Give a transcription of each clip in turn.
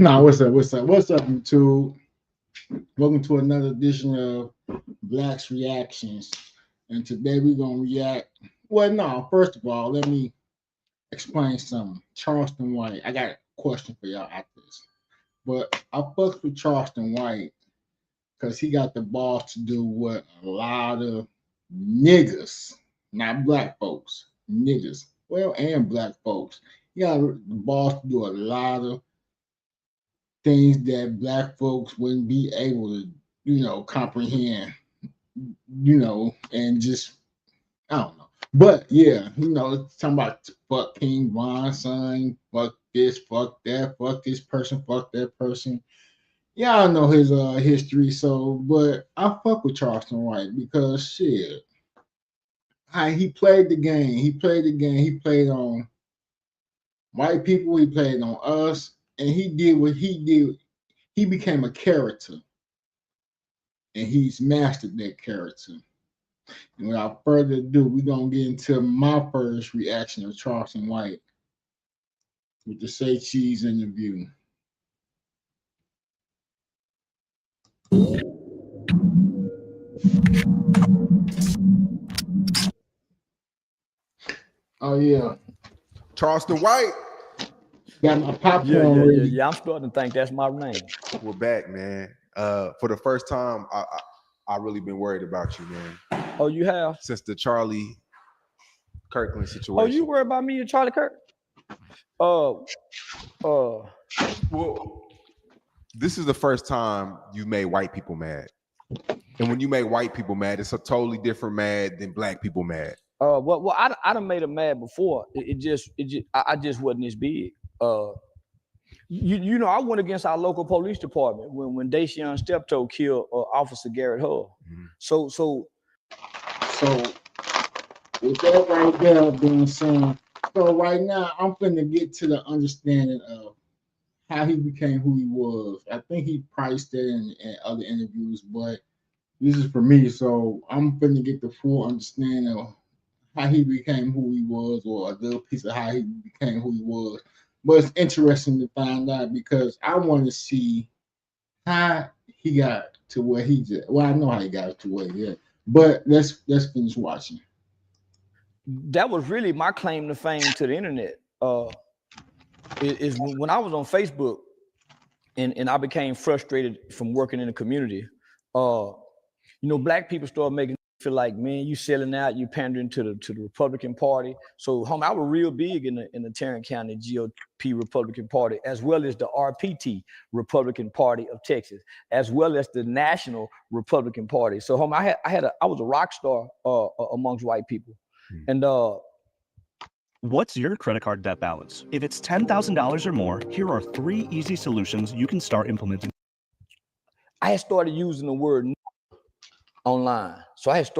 Nah, what's up? What's up, YouTube? Welcome to another edition of Black's Reactions. And today we're gonna react. Well, no, first of all, let me explain something. Charleston White. I got a question for y'all after this. But I fucked with Charleston White because he got the balls to do what a lot of niggas, not black folks, niggas, well, and black folks. He got the balls to do a lot of things that black folks wouldn't be able to, comprehend, and just I don't know. But yeah, talking about fuck King Von son, fuck this, fuck that, fuck this person, fuck that person. Yeah, I know his history, so but I fuck with Charleston White because shit. He played the game. He played the game. He played on white people, he played on us, and he did what he did. He became a character, and he's mastered that character. And without further ado, we're gonna get into my first reaction of Charleston White with the Say Cheese interview. Oh yeah, Charleston White. got my popcorn ready. Yeah. I'm starting to think that's my name. We're back, man. For the first time, I really been worried about you, man. Oh, you have? Since the Charlie Kirkland situation. Oh, you worried about me and Charlie Kirk? Well, this is the first time you made white people mad. And when you make white people mad, it's a totally different mad than black people mad. Well, I done made him mad before. I just wasn't as big. You know, I went against our local police department when Desean Stepto killed Officer Garrett Hull. Mm-hmm. So with that right there being said, so right now I'm finna get to the understanding of how he became who he was. I think he probably said in other interviews, but this is for me, so I'm finna get the full understanding of how he became who he was, or a little piece of how he became who he was. But it's interesting to find out because I want to see how he got to where he just. Well, I know how he got to where he is, but let's finish watching. that was really my claim to fame to the internet. Is when I was on Facebook and I became frustrated from working in the community. Black people started making me feel like, man, you selling out, you pandering to the Republican Party. So, homie, I was real big in the Tarrant County GOP Republican Party, as well as the RPT Republican Party of Texas, as well as the National Republican Party. So, homie, I was a rock star amongst white people, and What's your credit card debt balance? If it's $10,000 or more, here are 3 easy solutions you can start implementing. I had started using the word online. So I was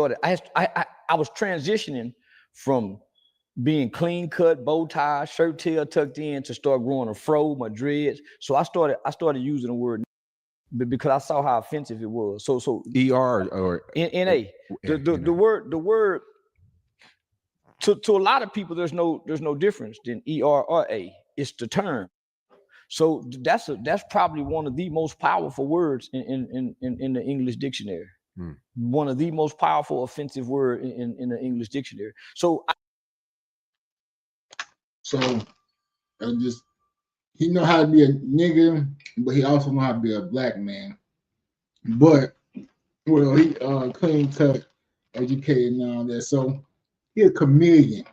transitioning from being clean cut, bow tie, shirt tail tucked in to start growing a fro, my dreads. So I started using the word because I saw how offensive it was. So ER or NA. The word to a lot of people there's no difference than ER or A. It's the term. So that's probably one of the most powerful words in the English dictionary. One of the most powerful offensive word in the English dictionary. So He know how to be a nigga, but he also know how to be a black man. But well, he clean cut, educated and all that. So he a chameleon.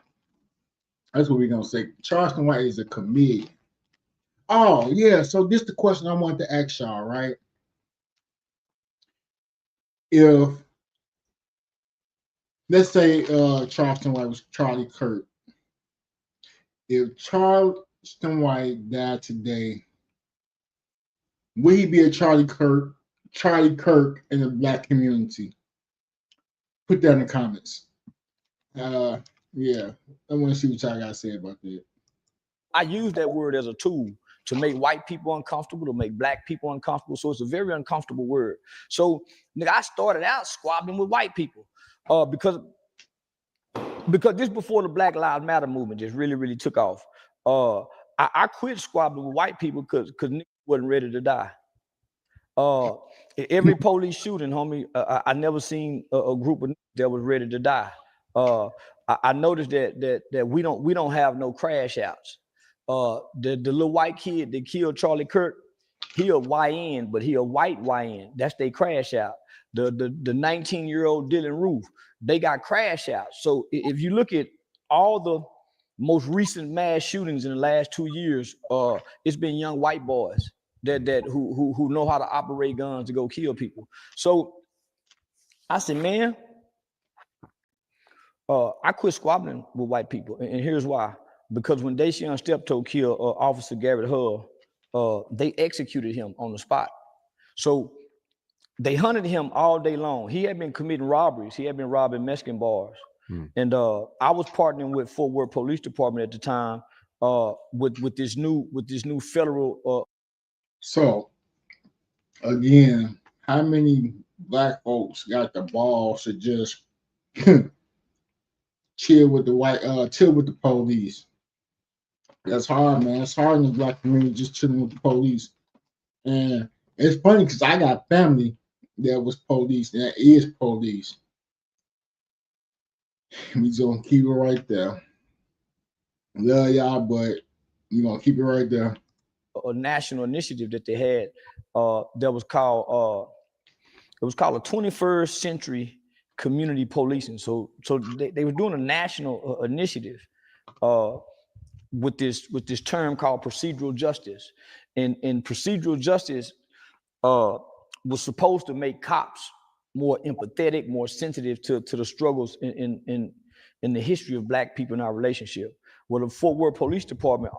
That's what we're gonna say. Charleston White is a chameleon. Oh yeah. So this is the question I wanted to ask y'all, right? If let's say Charleston White was Charlie Kirk. If Charleston White died today, would he be a Charlie Kirk in the black community? Put that in the comments. Yeah, I want to see what y'all got to say about that. I use that word as a tool to make white people uncomfortable, to make black people uncomfortable. So it's a very uncomfortable word. So nigga, I started out squabbling with white people because this before the Black Lives Matter movement just really took off. I quit squabbling with white people because wasn't ready to die. Every police shooting, homie, I never seen a group of that was ready to die. I noticed that we don't have no crash outs. The little white kid that killed Charlie Kirk, he a YN, but he a white YN. That's they crash out. The 19-year-old Dylan Roof, they got crash outs. So if you look at all the most recent mass shootings in the last 2 years, it's been young white boys who know how to operate guns to go kill people. So I said, man, I quit squabbling with white people, and here's why. Because when Desean Stepto killed Officer Garrett Hull, they executed him on the spot. So they hunted him all day long. He had been committing robberies. He had been robbing Mexican bars. And I was partnering with Fort Worth Police Department at the time with this new federal. So again, how many black folks got the balls to just chill with the police? That's hard, man. It's hard in the black community just chilling with the police. And it's funny because I got family that was police, that is police. We just gonna keep it right there. Love y'all, but we gonna keep it right there. A national initiative that they had that was called a 21st century community policing. So they were doing a national initiative with this term called procedural justice, and procedural justice was supposed to make cops more empathetic, more sensitive to the struggles in the history of black people in our relationship. Well, the Fort Worth Police Department,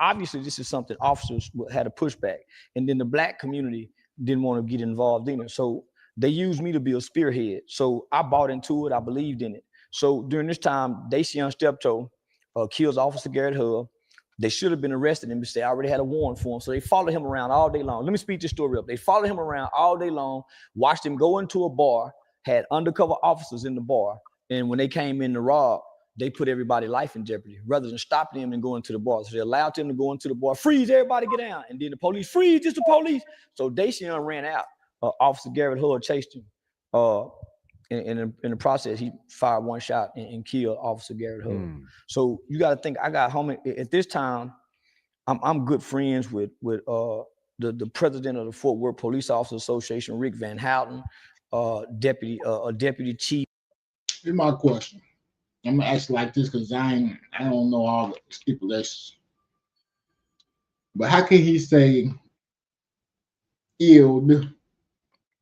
obviously this is something officers had a pushback, and then the black community didn't want to get involved in it. So they used me to be a spearhead. So I bought into it, I believed in it. So during this time, Desean Stepto kills Officer Garrett Hull. They should have been arrested him because they already had a warrant for him. So they followed him around all day long. Let me speed this story up. They followed him around all day long, watched him go into a bar, had undercover officers in the bar. And when they came in to rob, they put everybody's life in jeopardy rather than stopping them and going to the bar. So they allowed them to go into the bar, freeze, everybody get down. And then the police, freeze, it's the police. So Desean ran out. Officer Garrett Hull chased him. In the process, he fired one shot and killed Officer Garrett Hull. So you got to think, I got home at this time. I'm good friends with the president of the Fort Worth Police Officers Association, Rick Van Houten, deputy chief. Here's my question. I'm gonna ask like this because I don't know all the stipulations. But how can he say ill?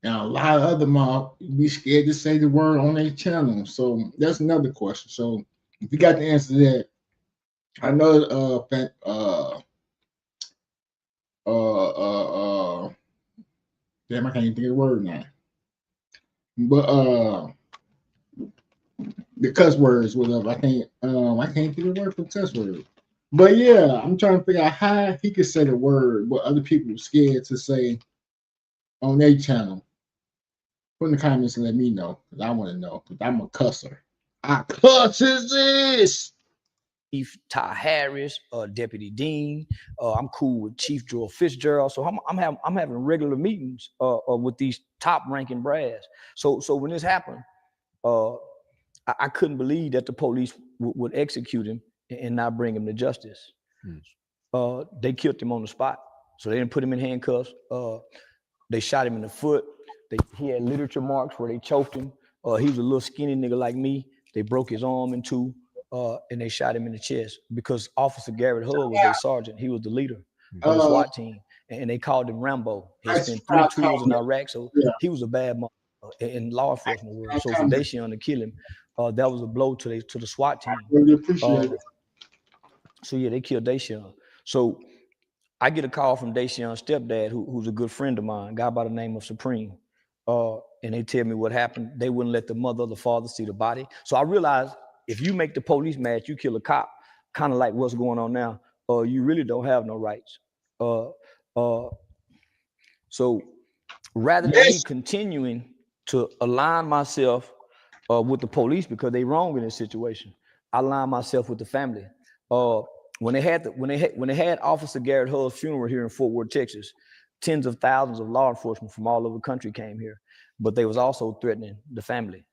And a lot of other mobs be scared to say the word on their channel. So that's another question. So if you got the answer to that, I know damn, I can't even think of the word now. But the cuss words, whatever. I can't think of the word for cuss words. But yeah, I'm trying to figure out how he could say the word, but other people are scared to say on their channel. Put in the comments and let me know, because I want to know, because I'm a cusser. I cusses this. Chief Ty Harris, Deputy Dean. I'm cool with Chief Joel Fitzgerald. So I'm having regular meetings with these top-ranking brass. So when this happened, I couldn't believe that the police would execute him and not bring him to justice. They killed him on the spot. So they didn't put him in handcuffs. They shot him in the foot. He had literature marks where they choked him. He was a little skinny nigga like me. They broke his arm in two, and they shot him in the chest because Officer Garrett Hull was their sergeant. He was the leader of the SWAT team, and they called him Rambo. He had spent 3 tours in Iraq, so he was a bad man in law enforcement world. So for Desean to kill him, that was a blow to the SWAT team. Really appreciate it. So yeah, they killed Desean. So I get a call from Desean's stepdad, who's a good friend of mine, a guy by the name of Supreme. And they tell me what happened. They wouldn't let the mother or the father see the body. So I realized if you make the police mad, you kill a cop, kind of like what's going on now, you really don't have no rights. So rather than me continuing to align myself with the police because they wrong in this situation, I align myself with the family. when they had Officer Garrett Hull's funeral here in Fort Worth, Texas, tens of thousands of law enforcement from all over the country came here, but they was also threatening the family.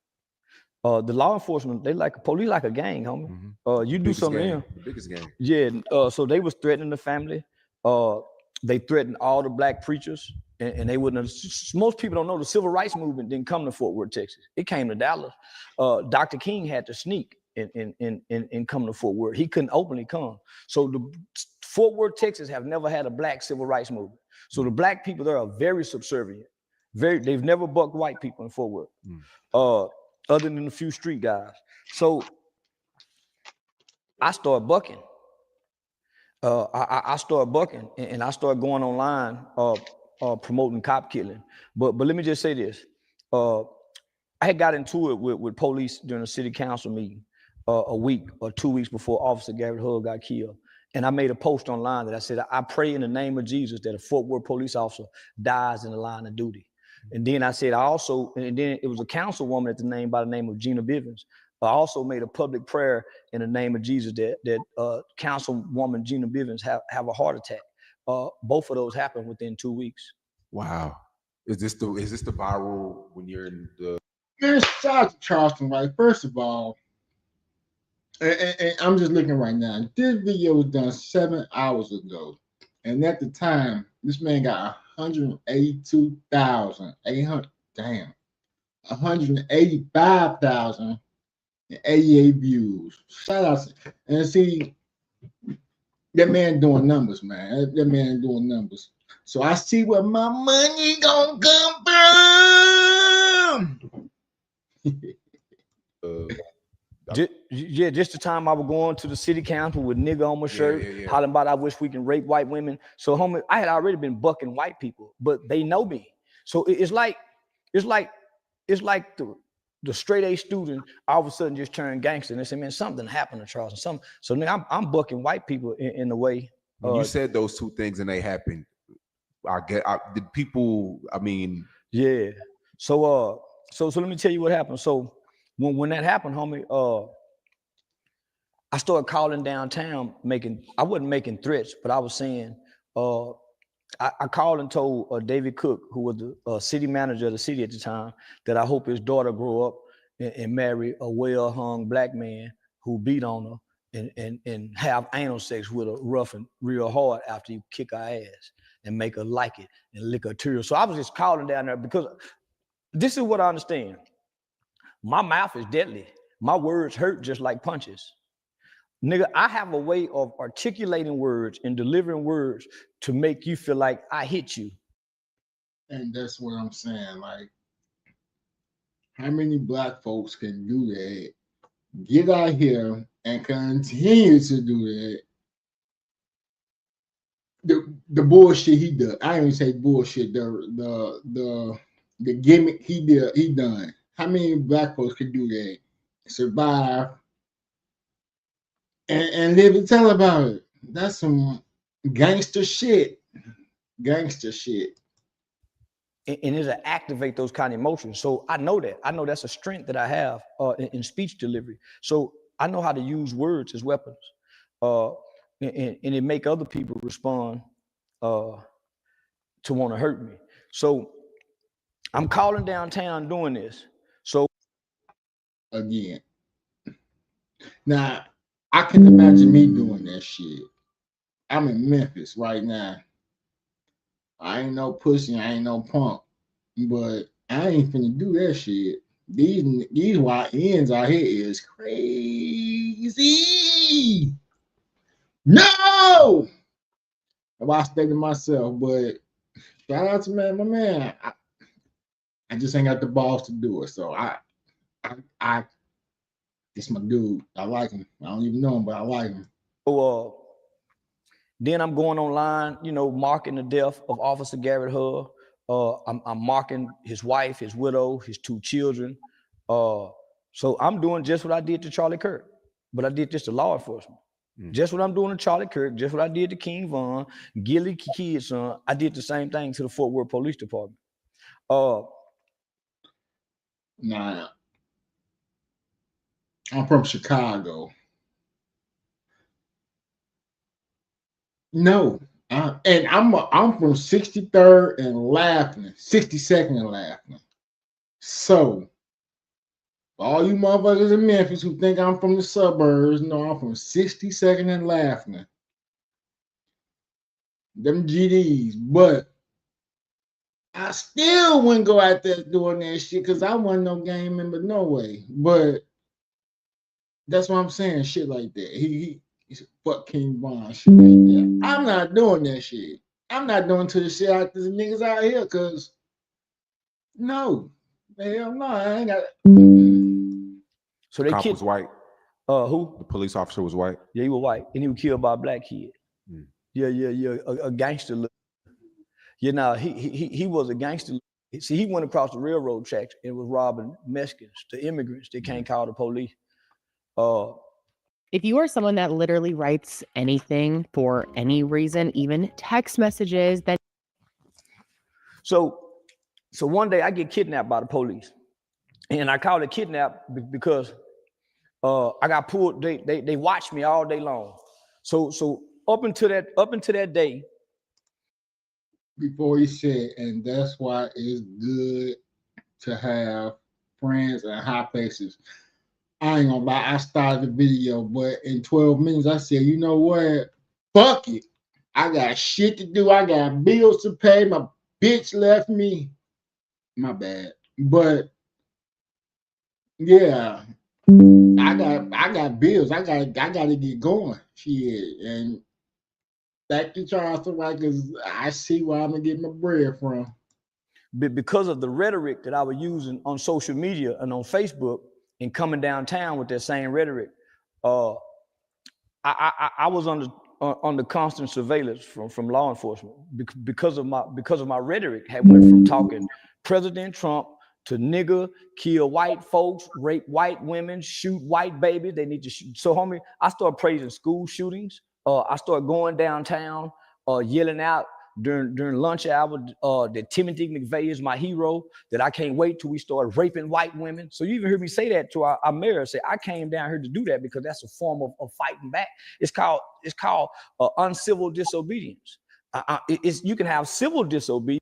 The law enforcement, they like police like a gang, homie. Mm-hmm. You do something to them. The biggest gang. Yeah. So they was threatening the family. They threatened all the black preachers, and they wouldn't have. Most people don't know the civil rights movement didn't come to Fort Worth, Texas. It came to Dallas. Dr. King had to sneak and come to Fort Worth. He couldn't openly come. So the Fort Worth, Texas have never had a black civil rights movement. So the black people there are very subservient. They've never bucked white people in Fort Worth. Other than a few street guys. So I started bucking. I started bucking, and I started going online promoting cop killing. But let me just say this. I had got into it with police during a city council meeting a week or 2 weeks before Officer Garrett Hull got killed. And I made a post online that I said, I pray in the name of Jesus that a Fort Worth police officer dies in the line of duty. And then I said, and then it was a councilwoman by the name of Gina Bivens. I also made a public prayer in the name of Jesus that councilwoman Gina Bivens have a heart attack. Both of those happened within 2 weeks. Wow. Is this the viral when you're in the? Man, shout out to Charleston, right? First of all, and I'm just looking right now. This video was done 7 hours ago, and at the time, this man got 182,800. Damn, 185,088 views. Shout out to, and see, that man doing numbers, man. That man doing numbers. So I see where my money gonna come from. Just the time I was going to the city council with nigga on my shirt, hollering about I wish we can rape white women. So homie, I had already been bucking white people, but they know me. So it's like the straight A student all of a sudden just turned gangster, and they say, man, something happened to Charleston. So now I'm bucking white people in a way. When you said those two things and they happened, the people, I mean, yeah. So let me tell you what happened. So when that happened, homie, I started calling downtown, I wasn't making threats, but I was saying, I called and told David Cook, who was the city manager of the city at the time, that I hope his daughter grow up and marry a well-hung black man who beat on her and have anal sex with her rough and real hard after you kick her ass and make her like it and lick her tears. So I was just calling down there because this is what I understand. My mouth is deadly. My words hurt just like punches. Nigga, I have a way of articulating words and delivering words to make you feel like I hit you. And that's what I'm saying. Like, how many black folks can do that, get out here and continue to do that? The bullshit he does. I ain't even say bullshit. The gimmick he done. How many black folks can do that? Survive and live and tell about it. That's some gangster shit. Gangster shit. And it'll activate those kind of emotions. So I know that. I know that's a strength that I have in speech delivery. So I know how to use words as weapons. And it make other people respond to want to hurt me. So I'm calling downtown doing this. So again, now I can imagine me doing that shit. I'm in Memphis right now. I ain't no pussy, I ain't no punk, but I ain't finna do that shit. These YNs out here is crazy. No, I stay to myself, but shout out to my man. I just ain't got the balls to do it. So I it's my dude. I like him. I don't even know him, but I like him. So then I'm going online, marking the death of Officer Garrett Hull. I'm marking his wife, his widow, his 2 children. So I'm doing just what I did to Charlie Kirk, but I did this to law enforcement. Just what I'm doing to Charlie Kirk, just what I did to King Von, Gilly Kid's son. I did the same thing to the Fort Worth Police Department. Nah, I'm from Chicago. No. And I'm from 63rd and Laughing, 62nd and Laughing. So, for all you motherfuckers in Memphis who think I'm from the suburbs, no, I'm from 62nd and Laughing. Them GDs, but I still wouldn't go out there doing that shit because I wasn't no gang member, no way. But that's what I'm saying, shit like that. He fuck King Von, shit like that. I'm not doing that shit. I'm not doing to the shit out these niggas out here, cause no, hell no, I ain't got. So they Cop was white. Who? The police officer was white. Yeah, he was white, and he was killed by a black kid. Yeah, a gangster. You know, he was a gangster. See, he went across the railroad tracks and was robbing Mexicans, the immigrants. They can't call the police. If you are someone that literally writes anything for any reason, even text messages that. So one day I get kidnapped by the police, and I call it kidnap because I got pulled. They watched me all day long. So up until that day. Before he said, and that's why it's good to have friends and high places. I ain't gonna lie, I started the video, but in 12 minutes I said, you know what? Fuck it. I got shit to do. I got bills to pay. My bitch left me. My bad. But yeah, I got bills. I gotta get going. Shit. And back to Charleston, right? Because I see where I'm gonna get my bread from. Because of the rhetoric that I was using on social media and on Facebook and coming downtown with that same rhetoric, I was under constant surveillance from law enforcement because of my rhetoric had went from talking President Trump to nigger, kill white folks, rape white women, shoot white babies. They need to shoot. So, homie, I started praising school shootings. I started going downtown, yelling out during lunch hour that Timothy McVeigh is my hero, that I can't wait till we start raping white women. So you even heard me say that to our mayor, say, I came down here to do that because that's a form of fighting back. It's called uncivil disobedience. You can have civil disobedience.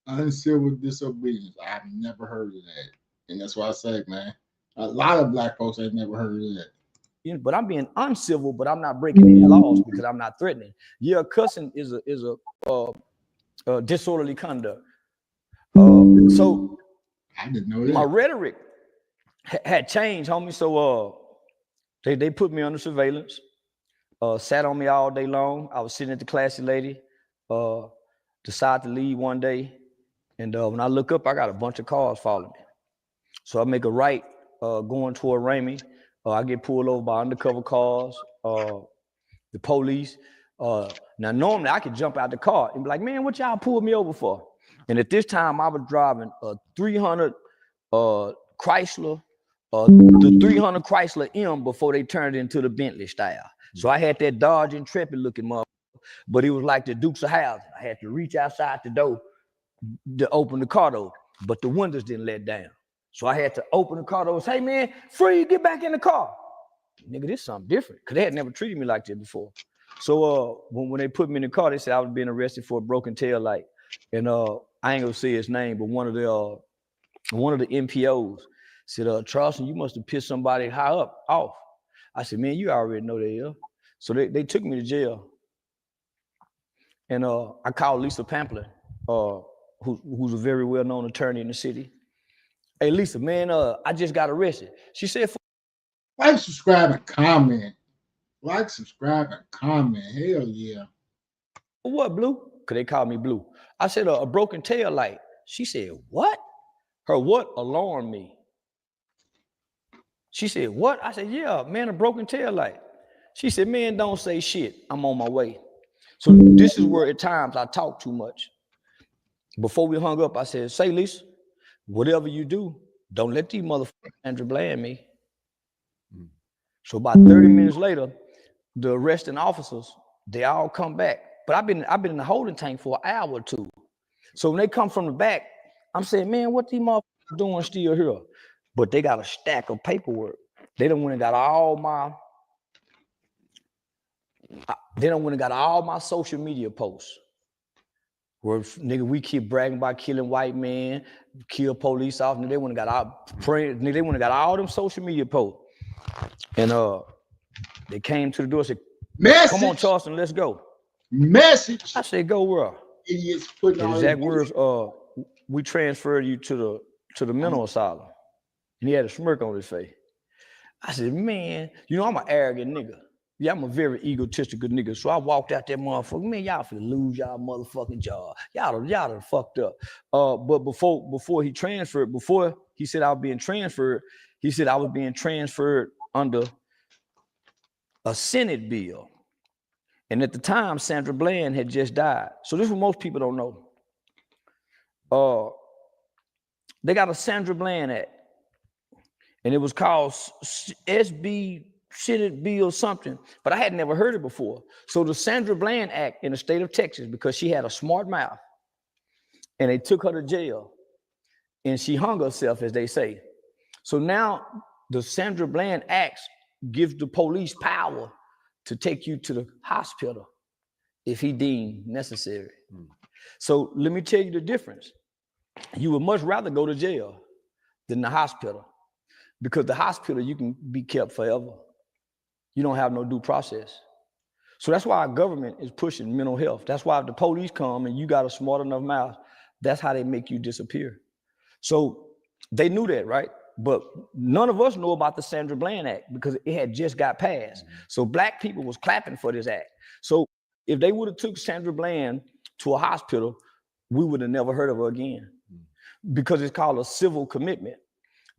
Uncivil disobedience. I've never heard of that. And that's why I say, man, a lot of black folks ain't never heard of that. But I'm being uncivil, but I'm not breaking any laws because I'm not threatening. Yeah, cussing is a disorderly conduct. So I didn't know that. My rhetoric had changed, homie. So they put me under surveillance, sat on me all day long. I was sitting at the classy lady, decided to leave one day. And when I look up, I got a bunch of cars following me. So I make a right going toward Ramey. I get pulled over by undercover cars, the police. Now, normally I could jump out the car and be like, man, what y'all pulled me over for? And at this time, I was driving a 300 Chrysler, the 300 Chrysler M before they turned it into the Bentley style. So I had that Dodge Intrepid looking motherfucker, but it was like the Dukes of Hazzard. I had to reach outside the door to open the car door, but the windows didn't let down. So I had to open the car door and say, hey, man, free, get back in the car. Nigga, this is something different, because they had never treated me like that before. So when they put me in the car, they said I was being arrested for a broken tail light. And I ain't gonna say his name, but one of the MPOs said, Charleston, you must have pissed somebody high up off. I said, man, you already know they are. So they took me to jail. And I called Lisa Pamplin, who's a very well-known attorney in the city. Hey, Lisa, man, I just got arrested. She said, like, subscribe, and comment. Like, subscribe, and comment. Hell yeah. What, Blue? Because they called me Blue. I said, a broken tail light. She said, what? Her what alarmed me. She said, what? I said, yeah, man, a broken tail light. She said, man, don't say shit. I'm on my way. So this is where at times I talk too much. Before we hung up, I said, say, Lisa, whatever you do, don't let these motherfuckers Sandra Bland me. So about 30 minutes later, the arresting officers, they all come back. But I've been in the holding tank for an hour or two. So when they come from the back, I'm saying, man, what these motherfuckers doing still here? But they got a stack of paperwork. They done went and got all my Then I went and got all my social media posts where nigga we keep bragging about killing white men, kill police officers. They went and got all praying. They went and got all them social media posts, and they came to the door and said, Message. "Come on, Charleston, let's go." Message. I said, "Go where?" Idiots putting The all exact their- words, we transferred you to the mental asylum. And he had a smirk on his face. I said, man, you know, I'm an arrogant nigga. Yeah, I'm a very egotistical nigga. So I walked out that motherfucker. Man, y'all finna lose y'all motherfucking job. Y'all done fucked up. But before he transferred, before he said I was being transferred, he said I was being transferred under a Senate bill. And at the time, Sandra Bland had just died. So this is what most people don't know. They got a Sandra Bland Act, and it was called SB Senate Bill something, but I had never heard it before. So the Sandra Bland Act in the state of Texas, because she had a smart mouth, and they took her to jail, and she hung herself, as they say. So now the Sandra Bland Act gives the police power to take you to the hospital if he deemed necessary. So let me tell you the difference. You would much rather go to jail than the hospital, because the hospital you can be kept forever. You don't have no due process. So that's why our government is pushing mental health. That's why if the police come and you got a smart enough mouth, that's how they make you disappear. So they knew that, right? But none of us know about the Sandra Bland Act because it had just got passed. So black people was clapping for this act. So if they would have took Sandra Bland to a hospital, we would have never heard of her again, because it's called a civil commitment.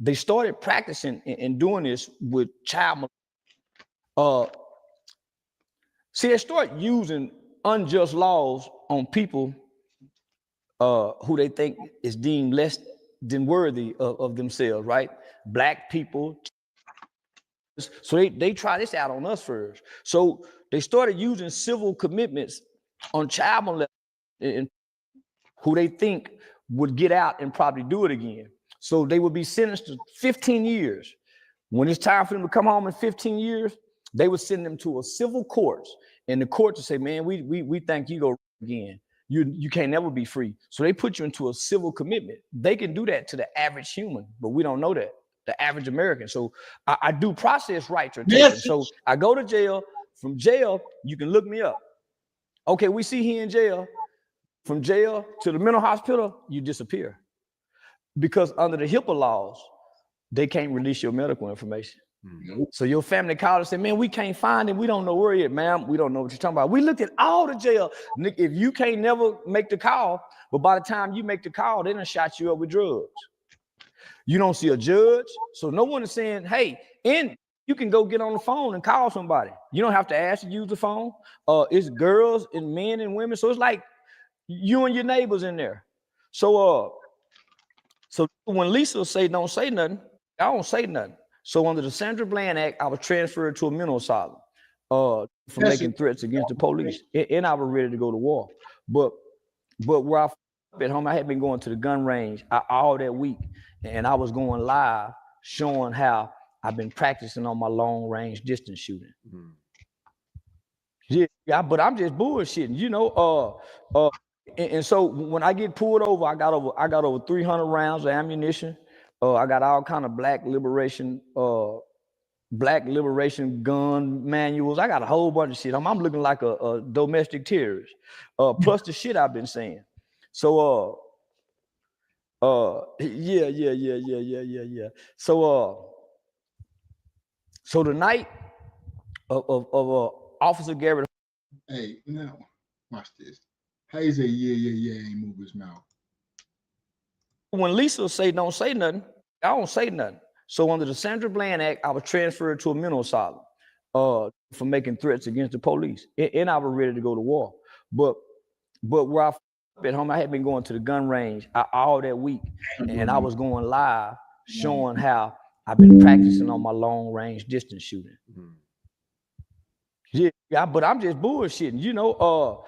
They started practicing and doing this with child. See, they start using unjust laws on people who they think is deemed less than worthy of themselves, right? Black people. So they try this out on us first. So they started using civil commitments on child molesters and who they think would get out and probably do it again. So they would be sentenced to 15 years. When it's time for them to come home in 15 years, they would send them to a civil court, and the court to say, man, we think you go again. You can't never be free. So they put you into a civil commitment. They can do that to the average human, but we don't know that, the average American. So I do process rights are taken. Yes. So I go to jail. From jail, you can look me up. Okay, we see he in jail. From jail to the mental hospital, you disappear. Because under the HIPAA laws, they can't release your medical information. So your family called and said, man, we can't find him. We don't know where he is, ma'am. We don't know what you're talking about. We looked at all the jail. Nick, if you can't never make the call, but by the time you make the call, they done shot you up with drugs. You don't see a judge. So no one is saying, hey, and you can go get on the phone and call somebody. You don't have to ask to use the phone. It's girls and men and women. So it's like you and your neighbors in there. So when Lisa say don't say nothing, I don't say nothing. So under the Sandra Bland Act, I was transferred to a mental asylum for making threats against the police, and I was ready to go to war. But where I at home, I had been going to the gun range all that week, and I was going live showing how I've been practicing on my long range distance shooting. Yeah, but I'm just bullshitting, you know. And so when I get pulled over, I got over 300 rounds of ammunition. I got all kind of black liberation gun manuals. I got a whole bunch of shit. I'm looking like a domestic terrorist. Plus the shit I've been saying. So yeah. So the night of Officer Garrett. Hey, now watch this. How you say yeah, ain't move his mouth. When Lisa say don't say nothing, I don't say nothing. So under the Sandra Bland Act, I was transferred to a mental asylum for making threats against the police, and I was ready to go to war. But where I at home, I had been going to the gun range all that week, and I was going live showing how I've been practicing on my long range distance shooting. Yeah, but I'm just bullshitting, you know.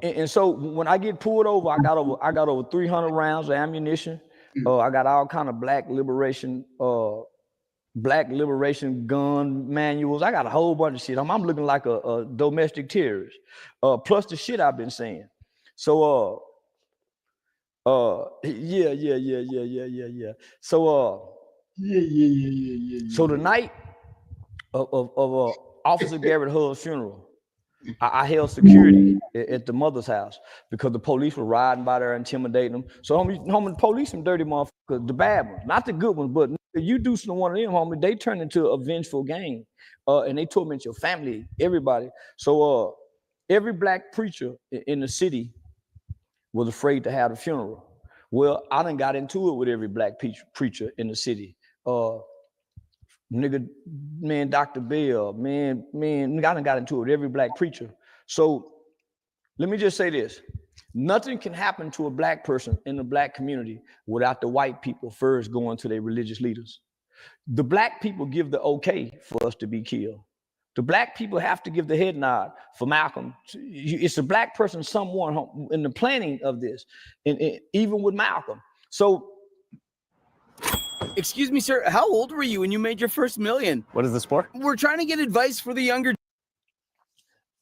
And so when I get pulled over, I got over 300 rounds of ammunition. I got all kind of black liberation black liberation gun manuals. I got a whole bunch of shit. I'm looking like a domestic terrorist. Plus the shit I've been saying. So yeah. So So the night of Officer Garrett Hull's funeral, I held security at the mother's house because the police were riding by there, intimidating them. So homie, the police, some dirty motherfuckers, the bad ones, not the good ones, but if you do some one of them, homie, they turn into a vengeful gang, and they torment your family, everybody. So every black preacher in the city was afraid to have a funeral. Well, I done got into it with every black preacher in the city. Nigga, man, Dr. Bell, man, I done got into it with every black preacher. So let me just say this. Nothing can happen to a black person in the black community without the white people first going to their religious leaders. The black people give the okay for us to be killed. The black people have to give the head nod for Malcolm. It's a black person, someone in the planning of this, and even with Malcolm. So, excuse me, sir, how old were you when you made your first million? What is this for? We're trying to get advice for the younger.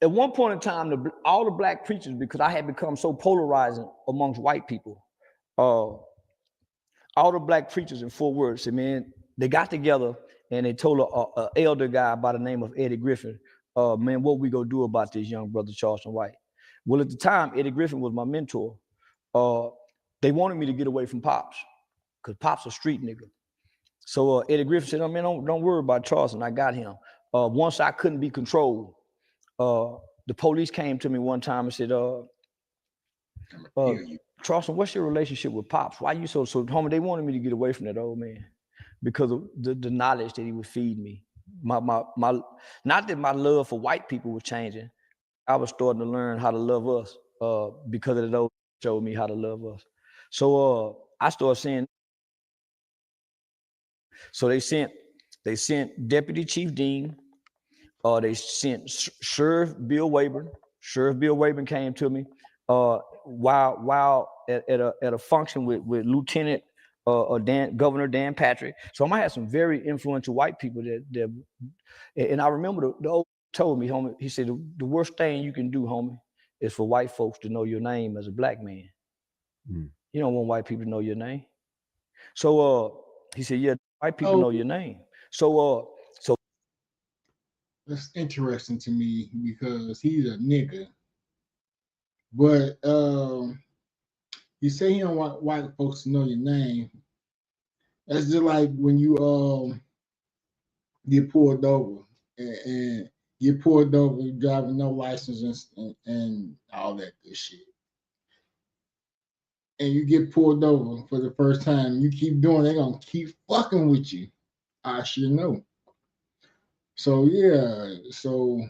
At one point in time, all the black preachers, because I had become so polarizing amongst white people, all the black preachers in Fort Worth said, man, they got together and they told an elder guy by the name of Eddie Griffin, man, what we gonna do about this young brother, Charleston White? Well, at the time, Eddie Griffin was my mentor. They wanted me to get away from Pops, because Pops a street nigga. So Eddie Griffin said, oh, man, don't worry about Charleston, I got him. Once I couldn't be controlled, the police came to me one time and said, Charleston, what's your relationship with Pops? Why you so homie? They wanted me to get away from that old man because of the knowledge that he would feed me. My not that my love for white people was changing. I was starting to learn how to love us because of those showed me how to love us. So I started saying, so they sent Deputy Chief Deem. They sent Sheriff Bill Wayburn. Sheriff Bill Wayburn came to me while at a function with Lieutenant Governor Dan Patrick. So I might have some very influential white people that and I remember the old told me, homie, he said the worst thing you can do, homie, is for white folks to know your name as a black man. Mm. You don't want white people to know your name. So he said, yeah, white people know your name. So that's interesting to me because he's a nigga. But you say you don't want white folks to know your name. That's just like when you get pulled over and get pulled over driving no license and all that good shit. And you get pulled over for the first time, you keep doing, they're gonna keep fucking with you. I sure know. So yeah, so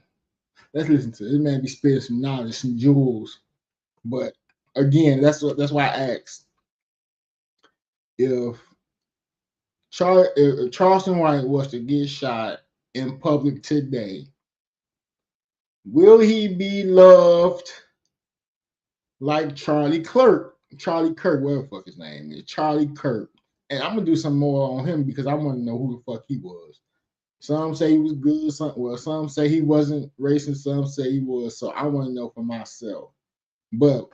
let's listen to it. This man be spitting some knowledge, some jewels. But again, that's why I asked if Charleston White was to get shot in public today, will he be loved like Charlie Kirk, whatever the fuck his name is, Charlie Kirk? And I'm gonna do some more on him because I want to know who the fuck he was. Some say he was good, some say he wasn't racist, some say he was. So I want to know for myself. But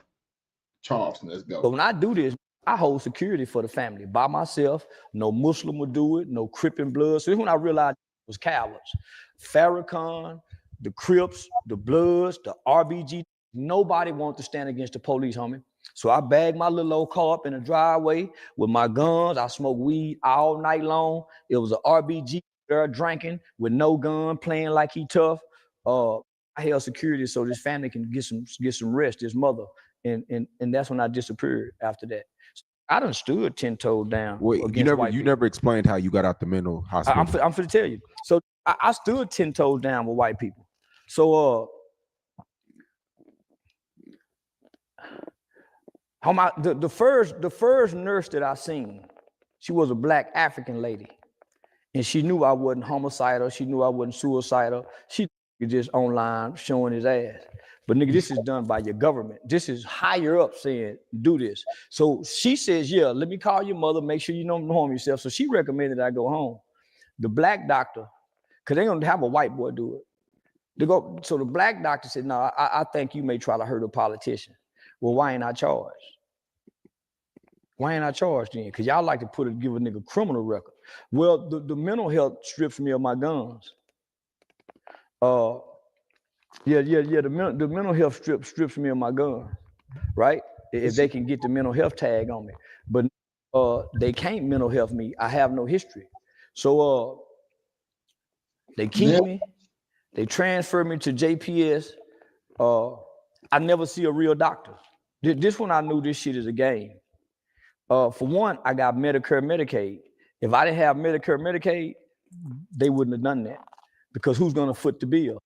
Charleston, let's go. So when I do this, I hold security for the family by myself. No Muslim would do it, no Crip and Blood. So this is when I realized it was cowards. Farrakhan, the Crips, the Bloods, the RBG, nobody wanted to stand against the police, homie. So I bagged my little old car up in the driveway with my guns. I smoked weed all night long. It was an RBG there drinking with no gun, playing like he tough. I held security so this family can get some rest, his mother. And that's when I disappeared after that. So I done stood 10 toes down. Wait, you never explained how you got out the mental hospital. I'm finna tell you. So I stood 10 toes down with white people. So the first nurse that I seen, she was a black African lady. And she knew I wasn't homicidal. She knew I wasn't suicidal. She just online showing his ass. But nigga, this is done by your government. This is higher up saying, do this. So she says, yeah, let me call your mother, make sure you don't harm yourself. So she recommended I go home. The black doctor, because they're gonna have a white boy do it. So the black doctor said, no, I think you may try to hurt a politician. Well, why ain't I charged? Why ain't I charged then? Because y'all like to give a nigga criminal record. Well, the mental health strips me of my guns. The mental health strips me of my gun, right? If they can get the mental health tag on me. But they can't mental health me. I have no history. So they keep me, they transfer me to JPS. I never see a real doctor. This one I knew this shit is a game. For one, I got Medicare, Medicaid. If I didn't have Medicare, Medicaid, they wouldn't have done that, because who's gonna foot the bill?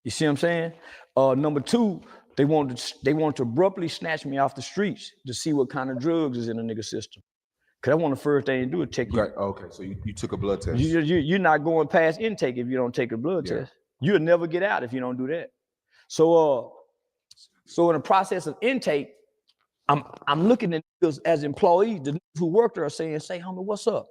You see what I'm saying? Number two, they want to abruptly snatch me off the streets to see what kind of drugs is in the nigga system. Cause I want the first thing to do is take you. Okay, so you took a blood test. You're not going past intake if you don't take a blood test. You'll never get out if you don't do that. So in the process of intake, I'm looking at niggas as employees. The niggas who work there are saying, homie, what's up?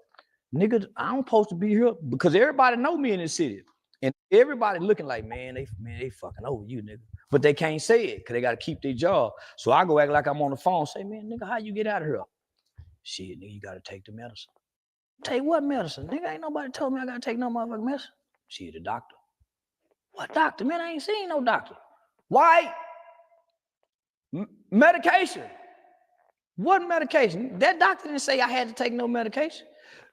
Nigga, I don't supposed to be here, because everybody know me in this city. And everybody looking like, man, they fucking over you, nigga. But they can't say it because they got to keep their job. So I go act like I'm on the phone, say, man, nigga, how you get out of here? Shit, nigga, you got to take the medicine. Take what medicine? Nigga, ain't nobody told me I got to take no motherfucking medicine. Shit, the doctor. What doctor? Man, I ain't seen no doctor. Why? Medication. What medication? That doctor didn't say I had to take no medication.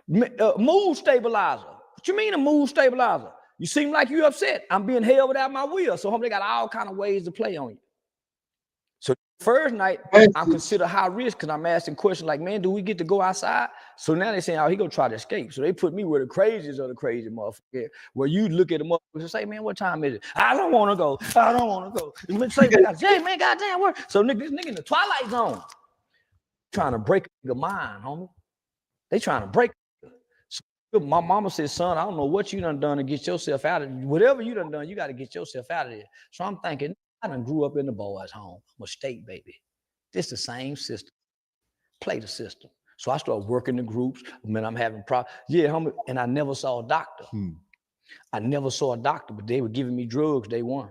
Mood stabilizer. What you mean a mood stabilizer? You seem like you upset. I'm being held without my will. So they got all kind of ways to play on you. So first night, I'm considered high risk because I'm asking questions like, man, do we get to go outside? So now they're saying, oh, he gonna try to escape. So they put me where the craziest of the crazy motherfuckers. Where you look at the motherfuckers and say, man, what time is it? I don't want to go. I don't want to go. You say, man, goddamn work. So this nigga in the twilight zone. Trying to break a nigga mind, homie. They trying to break. So my mama said, son, I don't know what you done to get yourself out of it. Whatever you done, you got to get yourself out of there. So I'm thinking, I done grew up in the boys' home. I'm a state baby. This the same system. Play the system. So I started working the groups. Man, I'm having problems. Yeah, homie. And I never saw a doctor. I never saw a doctor, but they were giving me drugs day one.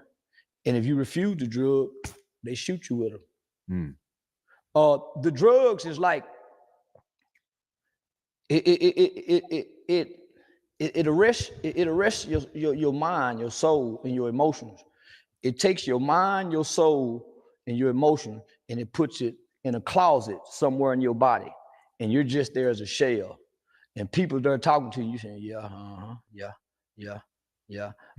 And if you refuse the drug, they shoot you with them. The drugs is like, it arrests your mind, your soul, and your emotions. It takes your mind, your soul, and your emotion, and it puts it in a closet somewhere in your body, and you're just there as a shell. And people there talking to you saying, yeah.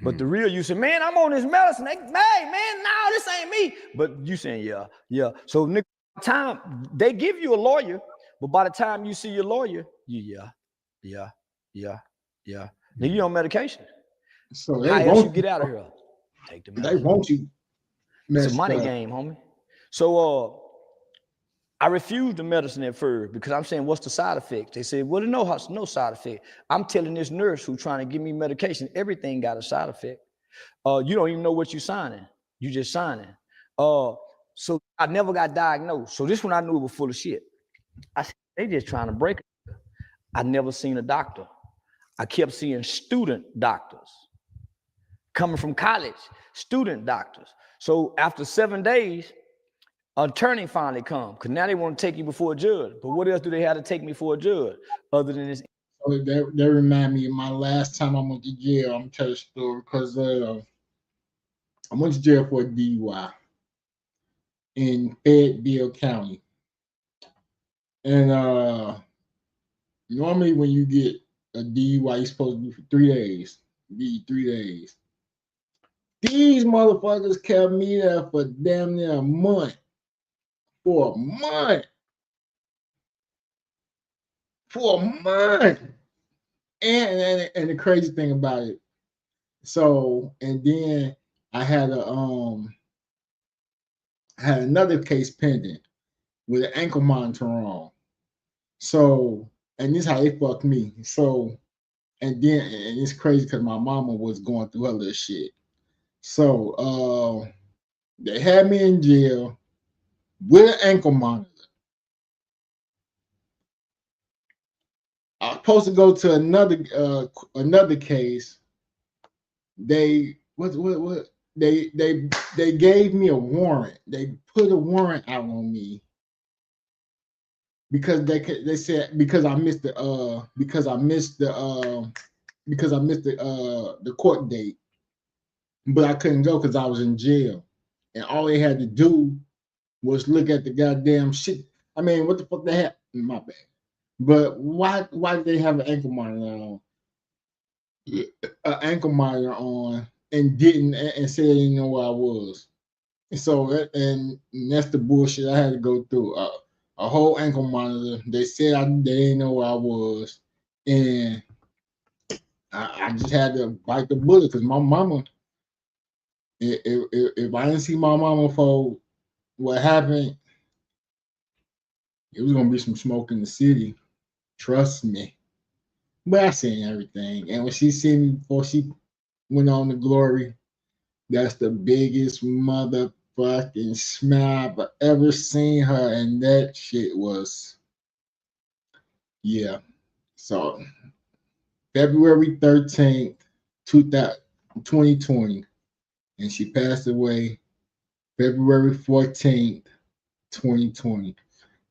But the real you say, man, I'm on this medicine. Hey, man, no, this ain't me. But you saying, yeah. So nigga, time they give you a lawyer, but by the time you see your lawyer, yeah. Nigga, you on medication. So how else you get out of here? Take the medicine. They want you. It's a money game, homie. So I refused the medicine at first because I'm saying, what's the side effects? They said, well, no side effect. I'm telling this nurse who's trying to give me medication, everything got a side effect. You don't even know what you're signing. You just signing. So I never got diagnosed. So this one I knew it was full of shit. I said, they just trying to break it. I never seen a doctor. I kept seeing student doctors coming from college, student doctors. So after 7 days, an attorney finally come, because now they want to take you before a judge. But what else do they have to take me for a judge other than this? So that remind me of my last time I went to jail. I'm gonna tell you a story because I went to jail for a DUI in Fayetteville County. And normally when you get a DUI, you're supposed to be for 3 days. Be 3 days. These motherfuckers kept me there for damn near a month. For a month. And the crazy thing about it, so, and then I had another case pending with an ankle monitor on. So, and this is how they fucked me. So, and it's crazy because my mama was going through her little shit. So, they had me in jail with an ankle monitor. I was supposed to go to another case. They they gave me a warrant. They put a warrant out on me because they said because I missed the court date, but I couldn't go because I was in jail, and all they had to do was look at the goddamn shit. I mean, what the fuck they had? My bad. But why did they have an ankle monitor on? And didn't and said they didn't know where I was. So and that's the bullshit I had to go through. A whole ankle monitor. They said they didn't know where I was, and I just had to bite the bullet because my mama. If I didn't see my mama for what happened, it was gonna be some smoke in the city. Trust me. But I seen everything, and when she seen me before she went on to glory, that's the biggest motherfucking smile I've ever seen her, and that shit was, yeah. So February 13th, 2020, and she passed away February 14th, 2020.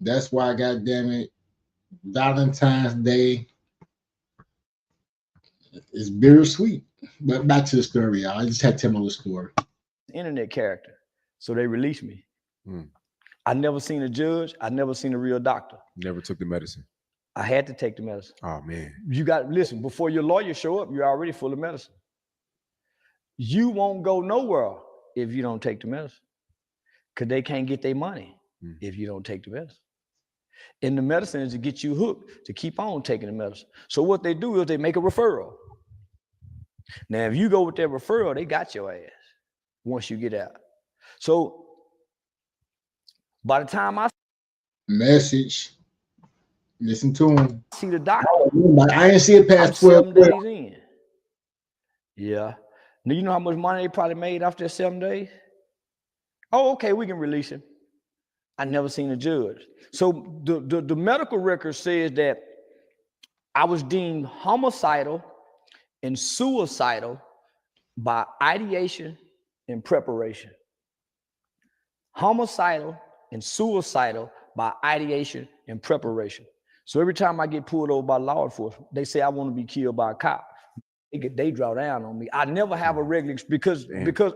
That's why, goddamn it, Valentine's Day is bittersweet. But back to the story, y'all. I just had to tell my little story. Internet character. So they released me. I never seen a judge. I never seen a real doctor. Never took the medicine. I had to take the medicine. Oh, man. You got to listen, before your lawyer show up, you're already full of medicine. You won't go nowhere if you don't take the medicine. Because they can't get their money if you don't take the medicine. And the medicine is to get you hooked, to keep on taking the medicine. So what they do is they make a referral. Now, if you go with that referral, they got your ass once you get out. So by the time I message, listen to him. See the doctor. I didn't see it past 12 days in. Yeah. Now, you know how much money they probably made after 7 days? Oh, okay, we can release him. I never seen a judge. So the medical record says that I was deemed homicidal and suicidal by ideation and preparation. Homicidal and suicidal by ideation and preparation. So every time I get pulled over by law enforcement, they say I want to be killed by a cop. They draw down on me. I never have a regular because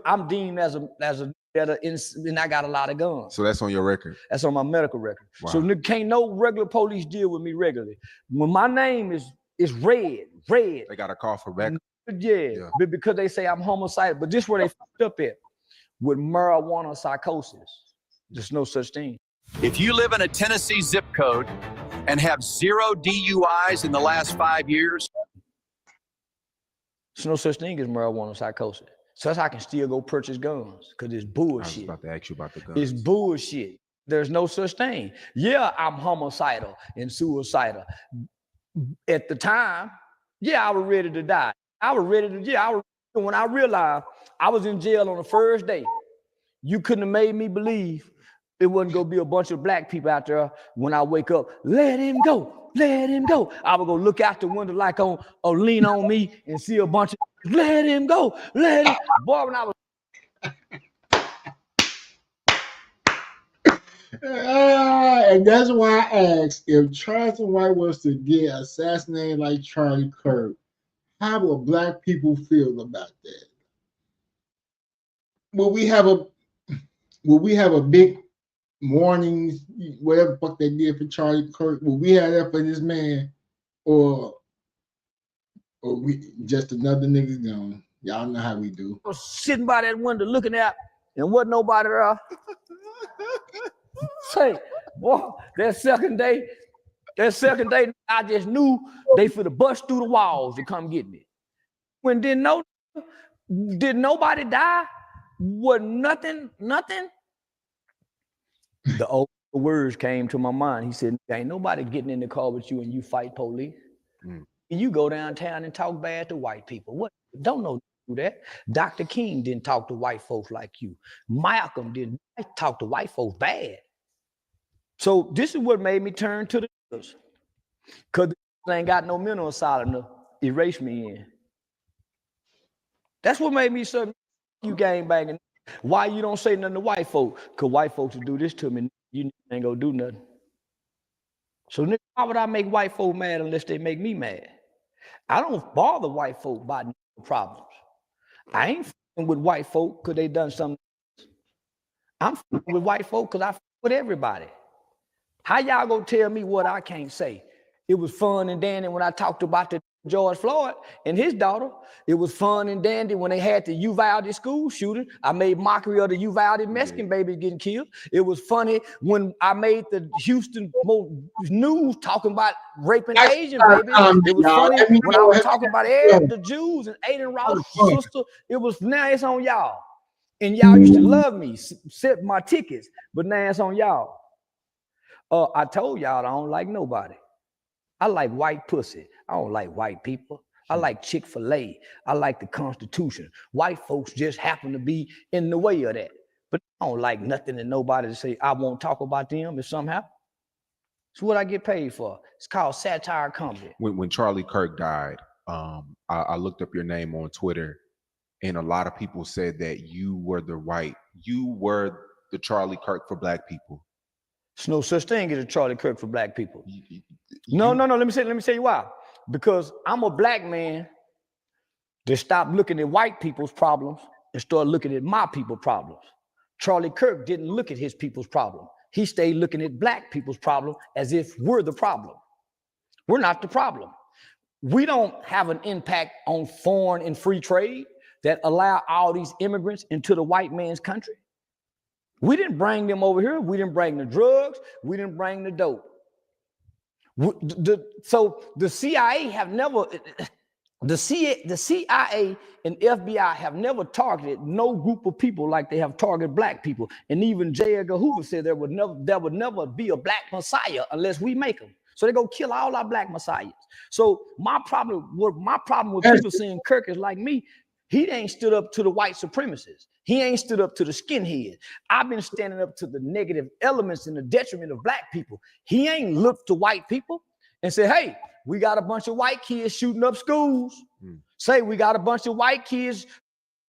I'm deemed as a and I got a lot of guns. So that's on your record. That's on my medical record. Wow. So can't no regular police deal with me regularly. When my name is red. They got a call for back. Yeah. Because they say I'm homicidal. But this is where they fucked up at with marijuana psychosis. There's no such thing. If you live in a Tennessee zip code and have 0 DUIs in the last 5 years, there's no such thing as marijuana psychosis. So that's how I can still go purchase guns, because it's bullshit. I was about to ask you about the guns. It's bullshit. There's no such thing. Yeah, I'm homicidal and suicidal. At the time, I was ready to die. When I realized I was in jail on the first day, you couldn't have made me believe it wasn't gonna be a bunch of black people out there when I wake up. Let him go, let him go. I would go look out the window like or lean on me and see a bunch of let him go, let him. Boy, when I was and that's why I asked if Charleston White was to get assassinated like Charlie Kirk, how will black people feel about that? Will we have a big warning, whatever the fuck they did for Charlie Kirk? Will we have that for this man, or we just another nigga gone? Y'all know how we do. I was sitting by that window looking out, and wasn't nobody there. Say, boy, that second day, I just knew they for the bust through the walls to come get me. When did nobody die? Was nothing. The old words came to my mind. He said, ain't nobody getting in the car with you and you fight police. And you go downtown and talk bad to white people. What? Don't know do that. Dr. King didn't talk to white folks like you. Malcolm didn't talk to white folks bad. So this is what made me turn to the others. Because ain't got no mental asylum to erase me in. That's what made me say, you gangbanging. Why you don't say nothing to white folk? Because white folks will do this to me. You ain't gonna do nothing. So nigga, why would I make white folk mad unless they make me mad? I don't bother white folk about problems. I ain't f***ing with white folk because they done something. I'm f***ing with white folk because I f*** with everybody. How y'all gonna tell me what I can't say? It was fun and dandy when I talked about the George Floyd and his daughter. It was fun and dandy when they had the Uvalde school shooting. I made mockery of the Uvalde Mexican babies getting killed. It was funny when I made the Houston news talking about raping Asian babies. It was funny when I was talking about the Jews and Aiden Ross' sister. It was, now it's on y'all. And y'all used to love me, set my tickets, but now it's on y'all. I told y'all I don't like nobody. I like white pussy. I don't like white people. I like Chick-fil-A. I like the Constitution. White folks just happen to be in the way of that. But I don't like nothing and nobody to say I won't talk about them if something happens. It's what I get paid for. It's called satire comedy. When Charlie Kirk died, I looked up your name on Twitter, and a lot of people said that you were the Charlie Kirk for black people. There's no such thing as a Charlie Kirk for black people. No. Let me tell you why. Because I'm a black man that stopped looking at white people's problems and started looking at my people's problems. Charlie Kirk didn't look at his people's problem. He stayed looking at black people's problem as if we're the problem. We're not the problem. We don't have an impact on foreign and free trade that allow all these immigrants into the white man's country. We didn't bring them over here. We didn't bring the drugs. We didn't bring the dope. So the CIA have never, the CIA and FBI have never targeted no group of people like they have targeted black people. And even J. Edgar Hoover said there would never be a black messiah unless we make them. So they're gonna kill all our black messiahs. So my problem with people saying Kirk is like me, he ain't stood up to the white supremacists. He ain't stood up to the skinheads. I've been standing up to the negative elements in the detriment of black people. He ain't looked to white people and said, hey, we got a bunch of white kids shooting up schools. Say we got a bunch of white kids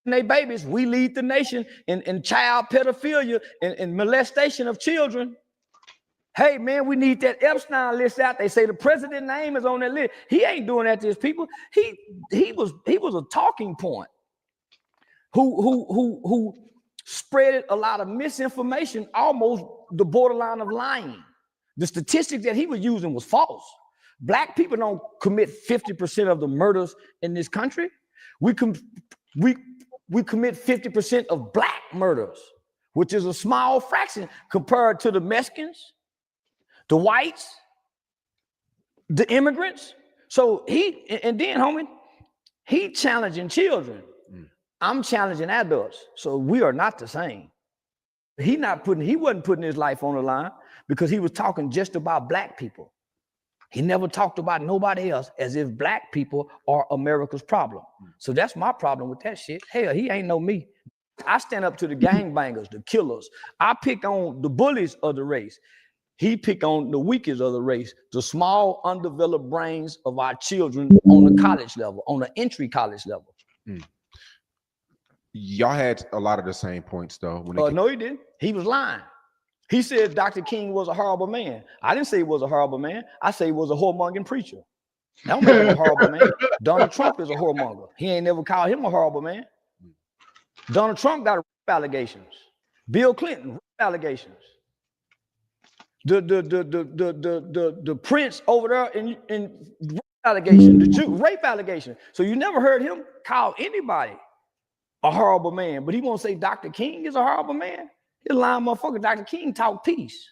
and they babies. We lead the nation in child pedophilia and molestation of children. Hey, man, we need that Epstein list out. They say the president's name is on that list. He ain't doing that to his people. He was a talking point who spread a lot of misinformation, almost the borderline of lying. The statistics that he was using was false. Black people don't commit 50% of the murders in this country. We commit 50% of black murders, which is a small fraction compared to the Mexicans, the whites, the immigrants. So he challenging children. I'm challenging adults. So we are not the same. He wasn't putting his life on the line because he was talking just about black people. He never talked about nobody else as if black people are America's problem. So that's my problem with that shit. Hell, he ain't no me. I stand up to the gangbangers, the killers. I pick on the bullies of the race. He pick on the weakest of the race, the small, undeveloped brains of our children on the college level, on the entry college level. Y'all had a lot of the same points, though. No, he didn't. He was lying. He said Dr. King was a horrible man. I didn't say he was a horrible man. I say he was a whoremongering preacher. That don't make him a horrible man. Donald Trump is a whoremonger. He ain't never called him a horrible man. Donald Trump got rape allegations. Bill Clinton, rape allegations. The prince over there in rape allegation, the Jew rape allegation. So you never heard him call anybody a horrible man, but he won't say Dr. King is a horrible man. He's a lying motherfucker. Dr. King talk peace.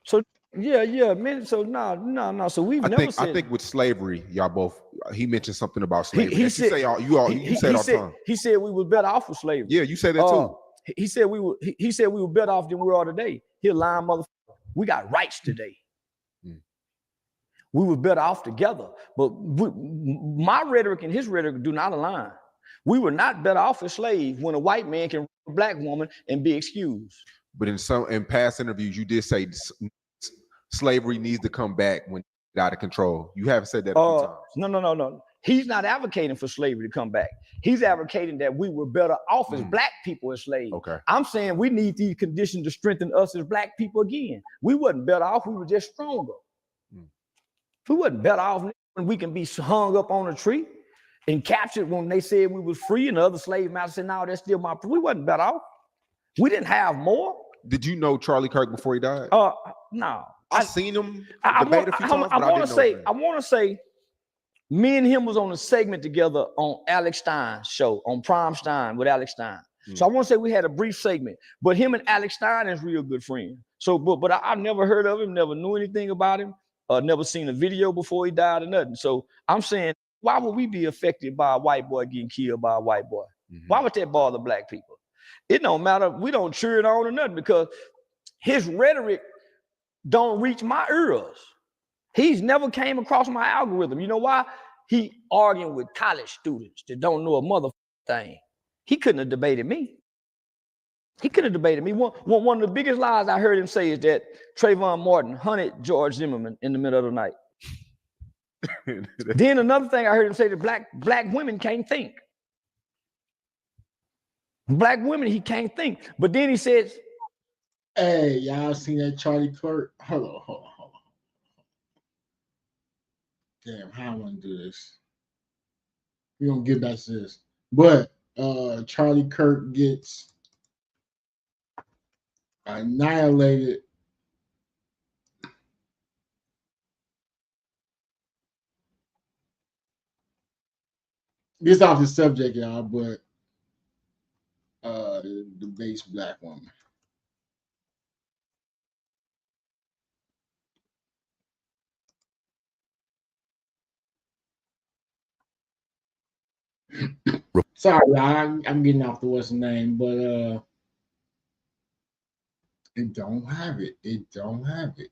So yeah, man. So no. So we've never said. I think with slavery, y'all both. He mentioned something about slavery. You say all the time. He said we were better off with slavery. Yeah, you say that too. He said we were better off than we are today. He a lying motherfucker. We got rights today. We were better off together. But my rhetoric and his rhetoric do not align. We were not better off as slaves when a white man can rape a black woman and be excused. But in past interviews, you did say slavery needs to come back when out of control. You haven't said that a few times. No. He's not advocating for slavery to come back. He's advocating that we were better off as black people as slaves. Okay. I'm saying we need these conditions to strengthen us as black people again. We wasn't better off. We were just stronger. If we wasn't better off when we can be hung up on a tree and captured when they said we was free and the other slave masters said, no, that's still my free. We wasn't better off. We didn't have more. Did you know Charlie Kirk before he died? No. I've seen him debate a few times, but I want to say, me and him was on a segment together on Alex Stein's show, on Prime Stein with Alex Stein. So I want to say we had a brief segment, but him and Alex Stein is real good friends. So, but I never heard of him, never knew anything about him, never seen a video before he died or nothing. So I'm saying, why would we be affected by a white boy getting killed by a white boy? Why would that bother black people? It don't matter. We don't cheer it on or nothing because his rhetoric don't reach my ears. He's never came across my algorithm. You know why? He arguing with college students that don't know a mother thing. He couldn't have debated me. He couldn't have debated me. One of the biggest lies I heard him say is that Trayvon Martin hunted George Zimmerman in the middle of the night. Then another thing I heard him say that black women can't think. Black women, he can't think. But then he says, hey, y'all seen that Charlie Kirk? Hold on. Damn, how I want to do this? We're going to get back to this. But Charlie Kirk gets annihilated. This off the subject, y'all, but the base black woman. Sorry, y'all, I'm getting off the what's the name, but it don't have it. It don't have it.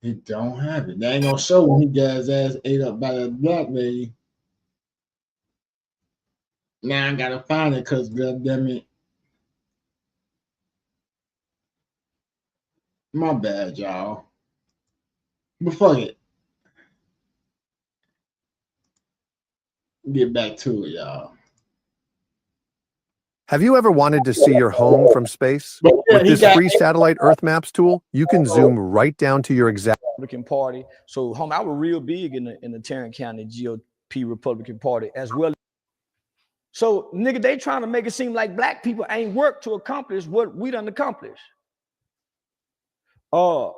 It don't have it. They ain't gonna show when he got his ass ate up by that black lady. Now I gotta find it because goddamn it. My bad, y'all. But fuck it. Get back to it, y'all. Have you ever wanted to see your home from space? With this free satellite Earth Maps tool, you can zoom right down to your exact Republican Party. So I was real big in the Tarrant County GOP Republican Party as well. So nigga, they trying to make it seem like black people ain't worked to accomplish what we done accomplished. And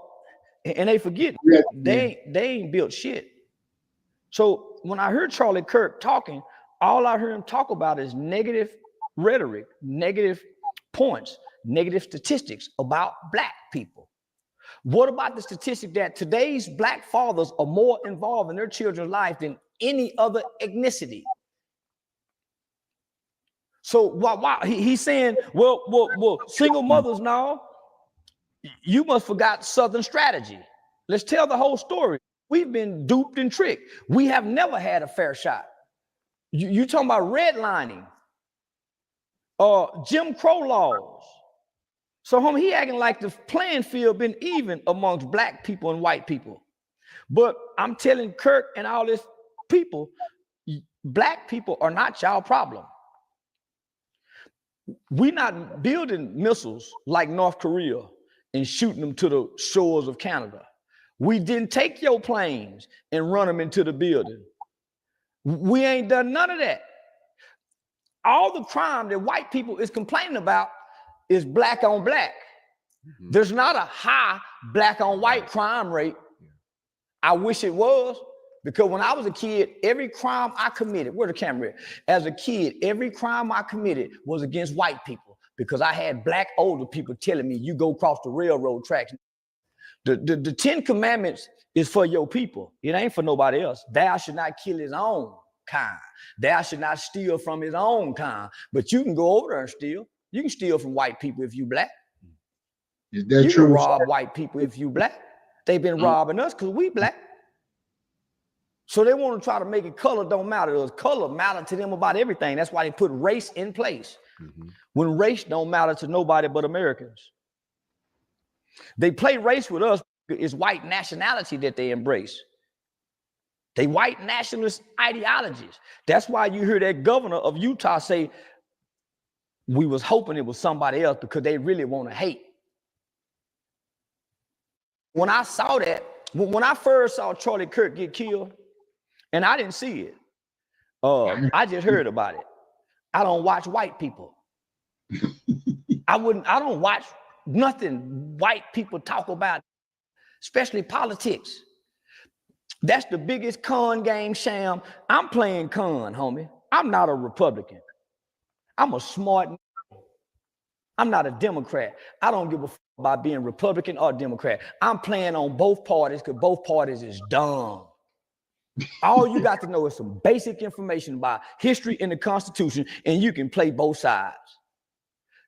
they forget they ain't built shit. So when I heard Charlie Kirk talking, all I heard him talk about is negative rhetoric, negative points, negative statistics about black people. What about the statistic that today's black fathers are more involved in their children's life than any other ethnicity? So why he's saying, well, single mothers now, you must forgot Southern strategy. Let's tell the whole story. We've been duped and tricked. We have never had a fair shot. You talking about redlining, Jim Crow laws. So homie, he acting like the playing field been even amongst black people and white people. But I'm telling Kirk and all this people, black people are not y'all problem. We're not building missiles like North Korea and shooting them to the shores of Canada. We didn't take your planes and run them into the building. We ain't done none of that. All the crime that white people is complaining about is black on black. Mm-hmm. There's not a high black on white crime rate. I wish it was, because when I was a kid, every crime I committed, where the camera at? As a kid, every crime I committed was against white people because I had black older people telling me, you go across the railroad tracks. The 10 Commandments is for your people. It ain't for nobody else. Thou should not kill his own kind. Thou should not steal from his own kind. But you can go over there and steal. You can steal from white people if you black. Is that you true? can rob white people if you black. They've been robbing us because we black. So they want to try to make it color don't matter to us. Color matter to them about everything. That's why they put race in place. Mm-hmm. When race don't matter to nobody but Americans. They play race with us. It's white nationality that they embrace. They white nationalist ideologies. That's why you hear that governor of Utah say, we was hoping it was somebody else because they really want to hate. When I saw that, when I first saw Charlie Kirk get killed, and I didn't see it, I just heard about it. I don't watch white people. I don't watch nothing white people talk about, especially politics. That's the biggest con game sham. I'm playing con, homie. I'm not a Republican. I'm a smart. I'm not a Democrat. I don't give a fuck about being Republican or Democrat. I'm playing on both parties because both parties is dumb. All you got to know is some basic information about history and the Constitution, and you can play both sides.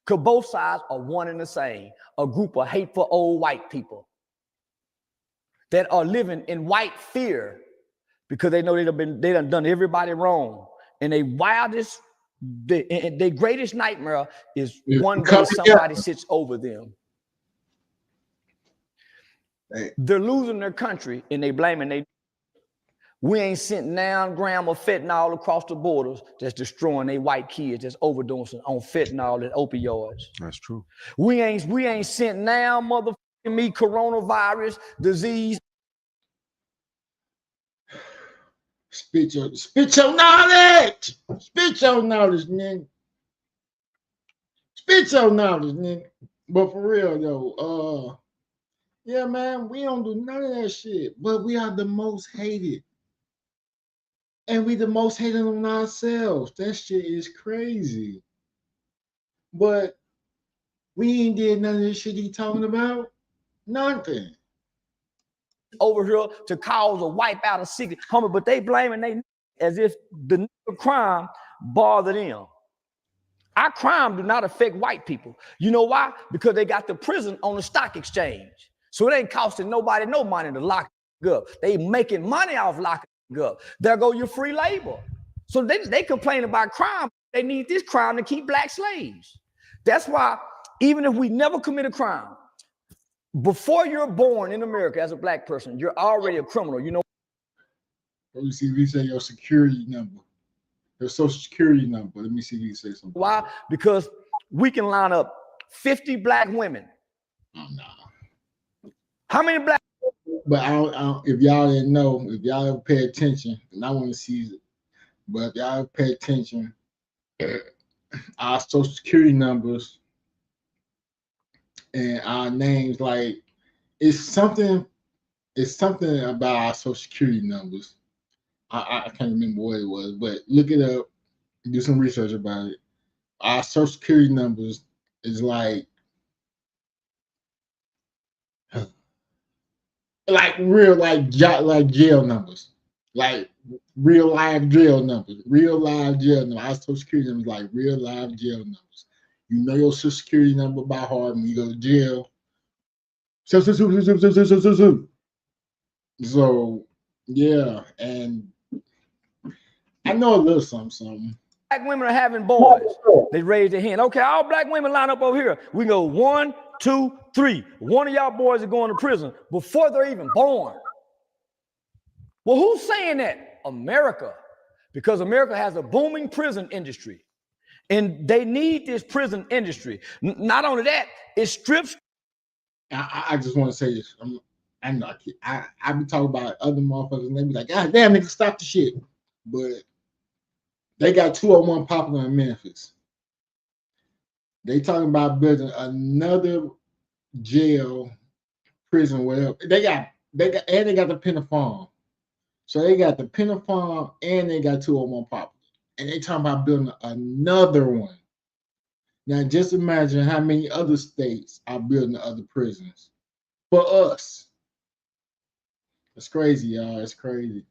Because both sides are one and the same. A group of hateful old white people that are living in white fear because they know they done everybody wrong. And their greatest nightmare is one day somebody sits over them. They're losing their country and they blaming we ain't sent 9 grams of fentanyl across the borders that's destroying their white kids that's overdosing on fentanyl and opioids. That's true. We ain't sent now motherfucking me coronavirus disease. Spit your knowledge. Spit your knowledge, nigga. Spit your knowledge, nigga. But for real though, yeah, man, we don't do none of that shit. But we are the most hated. And we the most hated on ourselves. That shit is crazy. But we ain't did none of this shit he talking about. Nothing. Over here to cause a wipe out of sick, homie, but they blaming they as if the crime bother them. Our crime do not affect white people. You know why? Because they got the prison on the stock exchange. So it ain't costing nobody no money to lock it up. They making money off locking it up. There go your free labor. So they complain about crime. They need this crime to keep black slaves. That's why even if we never commit a crime, before you're born in America as a black person, you're already a criminal. You know. Let me see if you say your security number, your social security number. Let me see if you say something. Why? Because we can line up 50 black women. Oh no. How many black? But I don't, if y'all didn't know, if y'all ever pay attention, and I want to see it, but if y'all ever pay attention, our social security numbers and our names, like it's something about our social security numbers. I can't remember what it was, but look it up, do some research about it. Our social security numbers is like real jail numbers, like real live jail numbers, Our social security numbers like real live jail numbers. You know your social security number by heart when you go to jail. So yeah, and I know a little something. Black women are having boys. They raise their hand. Okay, all black women line up over here. We go 1, 2, 3. One of y'all boys are going to prison before they're even born. Well, who's saying that? America. Because America has a booming prison industry. And they need this prison industry. Not only that, it strips. I just want to say this. I be talking about other motherfuckers and they be like, God damn, nigga, stop the shit. But they got 201 popular in Memphis. They talking about building another jail, prison, whatever. They got the Penna Farm. So they got the Penna Farm and they got 201 popular. And they talking about building another one. Now just imagine how many other states are building other prisons for us. It's crazy, y'all. It's crazy.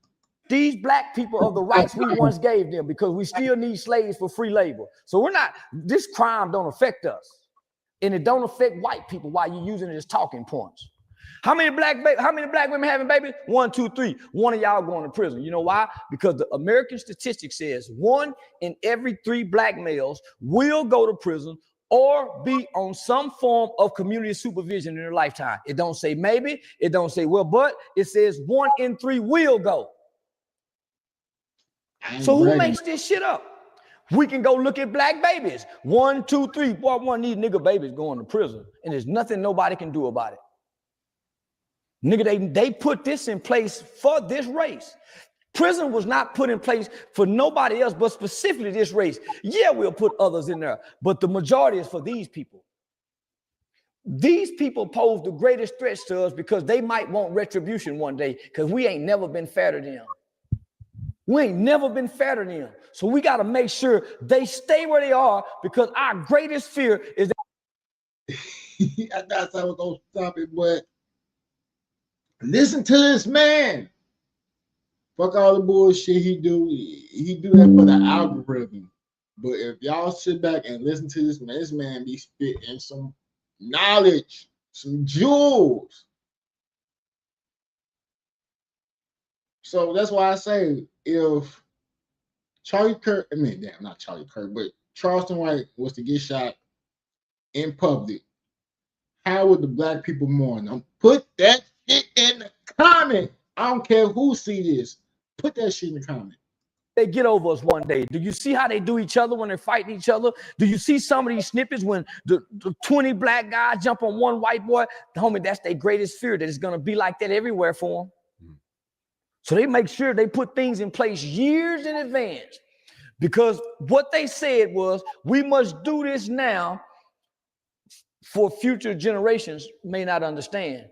These black people of the rights we once gave them because we still need slaves for free labor. So this crime don't affect us. And it don't affect white people while you're using it as talking points. How many black women having babies? 1, 2, 3. One of y'all going to prison. You know why? Because the American statistic says 1 in every 3 black males will go to prison or be on some form of community supervision in their lifetime. It don't say maybe, it don't say well, but it says 1 in 3 will go. So who makes this shit up? We can go look at black babies. 1, 2, 3. Boy, one of these nigga babies going to prison, and there's nothing nobody can do about it. Nigga, they put this in place for this race. Prison was not put in place for nobody else, but specifically this race. Yeah, we'll put others in there, but the majority is for these people. These people pose the greatest threats to us because they might want retribution one day, because we ain't never been fair to them. We ain't never been fair to them. So we got to make sure they stay where they are, because our greatest fear is that. I thought I was going to stop it, but listen to this man. Fuck all the bullshit he do. He do that for the algorithm. But if y'all sit back and listen to this man be spitting some knowledge, some jewels. So that's why I say, if Charlie Kirk, not Charlie Kirk, but Charleston White was to get shot in public, how would the black people mourn? Put that shit in the comment. I don't care who see this. Put that shit in the comment. They get over us one day. Do you see how they do each other when they're fighting each other? Do you see some of these snippets when the 20 black guys jump on one white boy? Homie, that's their greatest fear, that it's going to be like that everywhere for them. So they make sure they put things in place years in advance, because what they said was, we must do this now for future generations may not understand.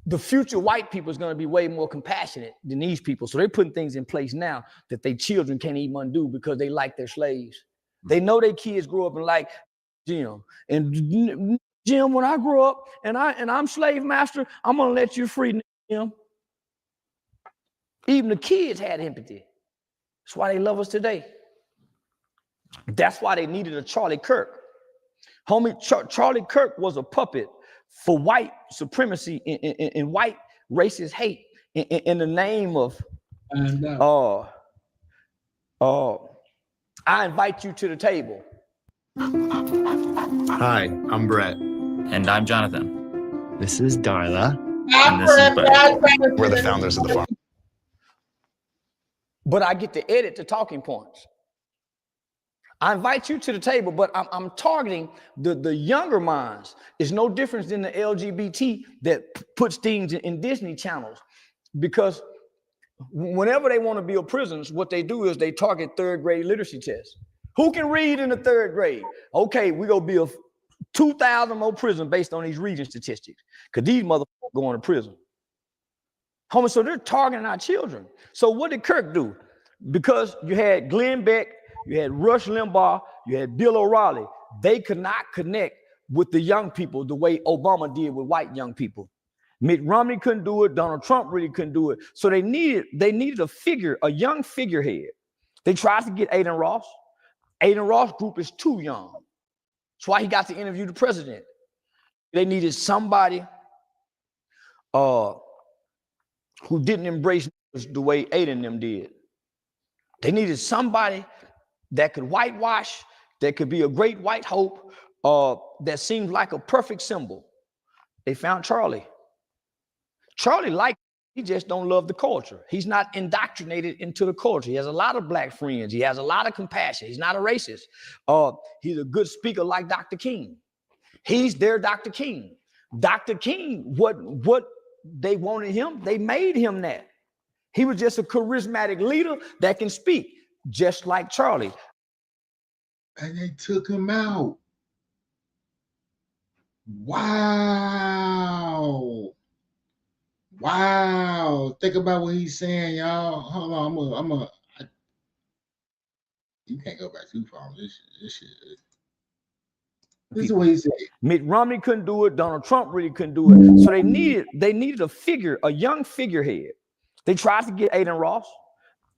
The future white people is going to be way more compassionate than these people. So they're putting things in place now that their children can't even undo, because they like their slaves. They know their kids grow up and like Jim. And Jim, when I grow up and I'm slave master, I'm going to let you free, Jim. Even the kids had empathy. That's why they love us today. That's why they needed a Charlie Kirk. Homie, Charlie Kirk was a puppet for white supremacy and white racist hate in the name of, I invite you to the table. Hi, I'm Brett. And I'm Jonathan. This is Darla. And this is Brett. We're the founders of the farm. But I get to edit the talking points. I invite you to the table, but I'm targeting the younger minds. It's no difference than the LGBT that puts things in Disney channels, because whenever they want to build prisons, what they do is they target 3rd grade literacy tests. Who can read in the 3rd grade? Okay, we go build 2,000 more prisons based on these reading statistics, because these motherfuckers going to prison. Homie, so they're targeting our children. So what did Kirk do? Because you had Glenn Beck, you had Rush Limbaugh, you had Bill O'Reilly. They could not connect with the young people the way Obama did with white young people. Mitt Romney couldn't do it. Donald Trump really couldn't do it. So they needed a young figurehead. They tried to get Aiden Ross. Aiden Ross' group is too young. That's why he got to interview the president. They needed somebody who didn't embrace the way Aiden them did. They needed somebody that could whitewash, that could be a great white hope, that seemed like a perfect symbol. They found Charlie. Charlie he just don't love the culture. He's not indoctrinated into the culture. He has a lot of black friends. He has a lot of compassion. He's not a racist. He's a good speaker like Dr. King. He's their Dr. King. Dr. King, what they wanted him, they made him that. He was just a charismatic leader that can speak, just like Charlie. And they took him out. Wow. Think about what he's saying, y'all. Hold on, you can't go back too far. This shit. This is what he said. Mitt Romney couldn't do it. Donald Trump really couldn't do it. So they needed a young figurehead. They tried to get Aiden Ross.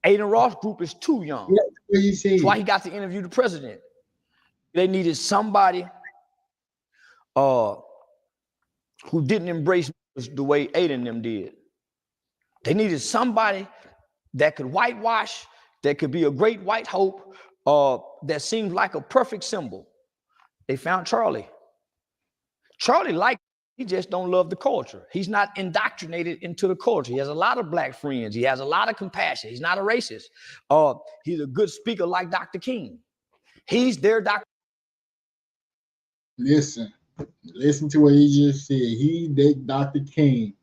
Aiden Ross' group is too young. That's why he got to interview the president. They needed somebody who didn't embrace the way Aiden them did. They needed somebody that could whitewash, that could be a great white hope, that seemed like a perfect symbol. They found Charlie. Charlie liked, he just don't love the culture. He's not indoctrinated into the culture. He has a lot of black friends. He has a lot of compassion. He's not a racist. He's a good speaker like Dr. King. He's their doctor. Listen to what he just said. They Dr. King.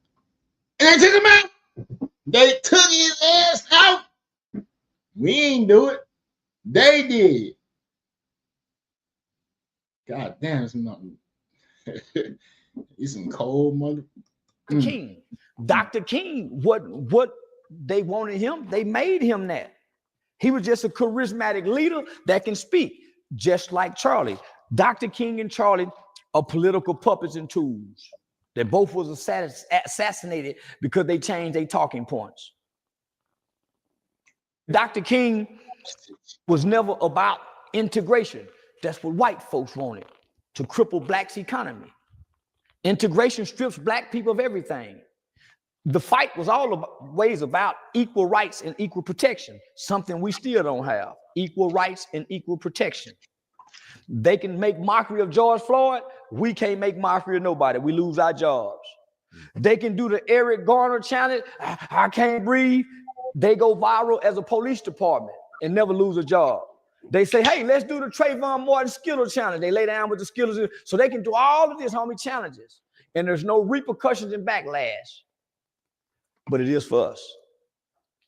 And they took him out. They took his ass out. We ain't do it. They did. God damn, it's nothing. He's some cold mother. King. Dr. King, what they wanted him, they made him that. He was just a charismatic leader that can speak, just like Charlie. Dr. King and Charlie are political puppets and tools. They both was assassinated because they changed their talking points. Dr. King was never about integration. That's what white folks wanted, to cripple blacks' economy. Integration strips black people of everything. The fight was always about equal rights and equal protection, something we still don't have. Equal rights and equal protection. They can make mockery of George Floyd. We can't make mockery of nobody. We lose our jobs. They can do the Eric Garner challenge. I can't breathe. They go viral as a police department and never lose a job. They say, hey, let's do the Trayvon Martin Skittle challenge. They lay down with the Skittles. So they can do all of this, homie, challenges. And there's no repercussions and backlash. But it is for us.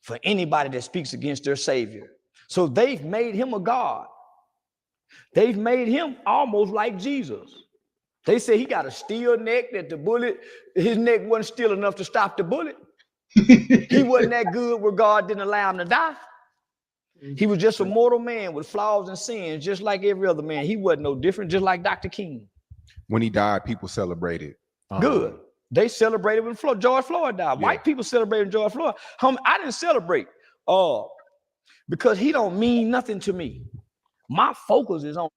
For anybody that speaks against their savior. So they've made him a god. They've made him almost like Jesus. They say he got a steel neck, that the bullet, his neck wasn't steel enough to stop the bullet. He wasn't that good where God didn't allow him to die. He was just a mortal man with flaws and sins, just like every other man. He wasn't no different, just like Dr. King. When he died, people celebrated. Good. They celebrated when George Floyd died. Yeah. White people celebrated George Floyd. I didn't celebrate because he don't mean nothing to me. My focus is on,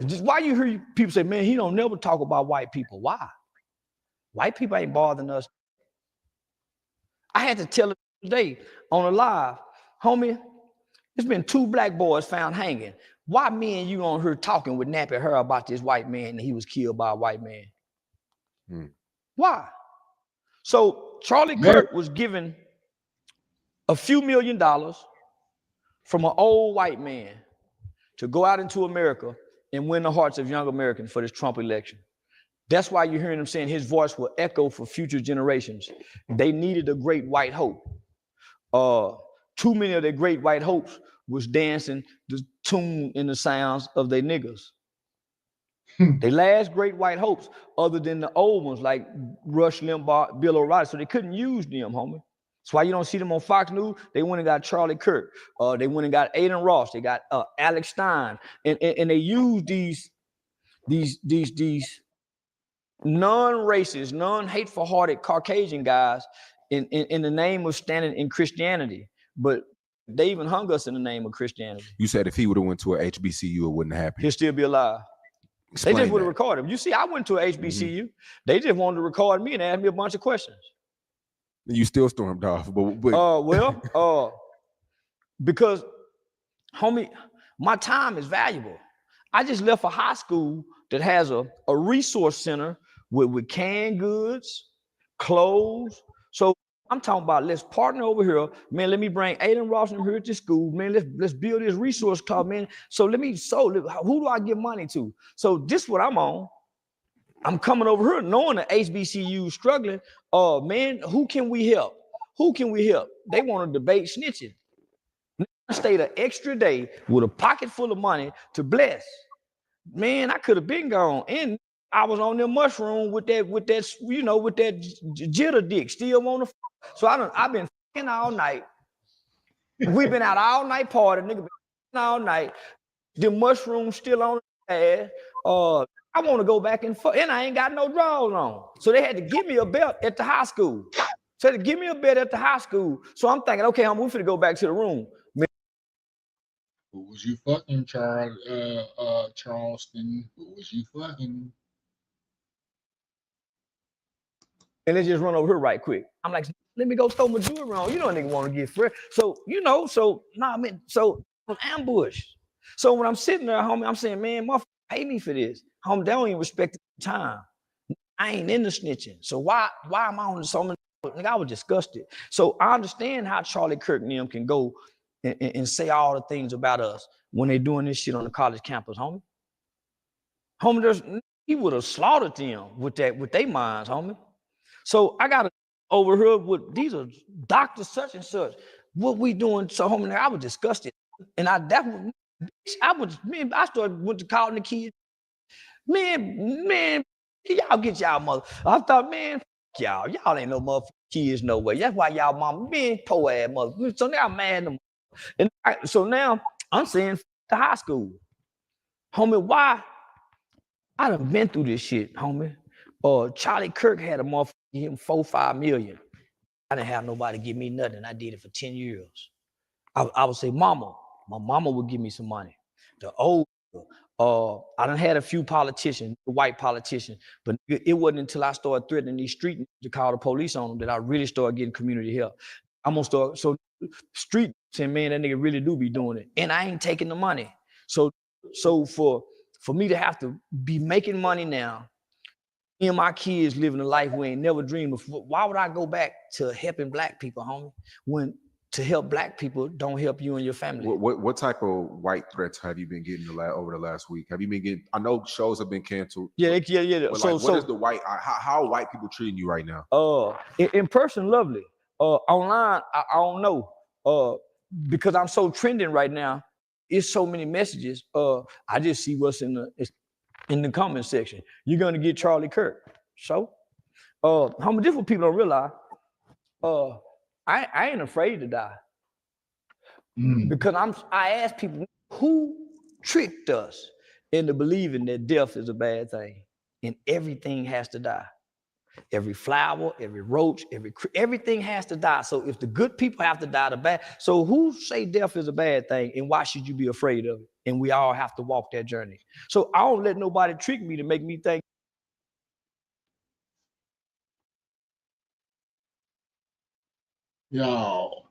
just why you hear people say, man, he don't never talk about white people. Why? White people ain't bothering us. I had to tell it today on a live, homie, there's been 2 black boys found hanging. Why me and you on here talking with nappy hair about this white man and he was killed by a white man? Why? So Charlie Kirk was given a few $1 million from an old white man to go out into America and win the hearts of young Americans for this Trump election. That's why you're hearing him saying his voice will echo for future generations. They needed a great white hope. Too many of their great white hopes was dancing the tune in the sounds of their niggas. They last great white hopes, other than the old ones like Rush Limbaugh, Bill O'Reilly, so they couldn't use them, homie. That's why you don't see them on Fox News. They went and got Charlie Kirk. They went and got Aiden Ross. They got Alex Stein, and they use these non-racist, non-hateful-hearted Caucasian guys in the name of standing in Christianity. But they even hung us in the name of Christianity. You said if he would have went to a HBCU, it wouldn't happen. He'll still be alive. Explain they just would have recorded him. You see, I went to a HBCU. They just wanted to record me and ask me a bunch of questions. You still stormed off, but because, homie, my time is valuable. I just left a high school that has a resource center with canned goods, clothes. So I'm talking about let's partner over here, man. Let me bring Aiden Ross in here to school, man. Let's build this resource club, man. So who do I give money to? So this is what I'm on. I'm coming over here knowing the HBCU struggling. Man, who can we help? Who can we help? They want to debate snitching. I stayed an extra day with a pocket full of money to bless. Man, I could have been gone. And I was on the mushroom with that jitter dick still on the. So I've been fucking all night. We've been out all night party, nigga. Been all night. The mushroom still on the ass. I want to go back and fuck, and I ain't got no drawers on. So they had to give me a belt at the high school. So they give me a belt at the high school. So I'm thinking, okay, I'm finna go back to the room. Man. Who was you fucking, Charleston? Who was you fucking? And let's just run over here right quick. I'm like, let me go throw my jewelry on. You know, nigga want to get fresh. So, so ambush. So when I'm sitting there, homie, I'm saying, man, pay me for this. Homie, they don't even respect the time. I ain't into snitching. So why am I on so many? Nigga, I was disgusted. So I understand how Charlie Kirk and them can go and say all the things about us when they doing this shit on the college campus, homie. Homie, he would have slaughtered them with their minds, homie. So I got to overheard with these are doctors such and such. What we doing? So homie, I was disgusted. And I went to calling the kids. Man, y'all get y'all mother. I thought, man, y'all ain't no motherfucking kids no way. That's why y'all mama, man, poor ass mother. So now I'm mad at them. And so now I'm saying to high school, homie, why? I done been through this shit, homie. Charlie Kirk had a motherfucker give him $4-5 million. I didn't have nobody give me nothing. I did it for 10 years. I would say, mama. My mama would give me some money. The old, I done had a few politicians, white politicians, but it wasn't until I started threatening these street to call the police on them that I really started getting community help. I'm gonna start, so street saying, man, that nigga really do be doing it. And I ain't taking the money. So for me to have to be making money now, me and my kids living a life we ain't never dreamed of, why would I go back to helping black people, homie, when to help black people don't help you and your family? What type of white threats have you been getting over the last week? Have you been getting? I know shows have been canceled. Yeah. But so what is the white? How are white people treating you right now? In person, lovely. Online, I don't know. Because I'm so trending right now. It's so many messages. I just see what's in the comment section. You're gonna get Charlie Kirk. So, how many different people don't realize? I ain't afraid to die. Because I ask people who tricked us into believing that death is a bad thing and everything has to die. Every flower, every roach, everything has to die. So if the good people have to die, the bad. So who say death is a bad thing and why should you be afraid of it? And we all have to walk that journey. So I don't let nobody trick me to make me think. Y'all,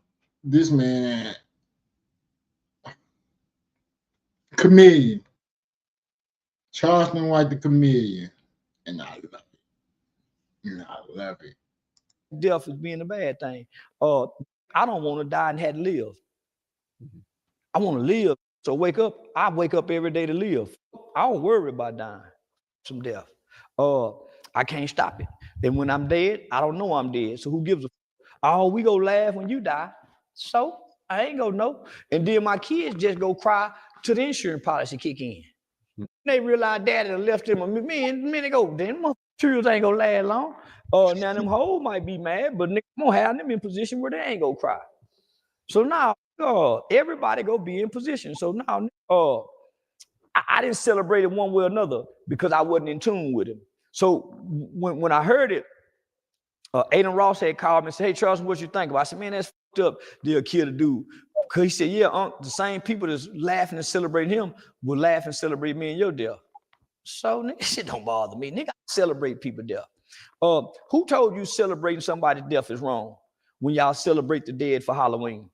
this man, chameleon, Charleston White the chameleon, and I love it. Death is being a bad thing. I don't want to die and have to live. I want to live. So I wake up every day to live. I don't worry about dying from death. I can't stop it. And when I'm dead, I don't know I'm dead. So who gives a oh, we go laugh when you die. So I ain't gonna know. And then my kids just go cry till the insurance policy kick in. They realize daddy done left them. Man, they go, damn, my children ain't gonna last long. Now them hoes might be mad, but nigga, I'm gonna have them in position where they ain't gonna cry. So now, everybody go be in position. So now, I didn't celebrate it one way or another because I wasn't in tune with him. So when I heard it, Aiden Ross had called me and said, hey, Charles, what you think about it? I said, man, that's fucked up. They'll kill the dude. Because he said, yeah, the same people that's laughing and celebrating him will laugh and celebrate me and your death. So, nigga, shit don't bother me. Nigga, I celebrate people's death. Who told you celebrating somebody's death is wrong when y'all celebrate the dead for Halloween?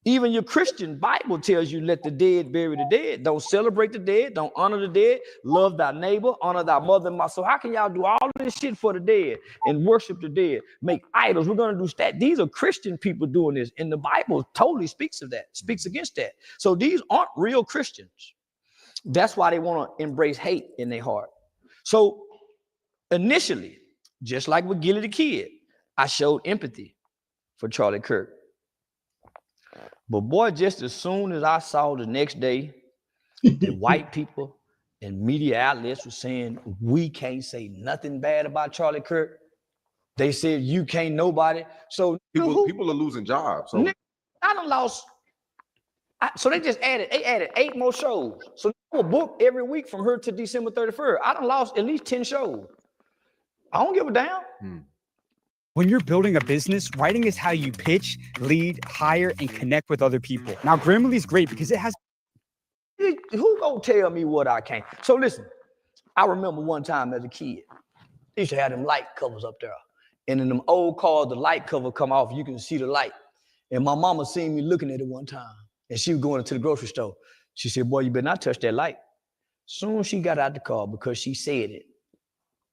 Even your Christian Bible tells you let the dead bury the dead. Don't celebrate the dead. Don't honor the dead. Love thy neighbor. Honor thy mother and my. So how can y'all do all this shit for the dead and worship the dead? Make idols. We're going to do that. These are Christian people doing this. And the Bible totally speaks of that, speaks against that. So these aren't real Christians. That's why they want to embrace hate in their heart. So initially, just like with Gilly the Kid, I showed empathy for Charlie Kirk. But boy, just as soon as I saw the next day that white people and media outlets were saying, we can't say nothing bad about Charlie Kirk. They said, you can't nobody. So people are losing jobs. So I done lost. So they added 8 more shows. So I will book every week from here to December 31st. I done lost at least 10 shows. I don't give a damn. When you're building a business, writing is how you pitch, lead, hire, and connect with other people. Now, Grammarly is great because it has... Who gonna tell me what I can't? So listen, I remember one time as a kid, they used to have them light covers up there. And in them old cars, the light cover come off, you can see the light. And my mama seen me looking at it one time. And she was going into the grocery store. She said, boy, you better not touch that light. Soon as she got out the car, because she said it,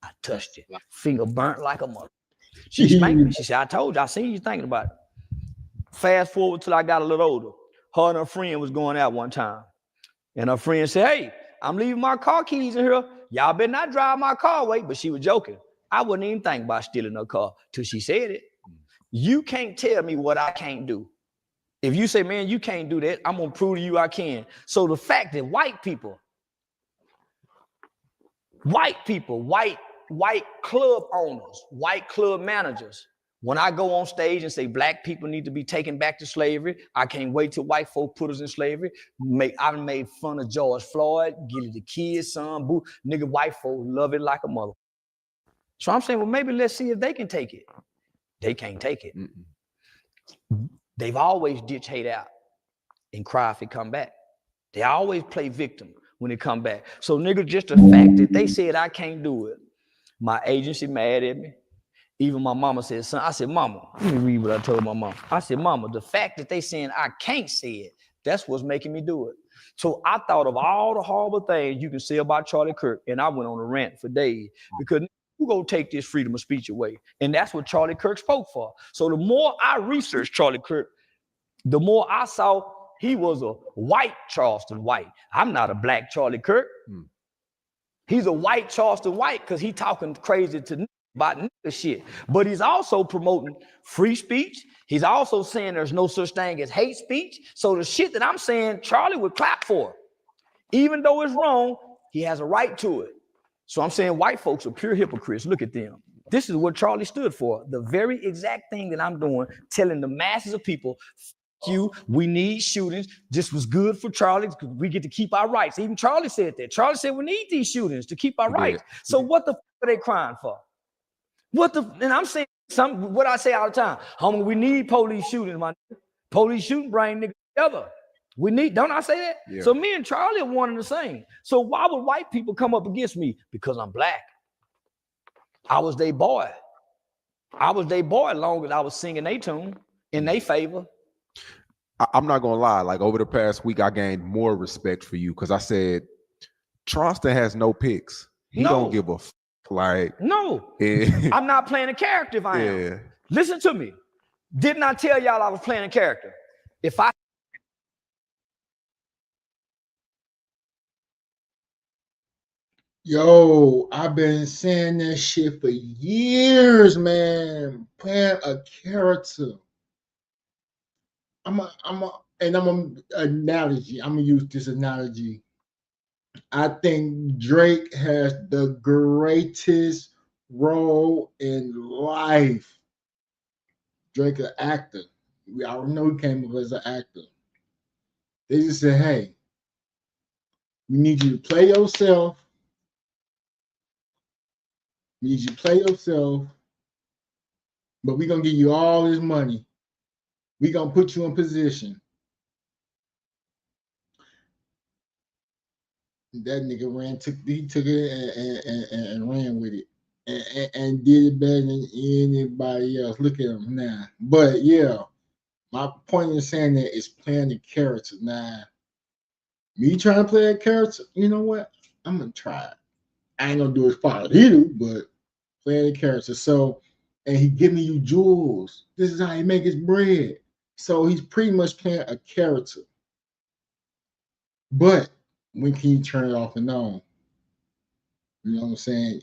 I touched it. Finger burnt like a mother. She spanked me. She said, I told you, I seen you thinking about it. Fast forward till I got a little older. Her and her friend was going out one time. And her friend said, hey, I'm leaving my car keys in here. Y'all better not drive my car away. But she was joking. I wouldn't even think about stealing her car till she said it. You can't tell me what I can't do. If you say, man, you can't do that, I'm going to prove to you I can. So the fact that white club owners, white club managers, when I go on stage and say black people need to be taken back to slavery, I can't wait till white folk put us in slavery. I made fun of George Floyd, give it the kids, son, boo. Nigga, white folk love it like a mother. So I'm saying, well, maybe let's see if they can take it. They can't take it. They've always ditch hate out and cry if it come back. They always play victim when it come back. So nigga, just the fact that they said I can't do it, my agency mad at me. Even my mama said, son, I said, mama, let me read what I told my mama. I said, mama, the fact that they saying I can't say it, that's what's making me do it. So I thought of all the horrible things you can say about Charlie Kirk, and I went on a rant for days because who gonna take this freedom of speech away? And that's what Charlie Kirk spoke for. So the more I researched Charlie Kirk, the more I saw he was a white Charleston white. I'm not a black Charlie Kirk. He's a white Charleston white because he talking crazy to about nigga shit. But he's also promoting free speech. He's also saying there's no such thing as hate speech. So the shit that I'm saying, Charlie would clap for. Even though it's wrong, he has a right to it. So I'm saying white folks are pure hypocrites. Look at them. This is what Charlie stood for. The very exact thing that I'm doing, telling the masses of people, you, we need shootings. This was good for Charlie because we get to keep our rights. Even Charlie said that. Charlie said we need these shootings to keep our rights. So what the fuck are they crying for? And I'm saying what I say all the time. Homie, we need police shootings, my nigga. Police shooting bring niggas together. We need, don't I say that? Yeah. So me and Charlie are one and the same. So why would white people come up against me? Because I'm black. I was their boy. I was their boy long as I was singing their tune in their favor. I'm not gonna lie, like over the past week, I gained more respect for you because I said Charleston has no picks. He don't give a like. No, I'm not playing a character if I am. Listen to me. Didn't I tell y'all I was playing a character? If I Yo, I've been saying that shit for years, man. Playing a character. I'm an analogy. I'm gonna use this analogy. I think Drake has the greatest role in life. Drake, an actor. We already know he came up as an actor. They just said, hey, we need you to play yourself. We need you to play yourself, but we're gonna give you all this money. We're gonna put you in position. That nigga took it and ran with it and did it better than anybody else. Look at him now. But yeah, my point in saying that is playing the character. Now, me trying to play a character, you know what? I'm gonna try it. I ain't gonna do as far as he do, but playing the character. So, and he giving you jewels. This is how he make his bread. So he's pretty much playing a character. But when can you turn it off and on? You know what I'm saying?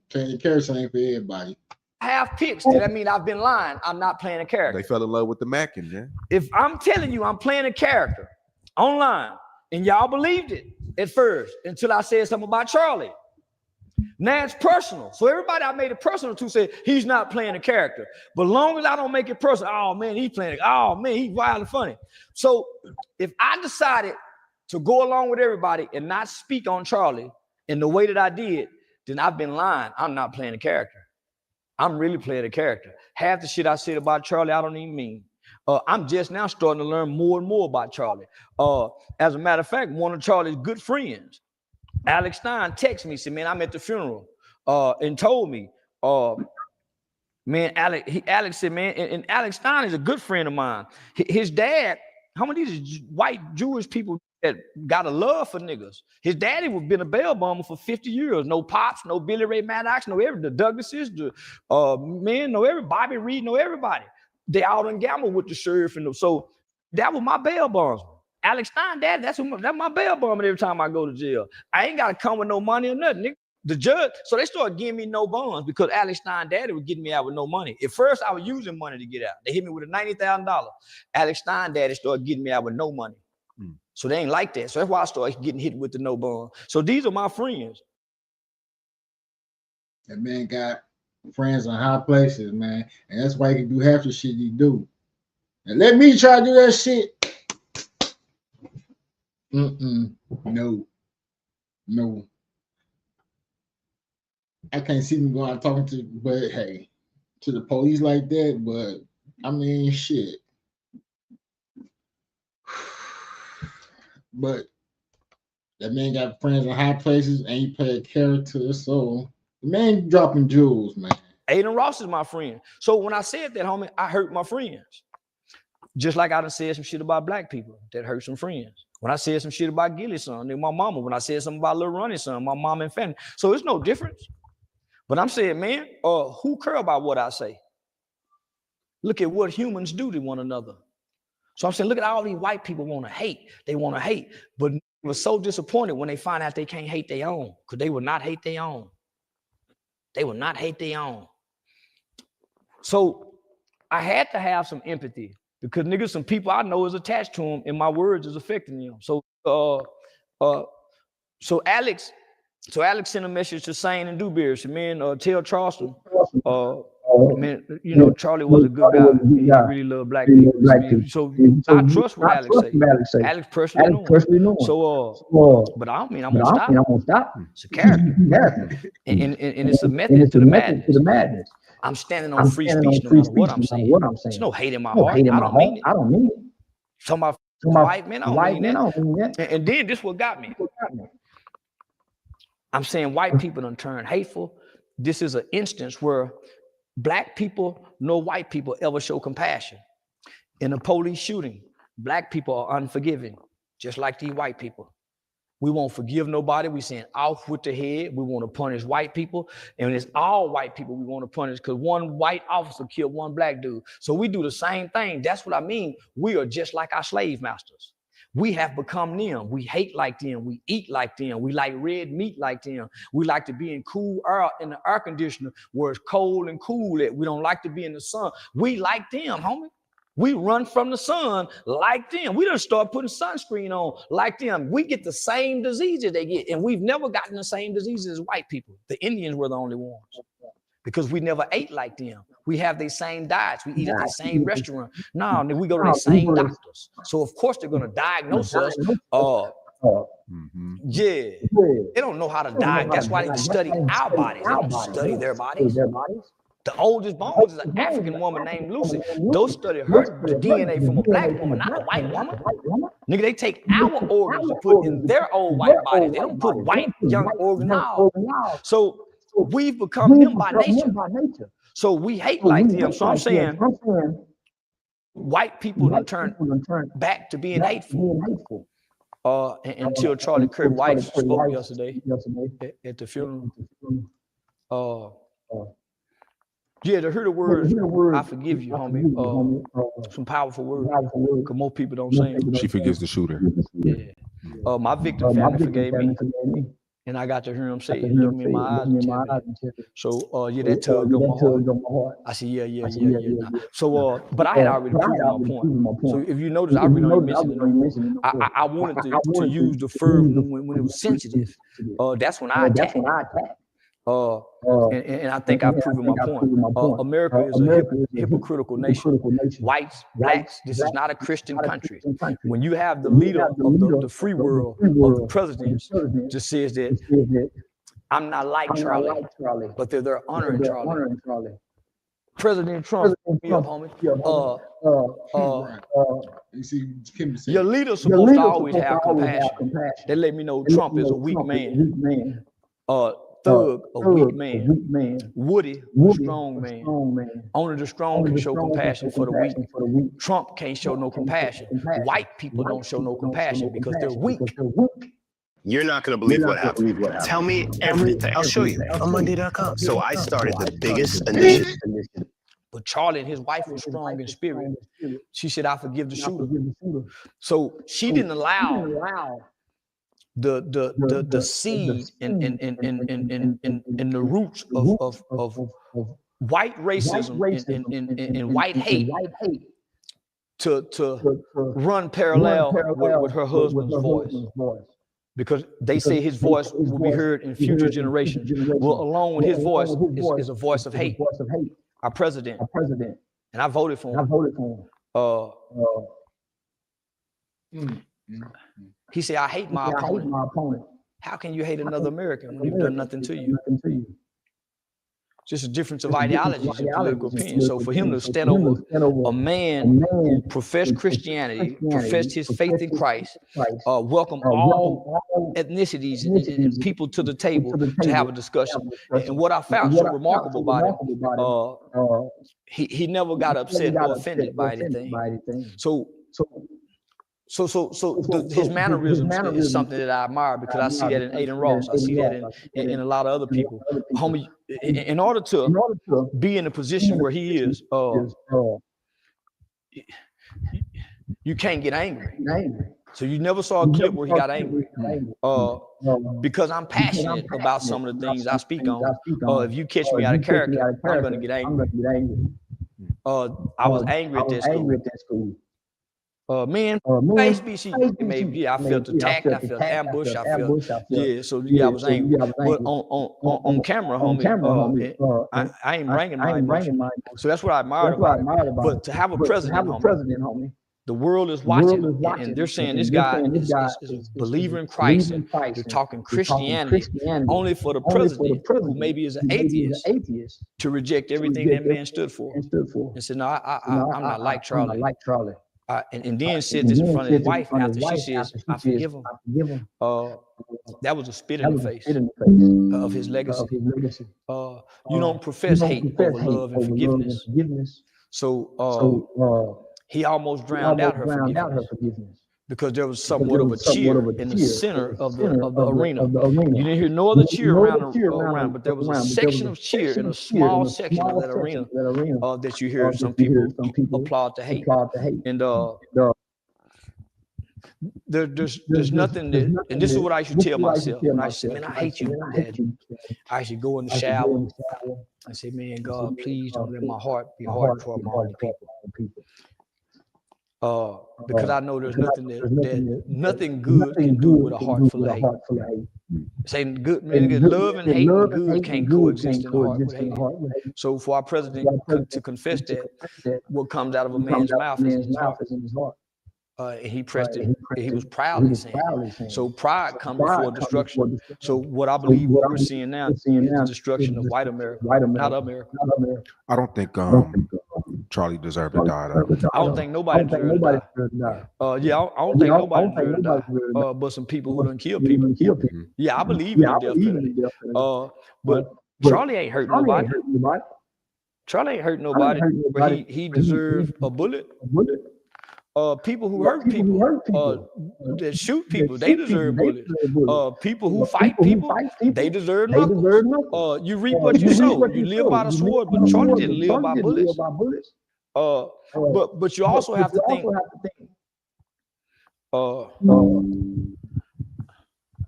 Playing a character ain't for everybody. I have picks. Does that mean I've been lying? I'm not playing a character. They fell in love with the Mackin, man. If I'm telling you I'm playing a character online, and y'all believed it at first until I said something about Charlie. Now it's personal. So everybody I made it personal to say he's not playing a character. But long as I don't make it personal, oh man, he's playing it. Oh man, he's wild and funny. So if I decided to go along with everybody and not speak on Charlie in the way that I did, then I've been lying. I'm not playing a character. I'm really playing a character. Half the shit I said about Charlie, I don't even mean. I'm just now starting to learn more and more about Charlie. As a matter of fact, one of Charlie's good friends, Alex Stein, texted me, said, man, I'm at the funeral, and told me, man, Alex said, man, and Alex Stein is a good friend of mine. His dad, how many of these white Jewish people that got a love for niggas. His daddy was been a bail bomber for 50 years. No Pops, no Billy Ray Maddox, no the Douglases, the men, no every Bobby Reed, no everybody. They out and gamble with the sheriff and so that was my bail bondsman. Alex Stein, daddy, that's my bail bondsman every time I go to jail. I ain't gotta come with no money or nothing, nigga. The judge, so they started giving me no bonds because Alex Stein daddy was getting me out with no money. At first, I was using money to get out. They hit me with a $90,000. Alex Stein daddy started getting me out with no money. So they ain't like that. So that's why I started getting hit with the no bond. So these are my friends. That man got friends in high places, man. And that's why he can do half the shit he do. And let me try to do that shit. No. I can't see me going out talking to, but hey, to the police like that. But I mean, shit. But that man got friends in high places and he played character. So the man dropping jewels, man. Aiden Ross is my friend. So when I said that, homie, I hurt my friends. Just like I done said some shit about black people that hurt some friends. When I said some shit about Gilly's son, my mama. When I said something about Lil Ronnie's son, my mom and family. So it's no difference. But I'm saying, man, who care about what I say? Look at what humans do to one another. So I'm saying, look at all these white people want to hate. They want to hate. But they were so disappointed when they find out they can't hate their own. Because they will not hate their own. They will not hate their own. So I had to have some empathy. Because niggas, some people I know is attached to them and my words is affecting them. So Alex sent a message to Sane and Dewberry. So man, tell Charleston, man, you know, Charlie was a good guy. He really loved black people. So I trust what Alex say. Alex personally know him. So but I don't mean I'm gonna stop. It's a character. And it's a method to the madness. I'm standing on free speech no matter what I'm saying. There's no hate in my heart. I don't mean it. Talking about white men, I don't mean that. And then this what got me. I'm saying white people done turned hateful. This is an instance where black people, no white people ever show compassion. In a police shooting, black people are unforgiving, just like these white people. We won't forgive nobody. We saying off with the head. We want to punish white people. And it's all white people we want to punish because one white officer killed one black dude. So we do the same thing. That's what I mean. We are just like our slave masters. We have become them. We hate like them. We eat like them. We like red meat like them. We like to be in cool air in the air conditioner where it's cold and cool. We don't like to be in the sun. We like them, homie. We run from the sun like them. We don't start putting sunscreen on like them. We get the same diseases they get. And we've never gotten the same diseases as white people. The Indians were the only ones because we never ate like them. We have the same diets. We eat at the same restaurant. No, we go to the same doctors. So of course they're going to diagnose us. Yeah, they don't know how to diagnose. That's why they study our bodies. They don't study their bodies. The oldest bones is an African woman named Lucy. Those study her, the DNA from a black woman, not a white woman. Nigga, they take our organs and put in their old white bodies. They don't put white young organs out. So we've become them by nature. So we hate like them. So I'm saying white people turn back to being hateful. Until Charlie Kirk White spoke yesterday at the funeral. Yeah, to hear the words, I forgive you, homie. Some powerful words, because most people don't say them. She forgives the shooter. Yeah. My victim family forgave me, and I got to hear him say it. Look me in my eyes and tell me. So, yeah, that tugged on my heart. I said, yeah. Nah. So, but I had already proven my point. So if you notice, I really don't mention it. I wanted to use the verb when it was sensitive. That's when I attacked. And I think I've proven my point. America is a hypocritical nation. Whites, blacks, this is not a Christian country. When you have the leader of the free world, of the president, just says that I'm not like Charlie, but they're honoring Charlie. President Trump, homie. Your leader's supposed to always have compassion. They let me know Trump is a weak man. thug, a weak man. Woody, strong man. Only the strong can show compassion for the weak. Trump can't show no compassion. White people don't show no compassion because they're weak. You're not going to believe what happened. Tell me everything. I'll show you on Monday.com. So I started the biggest initiative. But Charlie and his wife were strong in spirit. She said, I forgive the shooter. So she didn't allow the seed and the roots of white racism and white hate to run parallel with her husband's voice. Because they say his voice will be heard in future generations. Well, along with his voice is a voice of hate. Our president. And I voted for him. He said, I hate my opponent. How can you hate another American when he's done nothing to you? Just a difference of ideologies and political opinion. So for him to stand over a man who professed Christianity, professed his faith in Christ, welcome all ethnicities and people to the table to have a discussion. And what I found so remarkable about him, he never got upset or offended by anything. So his mannerisms is something that I admire because I see that in Aiden Ross. I see that in a lot of other people. Homie, in order to be in a position where he is, you can't get angry. So you never saw a clip where he got angry. Because I'm passionate about some of the things I speak on. If you catch me out of character, I'm going to get angry. I was angry at that school. species. Maybe I felt attacked, I felt ambushed, I felt I was angry. But on camera, homie, I ain't bringing my emotion. So that's what I admired about it. But to have a president, homie, the world is watching, and they're saying this guy is a believer in Christ, and they're talking Christianity only for the president, who maybe is an atheist, to reject everything that man stood for. And said, no, I'm not like Charlie. And then said this in front of his wife after she says, I forgive him. That was a spit in the face of his legacy. You don't profess hate over love and forgiveness. So he almost drowned out her forgiveness because there was somewhat of a cheer in the center of the arena. You didn't hear no other cheer around, but there was a section of cheer in a small section of that arena that you hear some people applaud to hate. And there's nothing that, and this is what I should tell myself. When I say, man, I hate you, Daddy. I should go in the shower and say, man, God, please don't let my heart be hard toward my own people. Because I know there's nothing that nothing good can do with a heart full of hate. Saying good, man, love and hate and good can't coexist in a heart with hate. So for our president to confess that, what comes out of a man's mouth is in his heart. And he pressed it. He was proudly saying it. So pride comes before destruction. So what I believe what we're seeing now is the destruction of white America, not America. I don't think Charlie deserved to die. I don't think nobody deserved to die. I don't think nobody deserved to die. But some people who done kill people. Yeah, I believe in the death penalty. But Charlie ain't hurt nobody. Charlie ain't hurt nobody. But he deserved a bullet. People who hurt people, that shoot people, they deserve bullets. People who fight people, they deserve knuckles. You reap what you sow. You live by the sword, but Charlie didn't live by bullets. But you also have to think.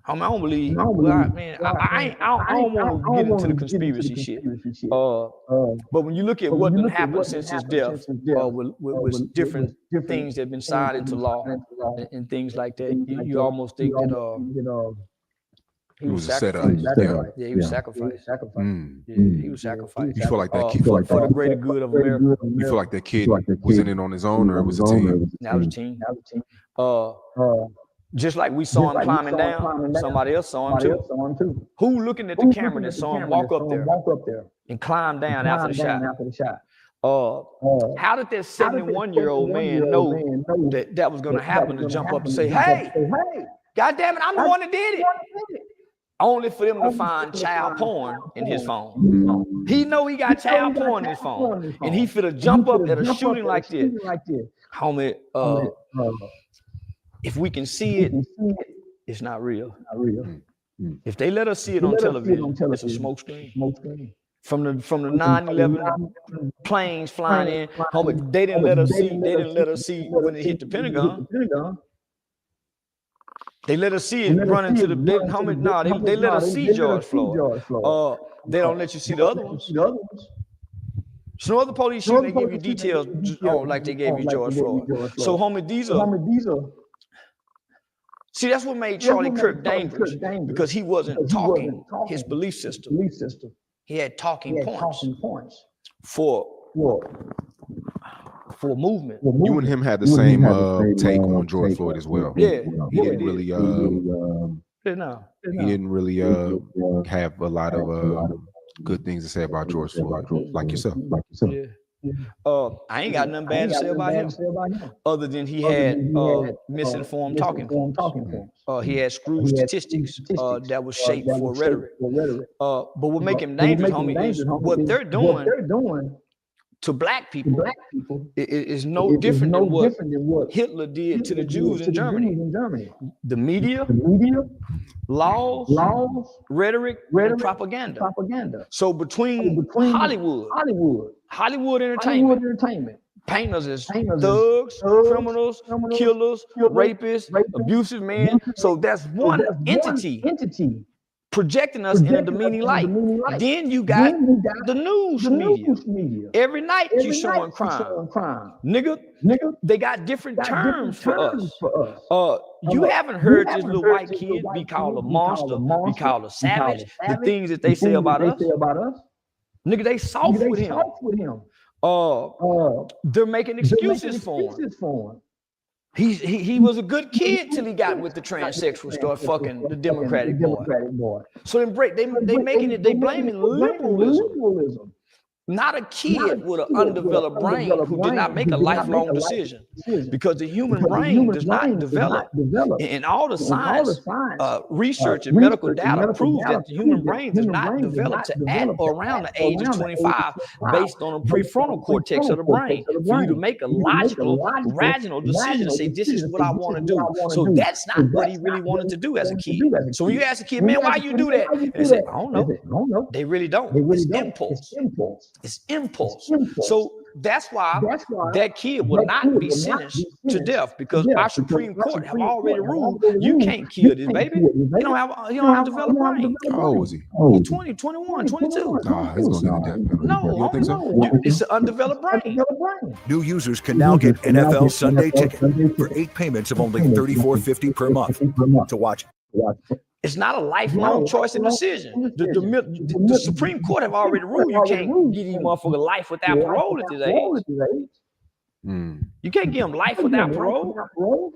I don't believe, man. I don't want to get into the conspiracy shit. But when you look at what done happened since his death, with different things that have been signed into law and things like that, you almost think that he was sacrificed. Yeah, he was sacrificed. He was sacrificed. You feel like that kid for the greater good of America. You feel like that kid was in it on his own, or it was a team? That was a team. Just like we saw him climbing down, somebody else saw him too. Who looking at the camera that saw him walk up there and climb down after the shot? How did that 71-year-old man know that was going to happen to jump up and say, hey, God damn it, I'm the one that did it? only for them to find child porn in his phone. He know he got child porn in his phone, and he finna jump up at a shooting like this. Homie, if we can see it, it's not real. If they let us see it on television, it's a smoke screen. From the 9/11 planes flying in, homie, they didn't let us see. They didn't let us see when it hit the Pentagon. They let us see it run into the homie. No, they let us see George Floyd. They don't let you see the other ones. So other police shooting, they give you details like they gave you George Floyd. So homie, these are. See, that's what made Charlie Kirk dangerous, because he wasn't talking his belief system. He had talking points for movement. You and him had the same take on George Floyd as well. Yeah, he didn't really. He didn't really have a lot of good things to say about George Floyd, like yourself. Yeah. I ain't got nothing bad to say about him, other than he had misinformed talking points. He had screwed statistics that was shaped for rhetoric. But what make him dangerous, homie, is what they're doing to black people is no different than what Hitler did to the Jews in Germany. The media, laws, rhetoric, and propaganda. So between Hollywood entertainment, paint us as thugs, criminals, killers, rapists, abusive men. So that's one entity projecting us in a demeaning light. Then you got the news media. Every night you showing crime. Nigga, they got different terms for us. You haven't heard this little white kid be called a monster, be called a savage, the things that they say about us. Nigga, they soft with him. They're making excuses for him. He was a good kid till he got with the transsexual, start fucking the Democratic boy. So they blaming liberalism. Not a kid with an undeveloped brain who did not make a lifelong decision, because the human brain does not develop. And all the science, research, and medical data proves that the human brain does not develop to at or around the age of 25 based on the prefrontal cortex of the brain for you to make a logical, rational decision and say, this is what I want to do. So that's not what he really wanted to do as a kid. So when you ask a kid, man, why you do that? And they say, I don't know. They really don't. It's impulse. It's impulse. So that's why that kid will not be sentenced to death, because our Supreme Court have already ruled you can't kill this baby. You don't have developed brain. How old was he? He's 20, 21, 22. Nah, he's gonna get a death penalty. No, you don't think so? It's an undeveloped brain. New users can now get NFL Sunday Ticket for 8 payments of only $34.50 per month to watch. It's not a lifelong choice and decision. The Supreme Court have already ruled you can't give these motherfuckers life without parole at this age. You can't give them life without parole.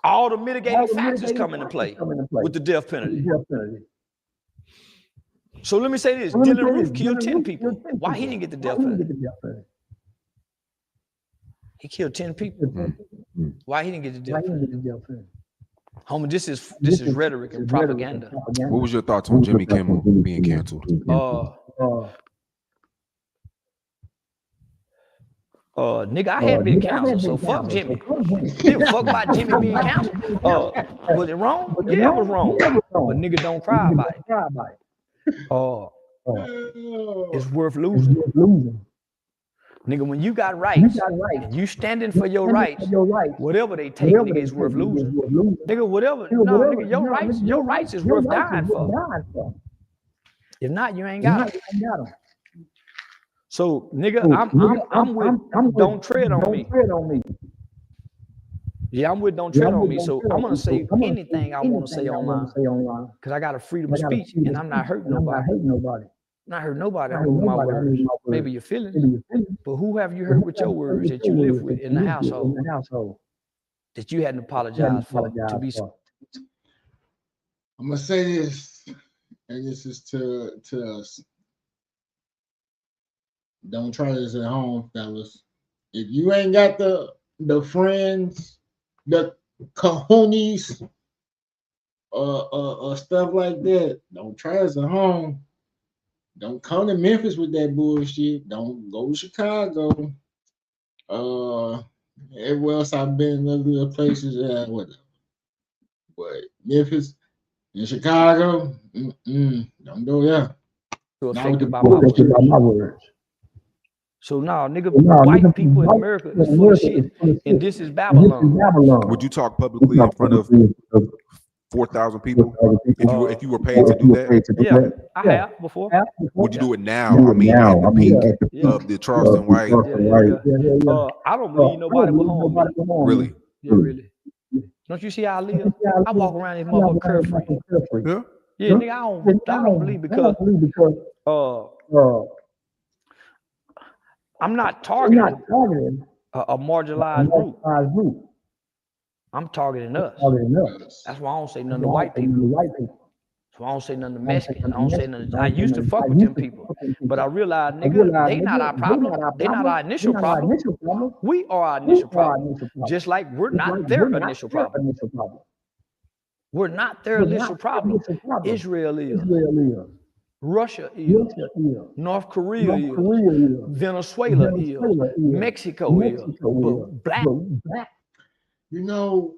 All the mitigating factors come into play with the death penalty. So let me say this: Dylan Roof killed 10 people. Why he didn't get the death penalty? He killed 10 people. Why he didn't get the death penalty? Homie, this is rhetoric and propaganda. What was your thoughts on Jimmy Kimmel being canceled? Nigga, I had been canceled, so fuck Jimmy. Fuck about Jimmy being canceled. Was it wrong? Yeah, it was wrong. But nigga, don't cry about it. It's worth losing. Nigga, when you got rights, and you standing for your rights, whatever they take, nigga, is worth losing. Nigga, whatever. No, nigga, your rights is worth dying for. If not, you ain't got them. So, nigga, I'm with Don't Tread on Me. Yeah, I'm with Don't Tread on Me. So I'm gonna say anything I want to say online, because I got a freedom of speech, and I'm not hurting nobody. Not hurt nobody. I heard with my words. Maybe you're feeling it, but who have you hurt with your words that you live with in the household that you hadn't apologized for to be? I'm gonna say this, and this is to us. Don't try this at home, fellas. If you ain't got the friends, the cojones, stuff like that. Don't try us at home. Don't come to Memphis with that bullshit. Don't go to Chicago. Everywhere else I've been in other little places, whatever. But Memphis and Chicago, don't go there. So affected by my words. So now, nigga, white people in America is full of shit, and this is Babylon. Would you talk publicly in front of 4,000 people if you were paid to do that? Yeah, I have before. Would you do it now? I mean, at the peak of the Charleston white. I don't believe nobody will harm me. Really? Yeah, really. Don't you see how I live? I walk around this motherfucker carefree. Yeah, nigga, I don't believe because I'm not targeting a marginalized group. I'm targeting us. That's why I don't say nothing to white people. So I don't say nothing to Mexicans. I don't say nothing. I used to fuck with them people, but I realized, nigga, they not our problem. They not our initial problem. We are our initial problem. Just like we're not their initial problem. We're not their initial problem. Israel is. Russia is. North Korea is. Venezuela is. Mexico is. But black. You know,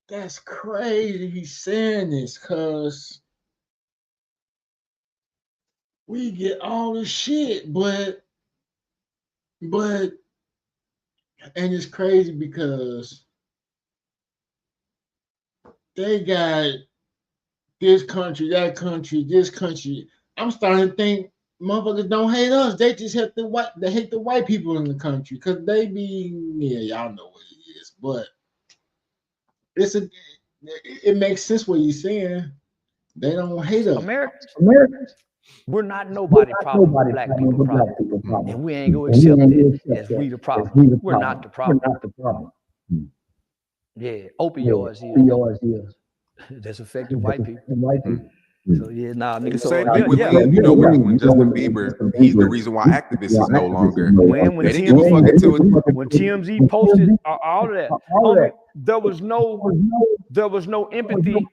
that's crazy he's saying this, because we get all the shit, but and it's crazy because they got this country, that country, this country. I'm starting to think motherfuckers don't hate us. They just hate the white people in the country because they be, y'all know what it is. But it makes sense what you're saying. They don't hate us. Americans. We're not nobody problem. Black people problem. And we ain't gonna accept that as we the problem. We're not the problem. Yeah, opioids is. That's affecting white people. So yeah, nigga. So you know, when Justin Bieber, he's the reason why activists is no longer. When TMZ posted all of that, there was no empathy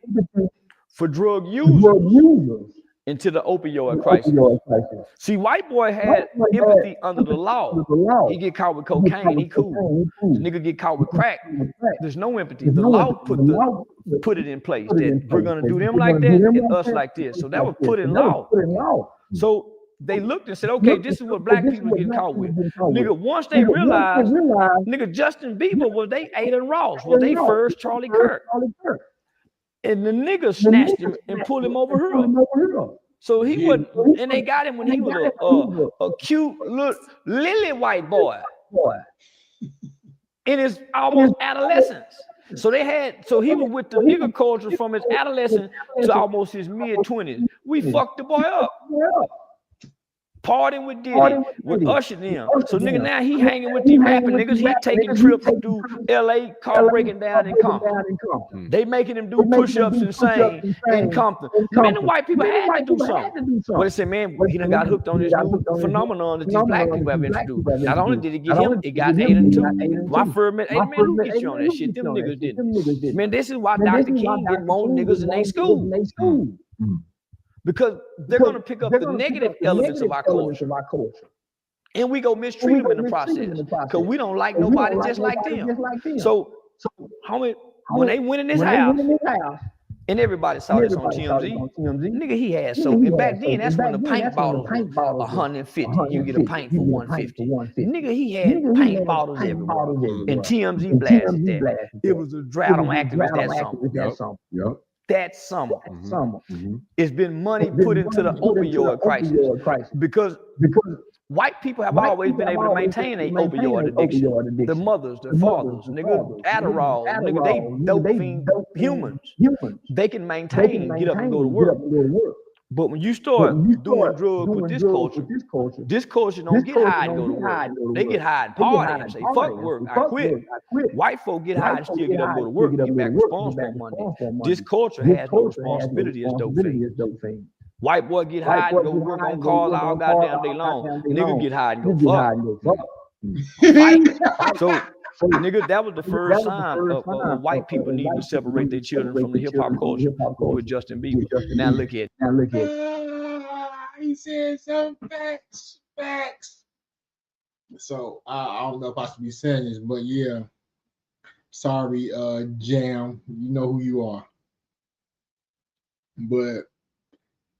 for drug users into the opioid crisis. See, white boy had empathy under the law. He get caught with cocaine, he cool. The nigga get caught with crack. There's no empathy. The law put it in place that we're gonna do them like that and us like this. So that was put in law. So they looked and said, okay, this is what black people get caught with. Nigga, once they realized, nigga, Justin Bieber was they Aiden Ross, was they first Charlie Kirk. And the nigga snatched him and pulled him over here. So he was, and they got him when he was a cute little lily white boy in his almost adolescence. So he was with the nigga culture from his adolescence to almost his mid-20s. We fucked the boy up. Partying with Diddy, with Usher them. So nigga, now he hanging with these rapping niggas. He taking trips to LA, car breaking down in Compton. They making him do push-ups and sing in Compton. Man, the white people had to do something. Well, they said, man, he done got hooked on this new phenomenon that these black people have introduced. Not only did it get him, it got Aiden too. My first man, hey man, who get you on that shit? Them niggas didn't. Man, this is why Dr. King get more niggas in their school. Because they're going to pick up the negative elements of our culture. And we go mistreat them in the process. Because we don't like nobody just like them. So homie, when they went in this house, and everybody saw this on TMZ, nigga, he had soap. And back then, that's when the paint bottles were 150. You get a paint for 150. Nigga, he had paint bottles everywhere. And TMZ blasted that. It was a drought on activists that summer. That summer, it's been money put into the opioid crisis because white people have always been able to maintain an opioid addiction. The mothers, the fathers, nigga, Adderall, nigga, they dope fiend humans. They can maintain, get up and go to work. But when you start doing drugs with this culture don't get high and go to work. They get high and party and say, fuck work, I quit. White folk get high and still get up and go to work and get back responsible Monday. This culture has no responsibility as dope fiend. White boy get high and go work on cars all goddamn day long. Nigga get high and go fuck. nigga, that was the first sign of white people needing to separate their children from the hip hop culture with Justin Bieber. Now look at he said some facts. So I don't know if I should be saying this, but yeah, sorry, Jam, you know who you are. But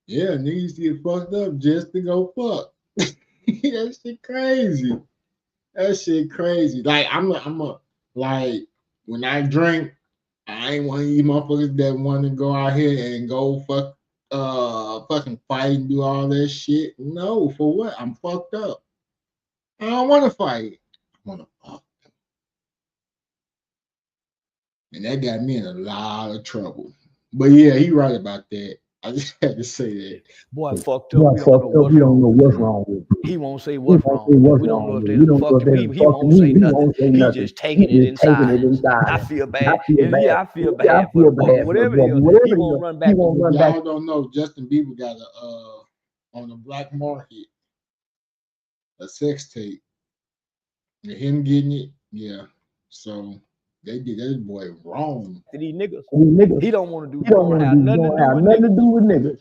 yeah, niggas get fucked up just to go fuck. That shit crazy. Like I'm a like when I drink, I ain't one of these motherfuckers that want to go out here and go fucking fight and do all that shit. No, for what? I'm fucked up. I don't want to fight. I want to fuck them. And that got me in a lot of trouble. But yeah, he right about that. I just had to say that. Boy, fucked up. We don't know what's wrong with him. He won't say what's wrong. We don't know if they fucked him. He won't say nothing. He's just taking it inside. I feel bad. Yeah, I feel bad. Whatever it is, he won't run back. Y'all don't know. Justin Bieber got on the black market a sex tape. And him getting it, yeah. So they did that boy wrong. These niggas. He don't want to do. He don't want to have nothing to do with niggas.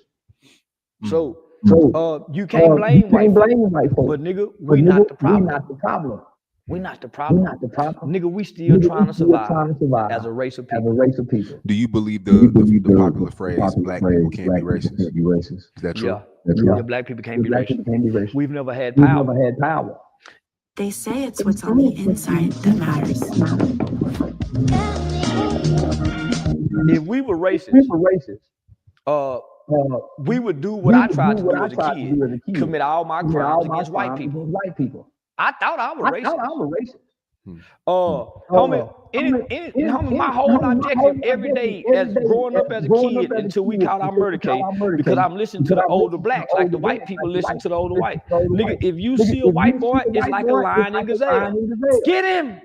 So you can't blame white folks. But nigga, we not the problem. We not the problem. Nigga, we still trying to survive as a race of people. Do you believe the popular phrase "black people can't be racist"? Is that true? Yeah, black people can't be racist. We've never had power. They say it's what's on the inside that matters. If we were racist, we would do what I tried to do as a kid, commit all my crimes against white people. I thought I was racist. Homie, my whole objective every day as growing up as a kid until we caught our murder case, because I'm listening to the older blacks, like the white people listen to the older white. Nigga, if you see a white boy, it's like a lion in gazelle. Get him.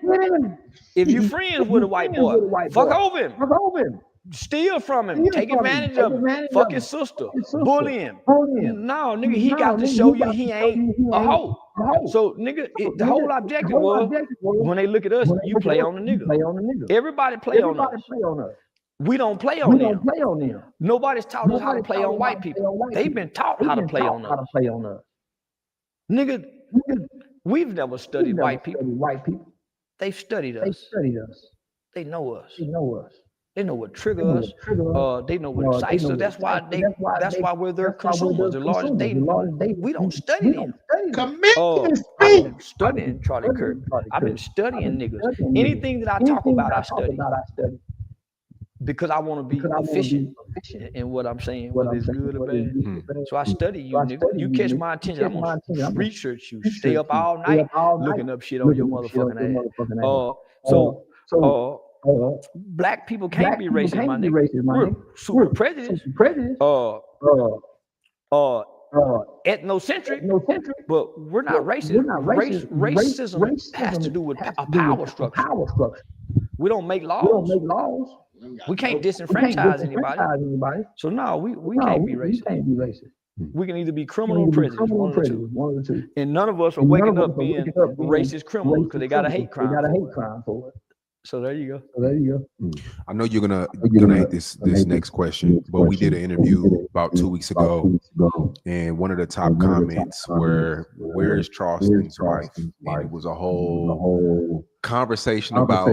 If you friends with a white boy, fuck over him. Steal from him, take advantage of him, fuck his sister, bully him. No, nigga, he got to show you he ain't a hoe. So, nigga, the whole objective was when they look at us, you play on the nigga. Everybody play on us. We don't play on them. Nobody's taught us how to play on white people. They've been taught how to play on us. Nigga, we've never studied white people. They've studied us. They know us. They know what triggers us. They know what excites us. That's why we're their consumers. We don't study them. I've been studying Charlie Kirk. I've been studying niggas. Anything that I talk about, I study. Because I want to be efficient in what I'm saying, whether it's good or bad. So I study you, nigga. You catch my attention, I'm gonna research you. Stay up all night looking up shit on your motherfucking ass. Black people can't be racist, my nigga. We're super prejudiced. Ethnocentric, but we're not racist. Racism has to do with a power structure. We don't make laws. We can't disenfranchise anybody. So no, we can't be racist. We can either be criminal or prejudiced, one of the two. And none of us are waking up being racist criminals because they got a hate crime for it. So there you go. I know you're gonna hate this next question, but we did an interview about 2 weeks ago, and one of the top comments were, "Where is Charleston's wife?" And it was a whole conversation about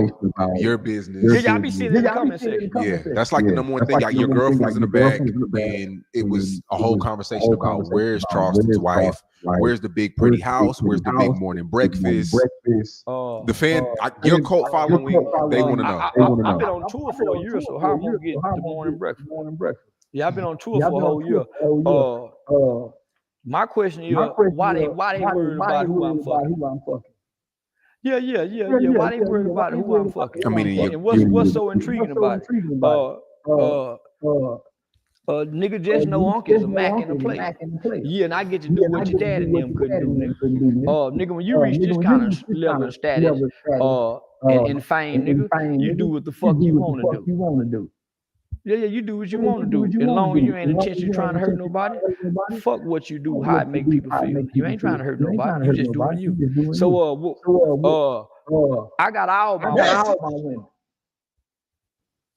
your business. Y'all be seeing in the comment section. Yeah, that's like the number one thing. Like your girlfriend was in the back, and it was a whole conversation about where's Charleston's wife, where's the big pretty house, where's the big morning breakfast. The fan, your cult following, they want to know. I've been on tour for a year, so how I'm gonna get the morning breakfast? Yeah, I've been on tour for a whole year. My question is, why they worried about who I'm fucking? Yeah. Why they worried about who I'm fucking? I mean, and what's so intriguing about it? Nigga just know Uncle is a Mac in the plate. Yeah, and I get to do what your dad and them couldn't do. Nigga, when you reach this kind of level of status and fame, nigga, you do what the fuck you want to do. Yeah, you do what you want to do. As long as you ain't intentionally trying to hurt nobody, fuck what you do, how it make people feel. You ain't trying to hurt nobody. You just doing you. So I got all my women.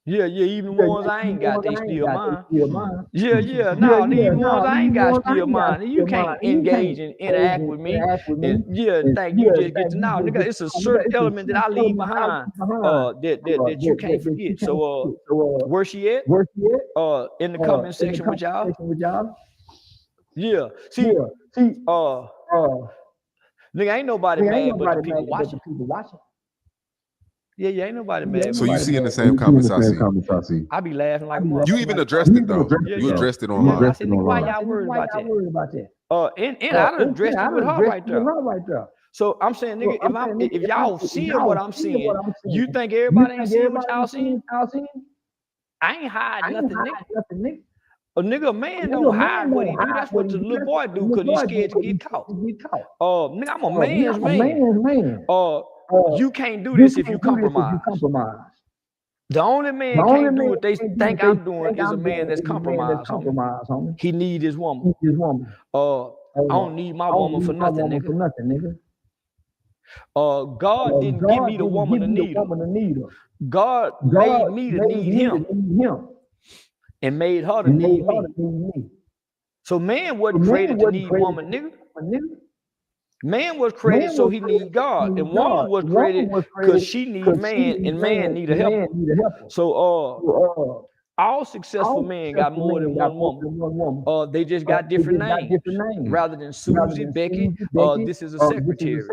Yeah, even the ones I ain't got, they still mine. Yeah, no, even the ones I ain't got still mine. You can't engage and interact with me. And think you just get to know, nigga. It's a certain element that I leave behind that you can't forget. So where she at? In the comment section with y'all. Yeah. See, nigga, ain't nobody mad but the people watching. Yeah, ain't nobody mad. So you see in the same comments I see. I be laughing like a motherfucker. You even addressed it though. You addressed it online. I said, nigga, why y'all worried about that? And I done addressed it with her right there. So I'm saying, nigga, if y'all seeing what I'm seeing, you think everybody ain't seeing what y'all seeing? I ain't hiding nothing, nigga. A man don't hide what he do. That's what the little boy do because he's scared to get caught. Nigga, I'm a man's man. You can't do this if you compromise. The only man can't do what they think I'm doing is a man that's compromised. He need his woman. I don't need my woman for nothing, nigga. God didn't give me the woman to need her. God made me to need him and made her to need me. So man wasn't created to need woman, nigga. Man was created so he need God, and woman was created because she need man, and man need a helper. So all successful men got more than one woman. They just got different names. Rather than Susie, Becky, this is a secretary,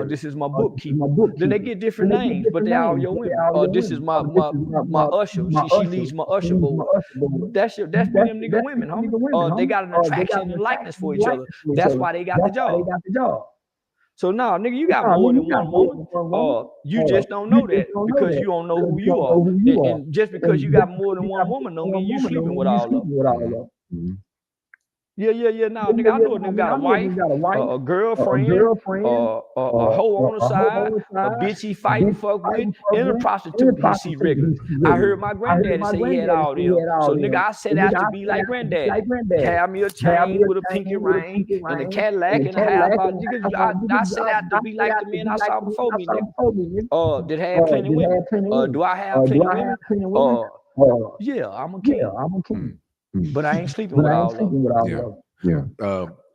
this is my bookkeeper. Then they get different names, but they all your women. This is my usher. She leads my usher board. That's them nigga women, homie. They got an attraction and likeness for each other. That's why they got the job. So now, nigga, you got more than one woman. You just don't know that because you don't know who you are. And just because you got more than one woman don't mean you sleeping with all of them. Yeah. Now, nigga, I know a nigga got a wife, a girlfriend, a hoe on the side, a bitch he fight and fuck with, and a prostitute he see regular. I heard my granddaddy say he had all them. So, nigga, I set out to be like granddaddy. Have me a chain with a pinky ring and a Cadillac and a house. I set out to be like the men I saw before me, nigga. That had plenty of women. Do I have plenty of women? Yeah, I'm a king. But I ain't sleeping with all of them.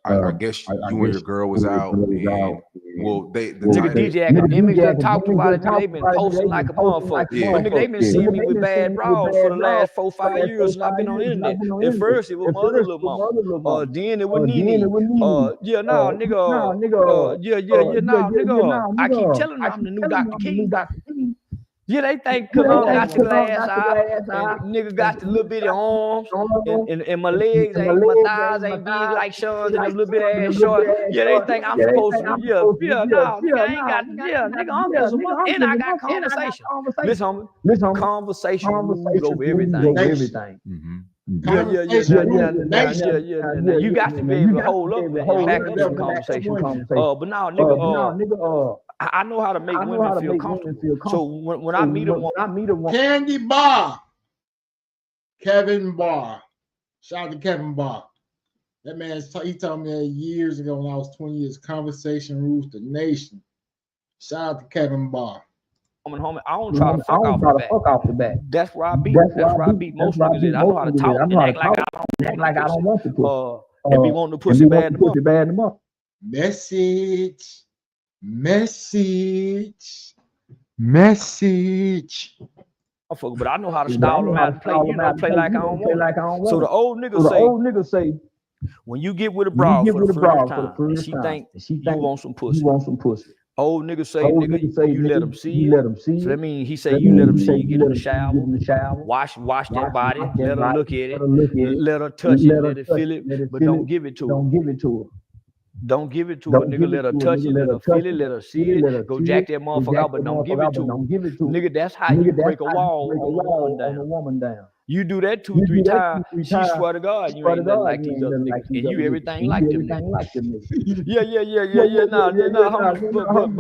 I guess you and your girl was out. Well, the nigga DJ Academics that talked about it. They been posting like a motherfucker. But nigga, they been seeing me with bad bras for the last 4-5 years, and I've been on the internet. At first, it was my other little mama. Then it was Nene. Nigga. I keep telling them I'm the new Dr. King. Yeah, they think because I got the glass eye, and nigga got the little bitty arms, and my legs ain't, my thighs ain't big like Sean's, and a little bit ass short. Yeah, they think I'm supposed to, nigga, I ain't got, nigga, I'm just a mother, and I got conversation. Listen, conversation rules over everything. Yeah. You got to be able to hold up and back up some conversation. But now, nigga, I know how to make women feel comfortable. So when I meet a woman, Candy Bar, Kevin Barr, shout out to Kevin Barr. That man, he told me that years ago when I was 20 years. Conversation rules the nation. Shout out to Kevin Barr. Homie, I don't try to fuck off the back. That's where I beat. That's where I beat most niggas. I know how to talk and act like I don't want to. And be wanting to pussy bad in the mouth. Message. But I know how to style them out and play. You know, play like I don't want. So the old niggas say, when you get with a broad for the first time, and she think you want some pussy. Old niggas say, nigga, you let them see you. So that means he say you let them see you, get in the shower, wash that body, let her look at it, let her touch it, let her feel it, but don't give it to her. Don't give it to her, nigga. Let her touch it, let her feel it, let her see it. Go jack that motherfucker out, but don't give it to her. Nigga, that's how you break a wall on a woman down. You do that 2-3 times, she swear to God, you ain't nothing like these other niggas, and you everything like them niggas. Yeah.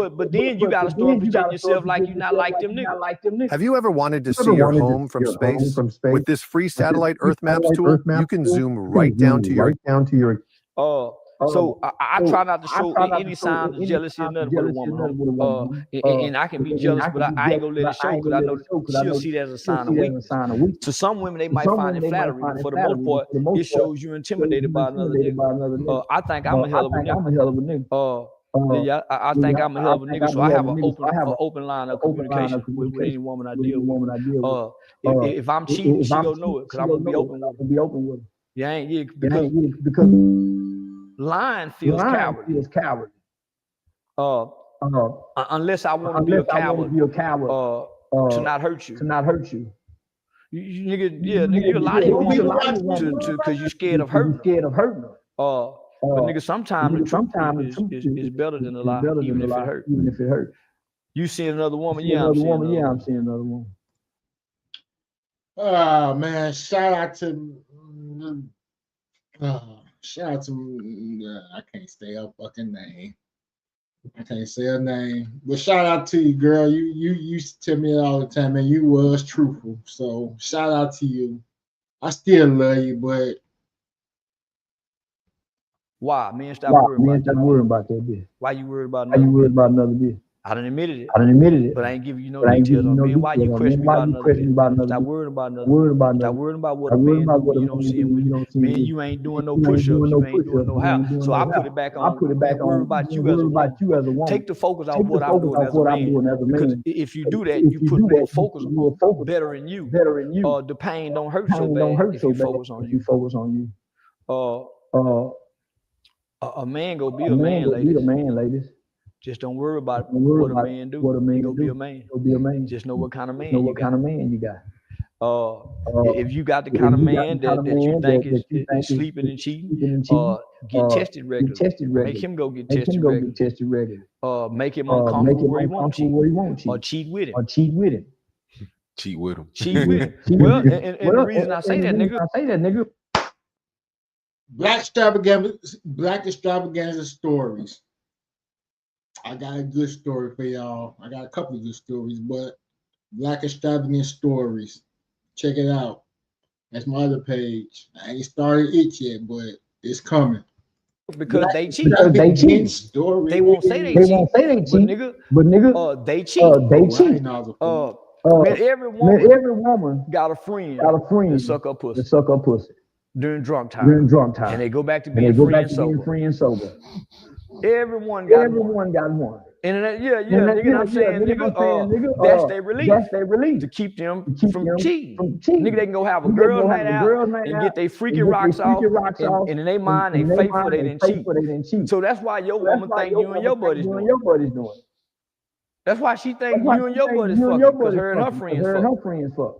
But then you gotta start presenting yourself like you not like them niggas. Have you ever wanted to see your home from space? With this free satellite Earth Maps tool, you can zoom right down to your. So I try not to show any signs of jealousy or nothing with a woman. And I can be jealous, but I ain't gonna let it show because I know she'll see that as a sign of weakness. To some women, they might find it flattering, but for the most part, it shows you intimidated by another nigga. I think I'm a hell of a nigga. Yeah, I think I'm a hell of a nigga, so I have an open line of communication with any woman I deal with. If I'm cheating, she gonna know it because I'm gonna be open with her. Yeah, because lying feels cowardly. Unless I want to be a coward to not hurt you. Nigga, you lie because you're scared of hurting her. But nigga, sometimes the truth is better than a lie, even if it hurt. You see another woman? Yeah, I'm seeing another woman. Oh man, shout out to I can't say her fucking name. I can't say her name. But shout out to you, girl. You used to tell me all the time, man, you was truthful. So shout out to you. I still love you, but why, man? Stop worrying about that bitch. Why you worried about another bitch? I done admitted it. But I ain't giving you no details on me. Why you question me about another bitch? Stop worrying about another. Stop worrying about what a man do. You don't see him with. Man, you ain't doing no push-ups. You ain't doing no how. So I put it back on. Worry about you as a woman. Take the focus off what I'm doing as a man. Because if you do that, you put more focus on better in you. The pain don't hurt so bad if you focus on you. A man go be a man, ladies. Just don't worry about what a man do. He go be a man. Just know what kind of man you got. If you got the kind of man that you think is sleeping and cheating, get tested regularly. Make him go get tested regularly. Make him uncomfortable where he won't cheat. Or cheat with him. Cheat with him. Well, and the reason I say that, nigga. Black extravaganza stories. I got a good story for y'all. I got a couple of good stories, but Black extravagant stories. Check it out. That's my other page. I ain't started it yet, but it's coming. Because they cheat. They won't say they cheat. But nigga, they cheat. Man, every woman got a friend that suck up pussy. During drunk time. And they go back to being free and sober. Everyone got one. And nigga, I'm saying, that's their relief. To keep them from cheating. Nigga, they can go have a girl night out and get their freaky rocks off. And in their mind, they faithful, they didn't cheat. So that's why your woman think you and your buddy's doing. That's why she think you and your buddy's fucking, because her and her friends fuck.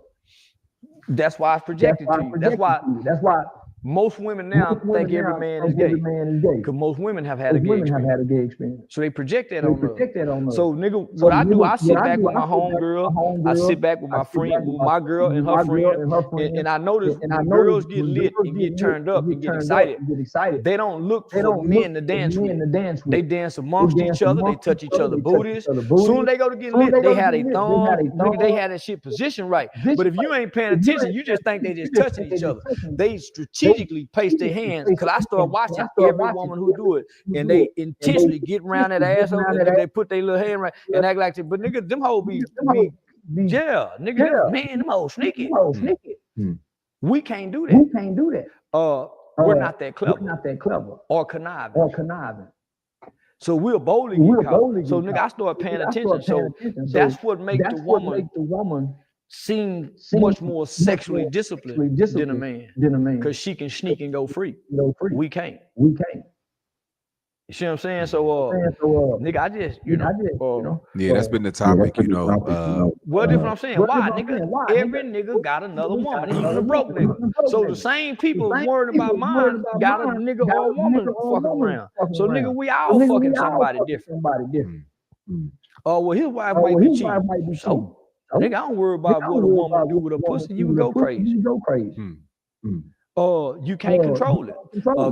That's why it's projected to you. That's why most women now think every man is gay. Because most women have had a gay experience. So they project that on us. So nigga, what I do, I sit back with my homegirl. I sit back with my friend, with my girl and her friend. And I notice when girls get lit and get turned up and get excited, they don't look for men to dance with. They dance amongst each other. They touch each other's booties. Soon as they go to get lit, they had a thumb. Nigga, they had that shit positioned right. But if you ain't paying attention, you just think they just touching each other. They strategically place their hands, because I start watching every woman who do it, and they intentionally get around that asshole, and they put their little hand right and act like that. But nigga, them hoes be nigga, man, them hoes sneaky. We can't do that. We're not that clever. Or conniving. So we'll boldly get caught. So nigga, I start paying attention. So that's what makes the woman seem much more sexually disciplined than a man, because she can sneak and go free. We can't. You see what I'm saying? So, nigga, I just, yeah, that's been the topic, Well, that's what I'm saying. Why, nigga? Every nigga got another woman, even a broke nigga. So the same people worried about mine got a nigga or a woman fucking around. So, nigga, we all fucking somebody different. Well, his wife might be cheating. So, nigga, I don't worry about what a woman do with a pussy. You would go crazy. You can't control it.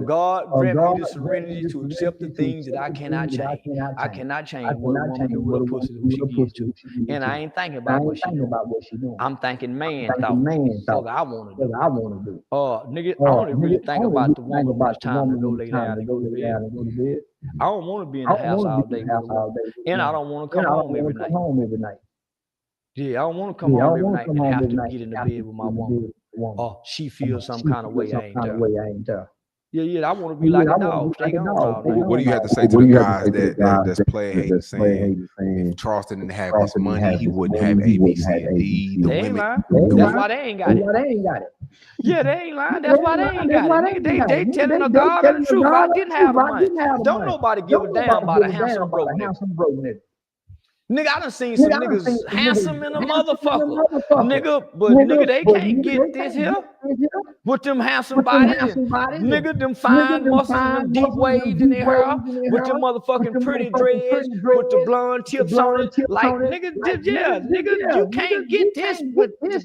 God grant me the serenity to accept the things that I cannot change. I cannot change what a woman do with a pussy who she gets to. And I ain't thinking about what she doing. I'm thinking man thoughts. Fuck I want to do. Nigga, I only really think about the woman when it's time to go lay down and go to bed. I don't want to be in the house all day with a woman. And I don't want to come home every night. Yeah, I don't want to come home every night and have to get in the bed with my woman. She feels some kind of way I ain't there. Yeah, I want to be like a dog. What do you have to say to the guys that's playing hate, saying if Charleston didn't have this money, he wouldn't have A, B, C, and D. They ain't lying. That's why they ain't got it. Yeah, they ain't lying. That's why they ain't got it. Nigga, they telling the God the truth. I didn't have the money. Don't nobody give a damn about a handsome broke nigga. Nigga, I done seen some niggas handsome in a motherfucker. Nigga, but nigga, they can't get this here with them handsome bodies. Nigga, them fine muscles and them deep waves in their hair with them motherfucking pretty dreads with the blonde tips on it. Like, nigga, you can't get this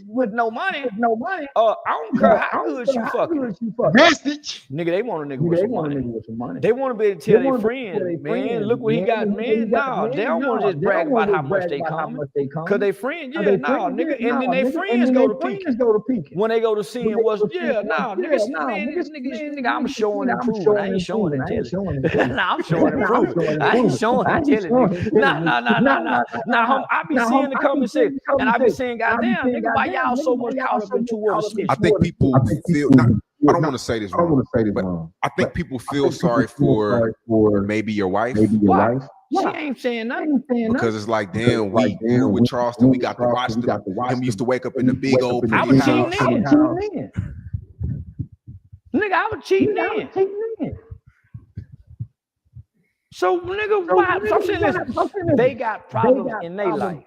with no money. I don't care how good you fucking. Message. Nigga, they want a nigga with some money. They want to be able to tell their friends, man, look what he got, man. No, they don't want to just brag about how much they come, cause they friends, nigga, and then they friends go to peaking. When they go to seeing what's, nigga, I'm showing and proving. I ain't showing and telling. Nah, I'm showing and proving. I ain't showing and telling. Nah. I be seeing the comments and I be saying, goddamn, nigga, why y'all so much caught up into what snitch? I think people feel. I don't want to say this wrong, but I think people feel sorry for maybe your wife. Why? She ain't saying nothing. Because it's like, damn, we with Charleston, we got to watch him used to wake up in the big old. I was cheating in. Nigga, I was cheating in. So, nigga, why? I'm saying this. They got problems in their life.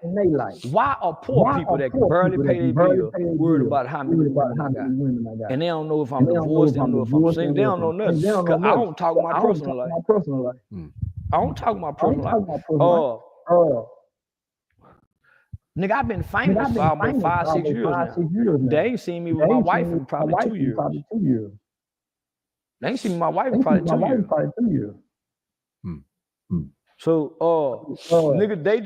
Why are poor people that can barely pay their bill worried about how many women I got? And they don't know if I'm divorced, they don't know if I'm single, they don't know nothing. Because I don't talk about my personal life. I don't talk about personal life. Nigga, I've been famous for almost 5-6 years now. They ain't seen me with my wife in probably 2 years. They ain't seen my wife in probably 2 years. So, nigga, they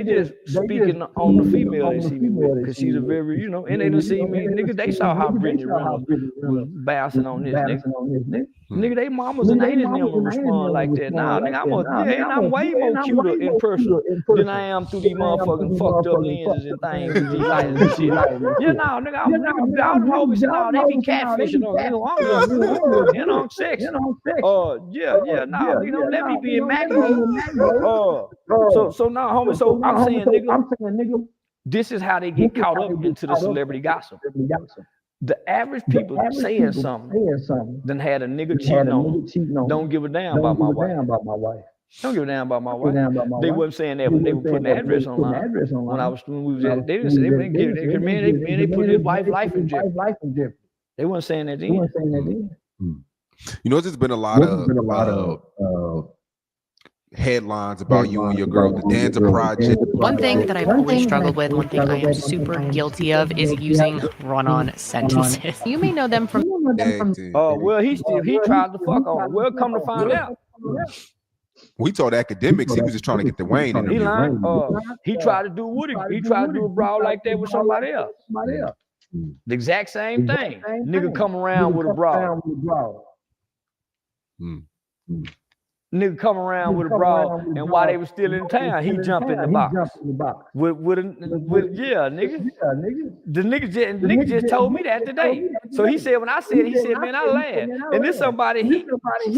just speaking on the female they see me with, because she's a very, and they done see me, nigga, they saw how Brittany Reynolds was bouncing on this, nigga. Nigga, they mamas and they didn't even respond like that. Nah, nigga, I'm way more cuter in person than I am through these motherfucking fucked up lenses and things with these lights and shit. Nah, nigga, I'm always saying, no, they be catfishing on, I'm sexy. Nah, let me be immaculate. So now, homie, so I'm saying, nigga, this is how they get caught up into the celebrity gossip. The average people saying something then had a nigga cheating on them. Don't give a damn about my wife. Don't give a damn about my wife. They wasn't saying that when they were putting the address online. When we was at, they didn't say they wouldn't get it. Man, they put his wife's life in jeopardy. They wasn't saying that then. There's been a lot of headlines about you and your girl, the Danza Project. One thing that I've always struggled with, one thing I am super guilty of, is using run-on sentences. You may know them from. Well, he tried to fuck on her. Well, come to find out. We told academics he was just trying to get the Wayne in. He lied. He tried to do Woody. He tried to do a brawl like that with somebody else. The exact same thing. Nigga come around with a brawl. Nigga come around with a brawl, and while they were still in town, he jumped in the box. Nigga. The nigga just told me that today. So he said, when I said, he said, man, I laughed. And this somebody he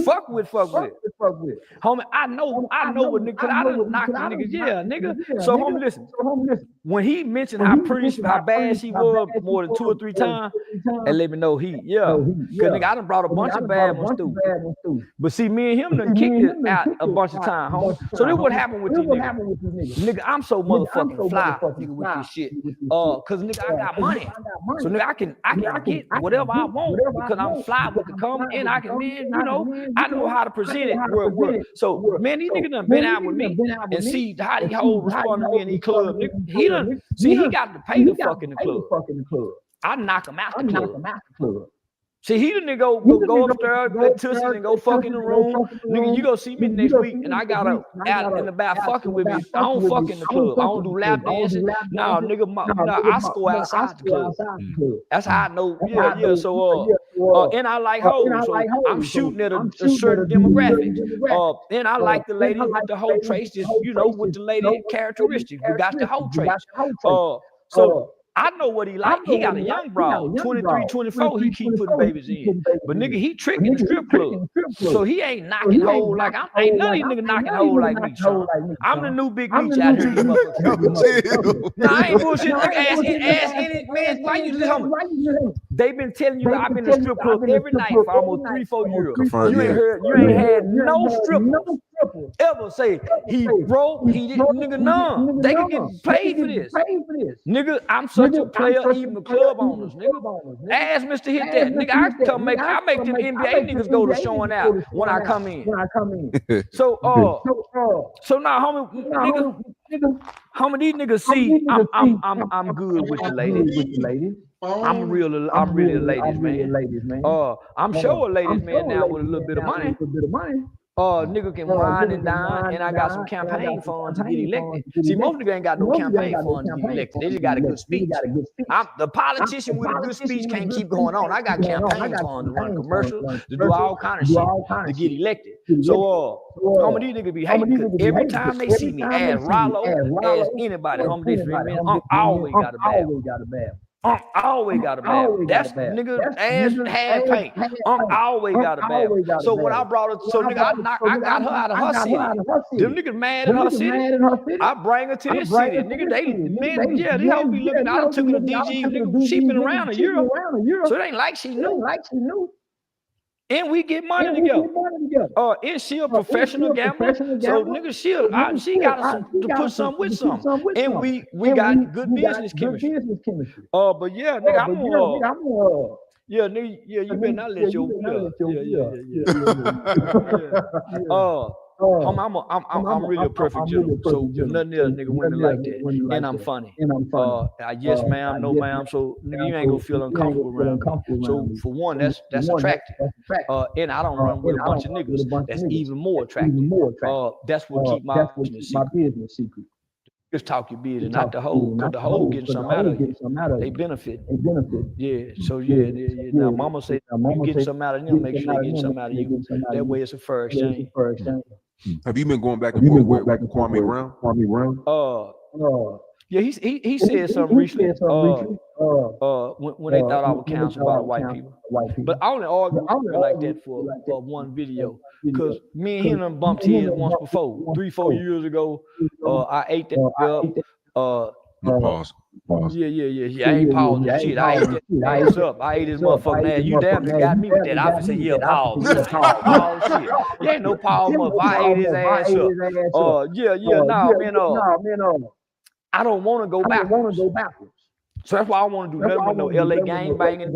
fuck with. Homie, I know what nigga, cause I done knocked the niggas, nigga. So homie, listen. When he mentioned how bad she was more than 2 or 3 times, and let me know cause nigga, I done brought a bunch of bad ones through. But see, me and him done kicked it out a bunch of times, homie. So this what happened with these niggas. Nigga, I'm so motherfucking fly, nigga, with this shit. Cause nigga, I got money. So nigga, I can get whatever I want because I'm fly with the come and I can, man, I know how to present it where it works. So man, these niggas done been out with me and see how these hoes respond to me in these clubs. Nigga, he got to pay the fuck in the club. I knock him out the club. See, he the nigga go upstairs, get tussies, and go fuck in the room. Nigga, you go see me next week, and I got a out in the back fucking with me. I don't fuck in the club. I don't do lap dances. Nah, nigga, I score outside the club. That's how I know. Yeah. So, and I like hoes, so I'm shooting at a certain demographic. And I like the lady with the hoe traits, just with the lady characteristics. We got the hoe traits. So I know what he like. He got a young broad, 23, 24. He keep putting babies in. But nigga, he tricking the strip club. So he ain't knocking hoes like ain't none of these niggas knocking hoes like me, son. I'm the new big leech out here. Nah, I ain't bullshit. Nigga, ask any man. Why you listen? They been telling you that I've been in the strip club every night for almost 3-4 years. You ain't had no strippers ever say he broke, he didn't, nigga, none. They can get paid for this. Nigga, I'm such a player, even the club owners, nigga. Ask Mr. Hit that. Nigga, I make them NBA niggas go to showing out when I come in. So now, homie, these niggas see I'm good with the ladies. I'm really the ladies, man. I'm sure a ladies man now with a little bit of money. Nigga can wine and dine, and I got some campaign funds to get elected. See, most niggas ain't got no campaign funds to get elected. They just got a good speech. The politician with a good speech can't keep going on. I got campaign funds to run commercials, to do all kind of shit to get elected. So, homie, these niggas be hating because every time they see me, ask Rollo, ask anybody, homie, they feel me. Always got a bad. Always got a bad. That's nigga ass half paint. Always got a bad. So when I brought her, nigga, I got her out of her city. Them niggas mad in her city. I bring her to this city. Nigga, they don't be looking. I took her to DG. Nigga, she been around a year. So it ain't like she knew. And we get money together. And she a professional gambler. So nigga, she got to put something with something. And we got good business chemistry. But yeah, nigga, I'm nigga, you better not let your I'm really a perfect gentleman. So nothing else, nigga, women like that. And I'm funny. Yes, ma'am, no, ma'am. So nigga, you ain't gonna feel uncomfortable around me. So for one, that's attractive. And I don't run with a bunch of niggas. That's even more attractive. That's what keep my business secret. Just talk your business, not the whole, because the whole getting something out of it. They benefit. Yeah. So now mama say you getting something out of them, make sure they get something out of you. That way it's a fair exchange. Have you been going back and forth with Kwame Brown? Yeah, he said something recently. When they thought I was counseling about white people. But I only argued like that for one video. Because me and him done bumped heads once before. 3-4 years ago. I ate that up. Pause. Yeah. I ain't pausing shit. I ate that ass up. I ate his motherfucking ass. You damn near got me with that. I said, yeah, pause. Pause shit. There ain't no pause, motherfucker. I ate his ass up. I don't want to go backwards. So that's why I want to do nothing with no LA gang banging.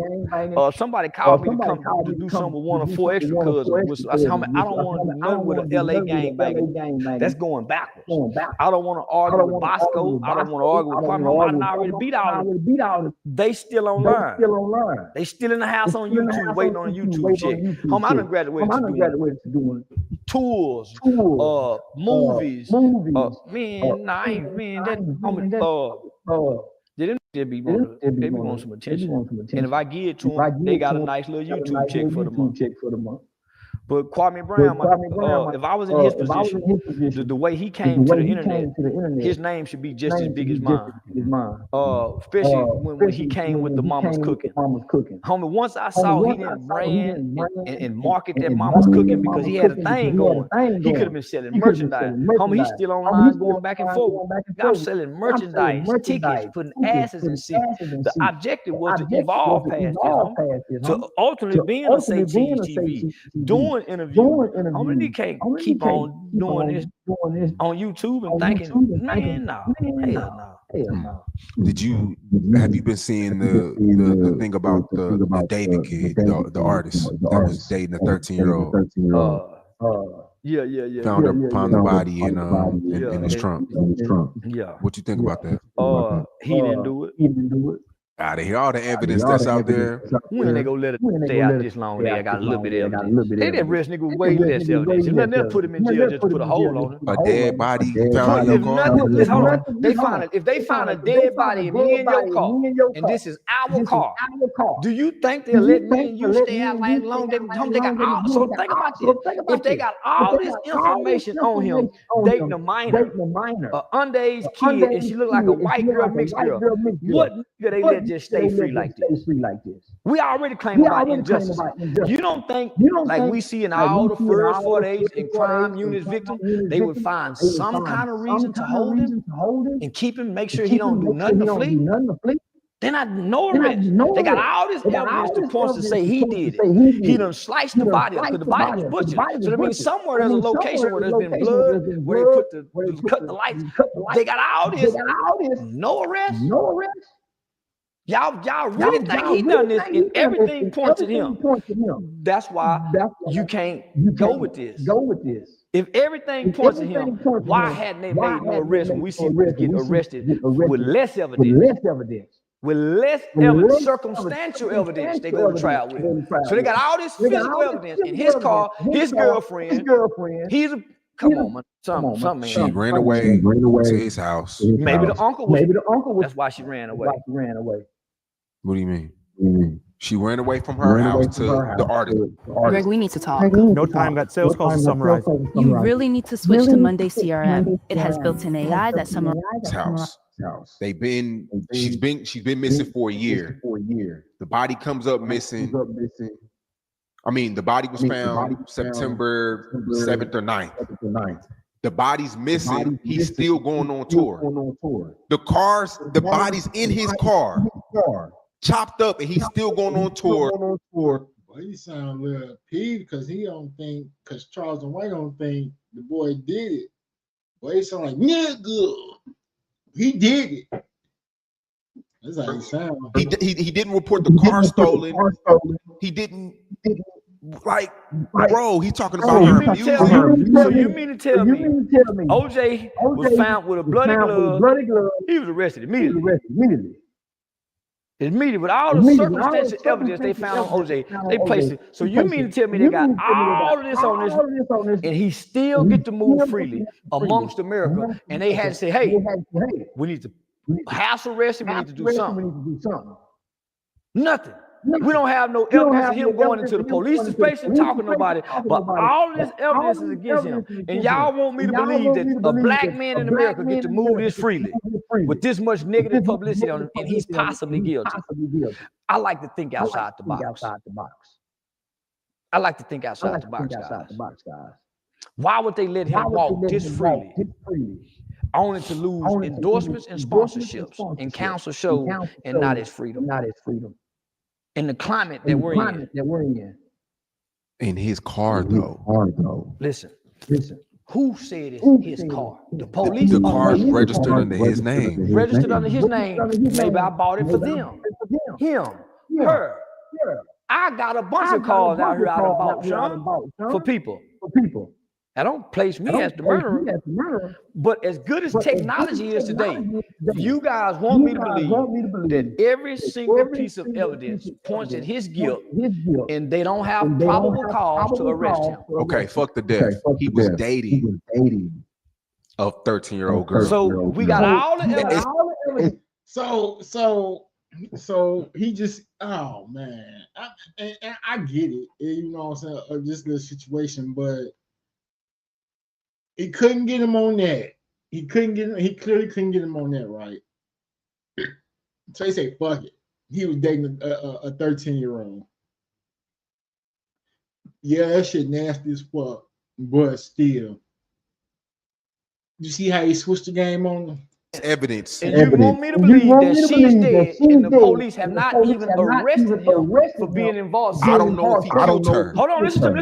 Somebody called me to come to do something with one of 4 extra cousins. I said, I don't want to do nothing with an LA gang banging. That's going backwards. I don't want to argue with Bosco. I don't want to argue with Kwame. I already beat all of them. They still online. They still in the house on YouTube waiting on a YouTube check. I done graduated to doing tours, movies. They be want some attention. And if I give it to them, they got a nice little YouTube check for the month. But Kwame Brown, if I was in his position, the way he came to the internet, his name should be just as big as mine. Especially when he came with the Mama's Cooking. Homie, once I saw he didn't brand and market that Mama's Cooking because he had a thing going, he could have been selling merchandise. Homie, he's still online going back and forth. I'm selling merchandise, tickets, putting asses in seats. The objective was to evolve past this, to ultimately being a TV, doing interviews. How many can't keep on doing this on YouTube and thinking, man, no, hell no. Have you been seeing the thing about the David kid, the artist that was dating a 13-year-old? Found her upon the body in his trunk. Yeah. What you think about that? He didn't do it. Out of here, all the evidence that's out there. When they go let it stay out this long, they got a little bit of evidence. They didn't arrest nigga with way less evidence. If nothing else, put him in jail just to put a hole on him. A dead body found in your car. Hold on. If they find a dead body in me and your car, and this is our car, do you think they'll let me and you stay out like long? They got all. So think about this. If they got all this information on him, dating a minor, an underage kid, and she look like a white girl, mixed girl, what do they let just stay free like this? We already claim about injustice. You don't think like we see in all the first 48 and crime units victims, they would find some kind of reason to hold him and keep him, make sure he don't do nothing to flee? They're not no arrest. They got all this evidence to point to say he did it. He done sliced the body up because the body was butchered. So that means somewhere there's a location where there's been blood, where they put cut the lights. They got all this. No arrest. Y'all really think he done this, and everything points at him. That's why you can't go with this. If everything points at him, why hadn't they made no arrest when we see people get arrested with less evidence? With less evidence, circumstantial evidence, they go to trial with. So they got all this physical evidence in his car, his girlfriend. He's a come on, man. Some man. She ran away to his house. Maybe the uncle was. That's why she ran away. What do you mean? She ran away from her house to the artist. Greg, we need to talk. No time. Got sales calls to summarize. You really need to switch to Monday CRM. It has built-in AI that summarizes house. She's been missing for a year. The body comes up missing. I mean, the body was found September 7th or 9th. The body's missing. He's still going on tour. The body's in his car, chopped up, and he's still going on tour. Well, he sound a little peeved because he don't think, because Charleston White don't think the boy did it. But he sound like, nigga, he did it. That's how he sound. He didn't report the car stolen. He didn't. Like, bro, he's talking about her music. So you mean to tell me OJ was found with a bloody glove? He was arrested immediately. Immediately, with all the circumstantial evidence they found on OJ, they placed it. So you mean to tell me they got all of this on this, and he still get to move freely amongst America, and they had to say, hey, we need to house arrest him, we need to do something. Nothing. We don't have no evidence of him going into the police station talking to nobody, but all of this evidence is against him. And y'all want me to believe that a black man in America get to move this freely with this much negative publicity on him, and he's possibly guilty. I like to think outside the box. I like to think outside the box, guys. Why would they let him walk this freely? Only to lose endorsements and sponsorships and council shows and not his freedom. In the climate that we're in. In his car, though. Listen. Who said it's his car? The police. The car's registered under his name. Registered under his name. Maybe I bought it for them. Him. Her. I got a bunch of cars out here I done bought, Sean, for people. Now, don't place me as the murderer, but as good as technology is today, you guys want me to believe that every single piece of evidence points at his guilt, and they don't have probable cause to arrest him. Okay, fuck the death. He was dating a 13-year-old girl. So we got all the evidence. So he just, oh man, I get it. You know what I'm saying? Just the situation, but he couldn't get him on that. He clearly couldn't get him on that, right? So he said, fuck it. He was dating a 13-year-old. Yeah, that shit nasty as fuck, but still. You see how he switched the game on him? Evidence. And you want me to believe that she's dead and the police have not even arrested him for being involved. I don't know if he killed her. Hold on, listen to me.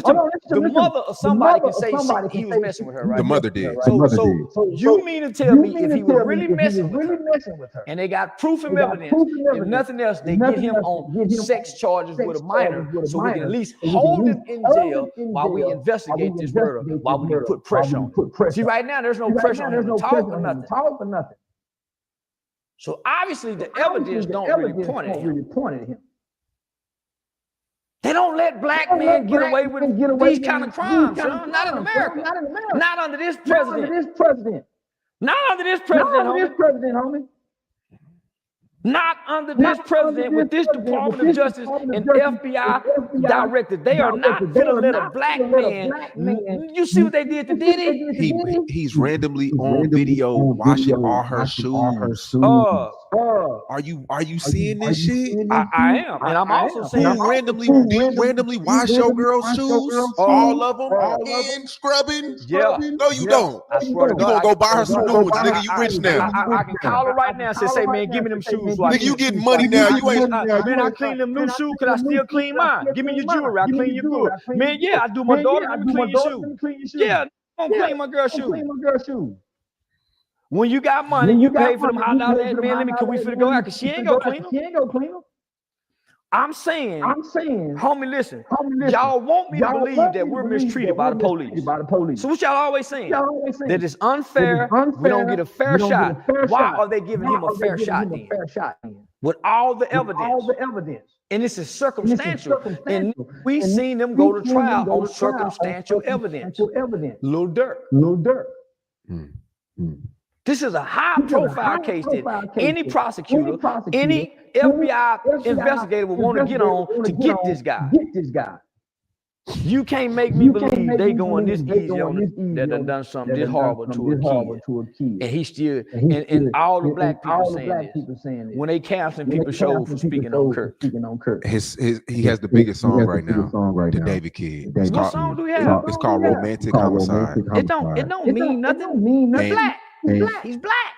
The mother of somebody can say he was messing with her, right? The mother did. So you mean to tell me if he was really messing with her and they got proof and evidence and nothing else, they get him on sex charges with a minor so we can at least hold him in jail while we investigate this murder, while we put pressure on him. See, right now there's no pressure on him to talk or nothing. So obviously the evidence don't really point at him. They don't let black men get away with these kind of crimes, son. Not in America. Not under this president. Not under this president, homie. Not under this president with this Department of Justice and FBI director. They are not gonna let a black man. You see what they did to Diddy? He's randomly on video washing all her shoes. Are you seeing this shit? I am, and I'm also saying do you randomly wash your girl's shoes? All of them? And scrubbing? Yeah. No, you don't. I swear to God. You gonna go buy her some new ones, nigga. You rich now. I can call her right now and say, man, give me them shoes. Nigga, you getting money now. You ain't. Man, I clean them new shoes because I still clean mine. Give me your jewelry. I clean your good. Man, yeah, I do my daughter. Let me clean your shoes. Yeah, I'm gonna clean my girl's shoes. When you got money, you pay for them $100. Man, can we finna go out? Because she ain't gonna clean them. I'm saying, homie, listen. Y'all want me to believe that we're mistreated by the police. So what y'all always saying? That it's unfair. We don't get a fair shot. Why are they giving him a fair shot then? With all the evidence. And this is circumstantial. And we seen them go to trial on circumstantial evidence. Lil Durk. This is a high-profile case that any prosecutor, any FBI investigator would want to get on to get this guy. You can't make me believe they going this easy on that done something this horrible to a kid. And he still, and all the black people saying this. When they canceling people's shows for speaking on Kirk. He has the biggest song right now, the David Kid. What song do we have? It's called Romantic Homicide. It don't mean nothing. He's black.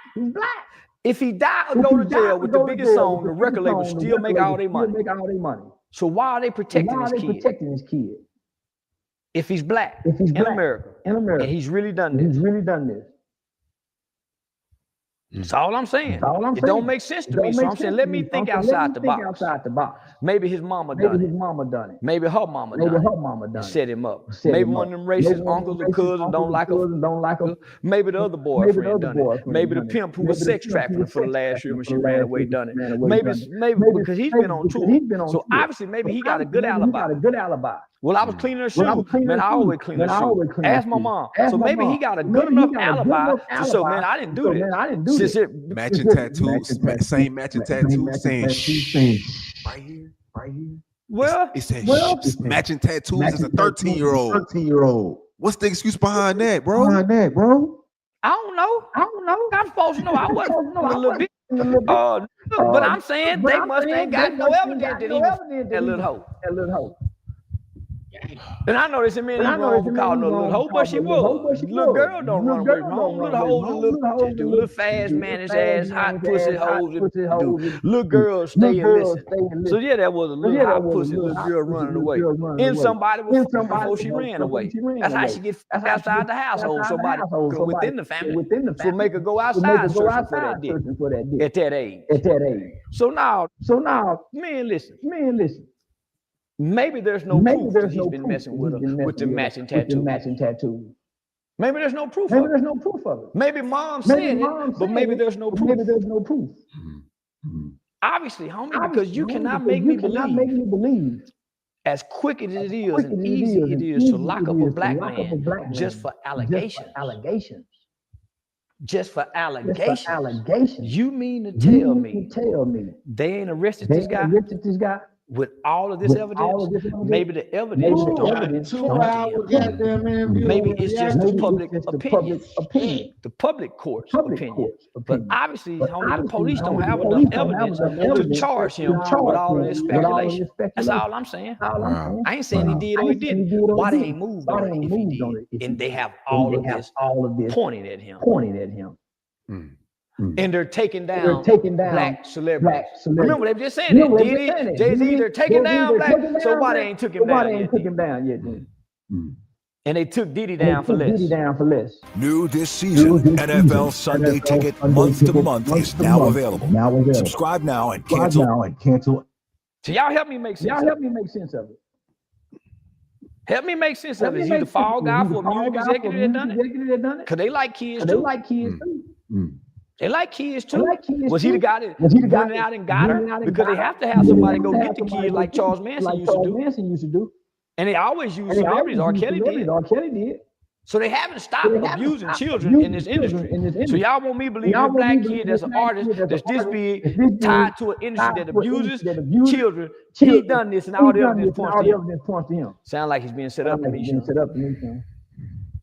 If he died or go to jail with the biggest song, the record label still make all their money. So why are they protecting his kid? If he's black in America, and he's really done this. That's all I'm saying. It don't make sense to me. So I'm saying, let me think outside the box. Maybe his mama done it. Maybe her mama done it. And set him up. Maybe one of them racist uncles or cousins don't like her. Maybe the other boyfriend done it. Maybe the pimp who was sex trafficking for the last year when she ran away done it. Maybe because he's been on tour. So obviously, maybe he got a good alibi. Well, I was cleaning her shoes. Man, I always clean her shoes. Ask my mom. So maybe he got a good enough alibi to say, man, I didn't do this. Matching tattoos, same matching tattoo saying shh right here. Well, it says matching tattoos as a 13-year-old. What's the excuse behind that, bro? I don't know. I'm supposed to know. I wasn't a little bit. But I'm saying they must ain't got no evidence that he was that little hoe. And I know they said, man, he's wrong for calling her a little hoe, but she was. Little girl don't run away from home. Little hoes and little fast man-ish ass, hot pussy hoes. Little girls stay and listen. So yeah, that was a little hot pussy little girl running away. And somebody was before she ran away. That's how she gets outside the household. Somebody within the family. So make her go outside searching for that dick at that age. So now, man, listen. Maybe there's no proof that he's been messing with her with the matching tattoo. Maybe there's no proof of it. Maybe mom said it, but maybe there's no proof. Obviously, homie, because you cannot make me believe as quick as it is and easy it is to lock up a black man just for allegations. Just for allegations. You mean to tell me they ain't arrested this guy? With all of this evidence, maybe the evidence don't. Maybe it's just the public opinion, the public court's opinion. But obviously, the police don't have enough evidence to charge him with all of this speculation. That's all I'm saying. I ain't saying he did or he didn't. Why they ain't moved on it if he did? And they have all of this pointing at him. And they're taking down black celebrities. Remember, they just saying that. Diddy, Jay-Z, they're taking down black. So why they ain't took him down yet? And they took Diddy down for less. New this season, NFL Sunday Ticket month to month is now available. Subscribe now and cancel. So y'all help me make sense of it. Help me make sense of it. Is he the fall guy for a music executive that done it? Because they like kids too. They like kids too. Was he the guy that went out and got her? Because they have to have somebody go get the kid like Charles Manson used to do. And they always use celebrities. R. Kelly did. So they haven't stopped abusing children in this industry. So y'all want me to believe this black kid that's an artist that's this big tied to an industry that abuses children, he done this and all the evidence points to him. Sound like he's being set up to me, Sean.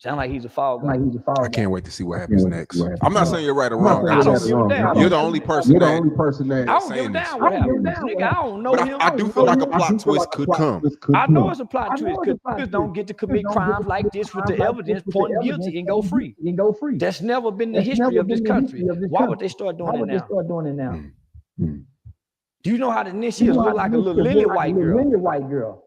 Sound like he's a fall guy. I can't wait to see what happens next. I'm not saying you're right or wrong. I don't give a damn. You're the only person that. I don't give a damn what happens. Nigga, I don't know him. I do feel like a plot twist could come. I know it's a plot twist because niggas don't get to commit crimes like this with the evidence pointing guilty and go free. That's never been the history of this country. Why would they start doing it now? Do you know how the Nishias look like a little lily white girl?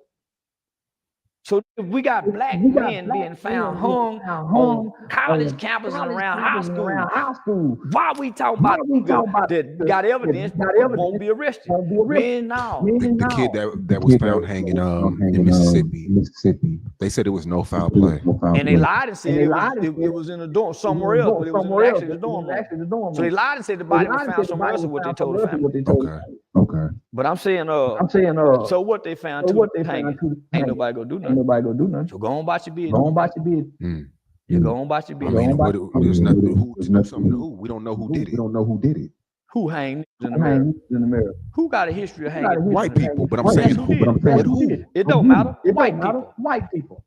So if we got black men being found hung on college campuses and around high school, why are we talking about that got evidence won't be arrested? Man, no. The kid that was found hanging in Mississippi, they said it was no foul play. And they lied and said it was in a dorm somewhere else, but it was actually the dorm room. So they lied and said the body was found somewhere else, is what they told the family. Okay. But I'm saying, so what they found hanging, ain't nobody gonna do nothing. So go on about your business. You go on about your business. I mean, there's nothing who to do something to who. We don't know who did it. Who hanged in America? Who got a history of hanging? White people, but I'm saying who? It don't matter. White people.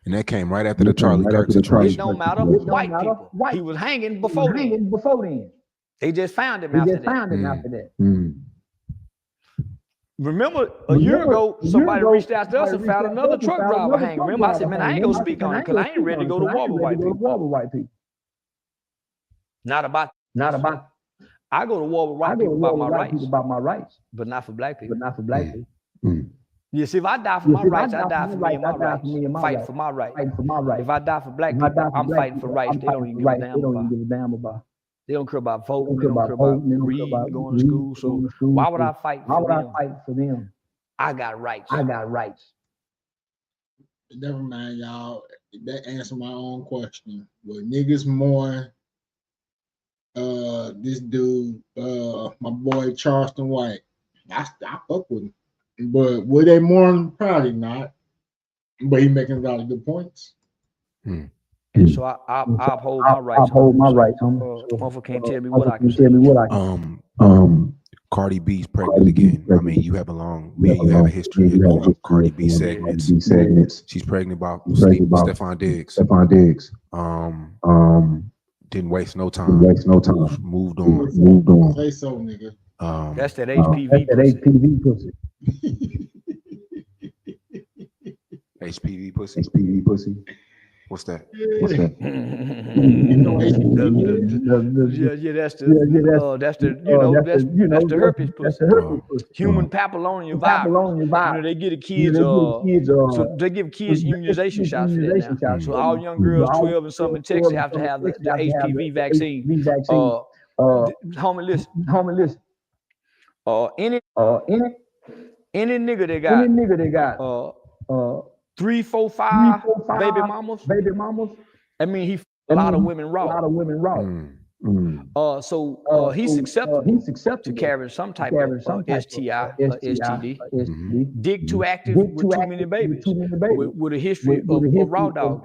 And that came right after the Charlie Kirk situation. It don't matter. White people. He was hanging before then. They just found him after that. Remember, a year ago, somebody reached out to us and found another truck driver hanging. Remember, I said, man, I ain't gonna speak on it because I ain't ready to go to war with white people. Not about. I go to war with white people about my rights, but not for black people. You see, if I die for my rights, I die for me and my rights. Fight for my rights. If I die for black people, I'm fighting for rights they don't even give a damn about. They don't care about voting. They don't care about reading, going to school. So why would I fight for them? I got rights. Never mind, y'all. That answered my own question. Were niggas more this dude, my boy Charleston White? I fuck with him. But were they more? Probably not. But he making a lot of good points. And so I uphold my rights. Motherfucker can't tell me what I can say. Cardi B's pregnant again. I mean, you have a history of Cardi B segments. She's pregnant by Stephon Diggs. Didn't waste no time. Moved on. Say so, nigga. That's that HPV pussy. HPV pussy. What's that? That's the herpes pussy. Human papilloma virus. They give the kids so they give kids immunization shots for that now. So all young girls 12 and something in Texas have to have the HPV vaccine. Homie, listen. Any nigga that got 3, 4, 5 baby mamas. I mean, he a lot of women raw. So he's susceptible to carrying some type of STI or STD. Dick too active with too many babies. With a history of raw dog.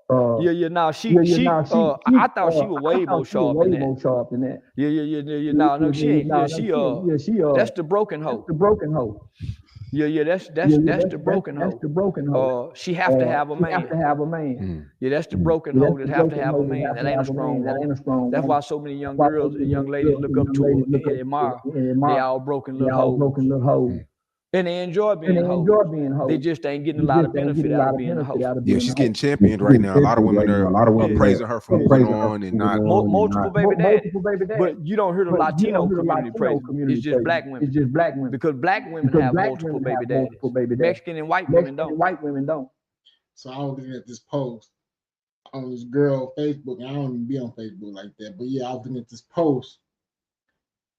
Now she I thought she was way more sharp than that. No, she ain't. That's the broken hoe. That's the broken hoe. She have to have a man. That's the broken hoe that have to have a man. That ain't a strong woman. That's why so many young girls and young ladies look up to her and admire. They all broken little hoes. And they enjoy being a hoe. They just ain't getting a lot of benefit out of being a hoe. Yeah, she's getting championed right now. A lot of women are praising her for moving on and not multiple baby daddy. But you don't hear the Latino community praise. It's just black women. Because black women have multiple baby daddies. Mexican and white women don't. So I was looking at this post on this girl Facebook. I don't even be on Facebook like that, but yeah, I was looking at this post,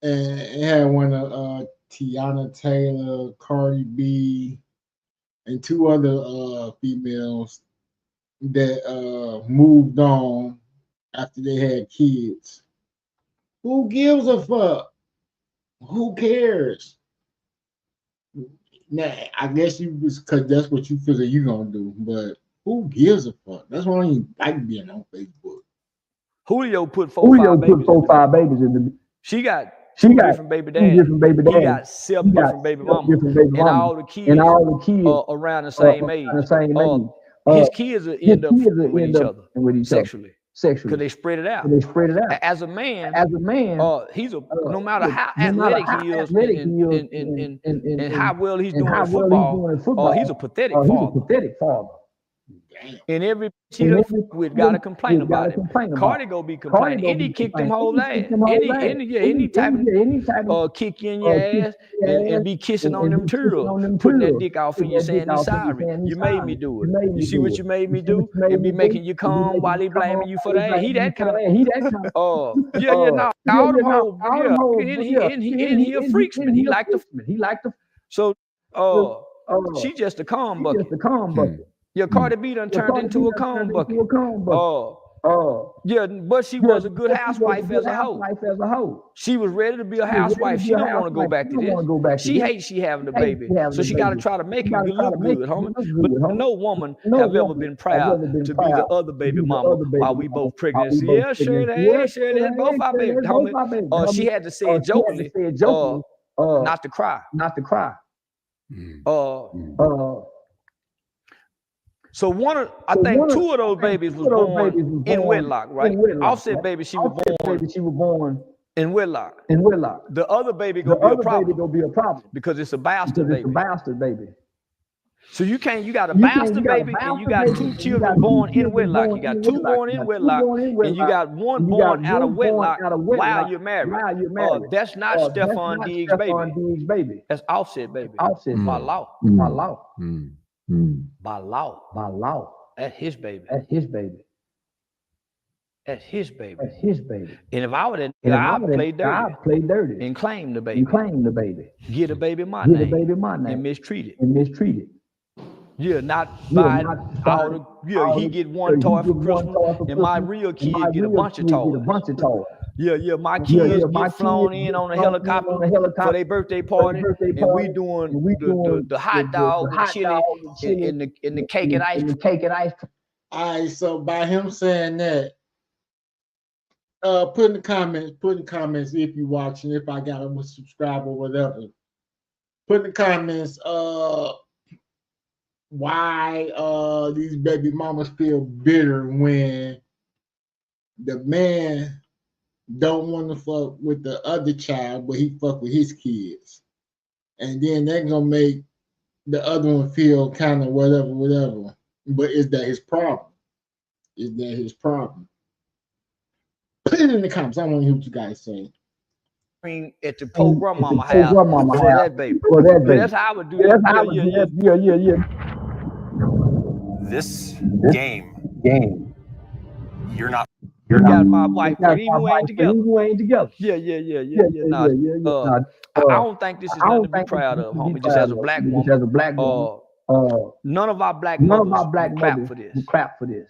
and it had one of Tiana Taylor, Cardi B, and 2 other females that moved on after they had kids. Who gives a fuck? Who cares? Now, I guess you was because that's what you figure you gonna do, but who gives a fuck? That's why I ain't like being on Facebook. Julio put four, five babies in the. She got two different baby daddies. He got seven different baby mamas, and all the kids around the same age. His kids will end up with each other sexually. Because they spread it out. As a man, he's no matter how athletic he is and how well he's doing in football, he's a pathetic father. And every cheater with got to complain about it. Cardi go be complaining. Any kicked him whole ass. Any type of kick you in your ass and be kissing on them turtles, putting that dick off in you saying he's sorry. You made me do it. You see what you made me do? And be making you calm while he blaming you for that. He that kind of. All them hoes. And he a freaksman. He like the. So she just a calm bucket. Yeah, Cardi B done turned into a calm bucket. Yeah, but she was a good housewife as a hoe. She was ready to be a housewife. She don't want to go back to this. She hates she having a baby, so she got to try to make it look good, homie. But no woman have ever been proud to be the other baby mama while we both pregnant. Yeah, sure, both our babies, homie. She had to say it jokingly, not to cry. So I think two of those babies was born in wedlock, right? Offset baby, she was born in wedlock. The other baby gonna be a problem because it's a bastard baby. So you got a bastard baby and you got two children born in wedlock. You got two born in wedlock and you got one born out of wedlock while you're married. That's not Stephon Diggs' baby. That's Offset baby. By law. By law. That's his baby. And if I would have, I'd play dirty and claim the baby. Get a baby my name and mistreat it. Yeah, not by all the. Yeah, he get one toy for Christmas, and my real kid get a bunch of toys. Yeah, my kids get flown in on a helicopter for their birthday party, and we doing the hot dog, the chili, and the cake and ice cream. All right, so by him saying that, put in the comments if you're watching, if I got a subscribe or whatever. Put in the comments why these baby mamas feel bitter when the man don't want to fuck with the other child, but he fuck with his kids. And then they're gonna make the other one feel kind of whatever. But is that his problem? Put it in the comments. I want to hear what you guys say. At the poor grandmama house for that baby. That's how I would do that. Yeah. This game, you're not. You got my wife, but even we ain't together. Yeah. I don't think this is nothing to be proud of, homie. Just as a black woman. None of our black mothers crap for this.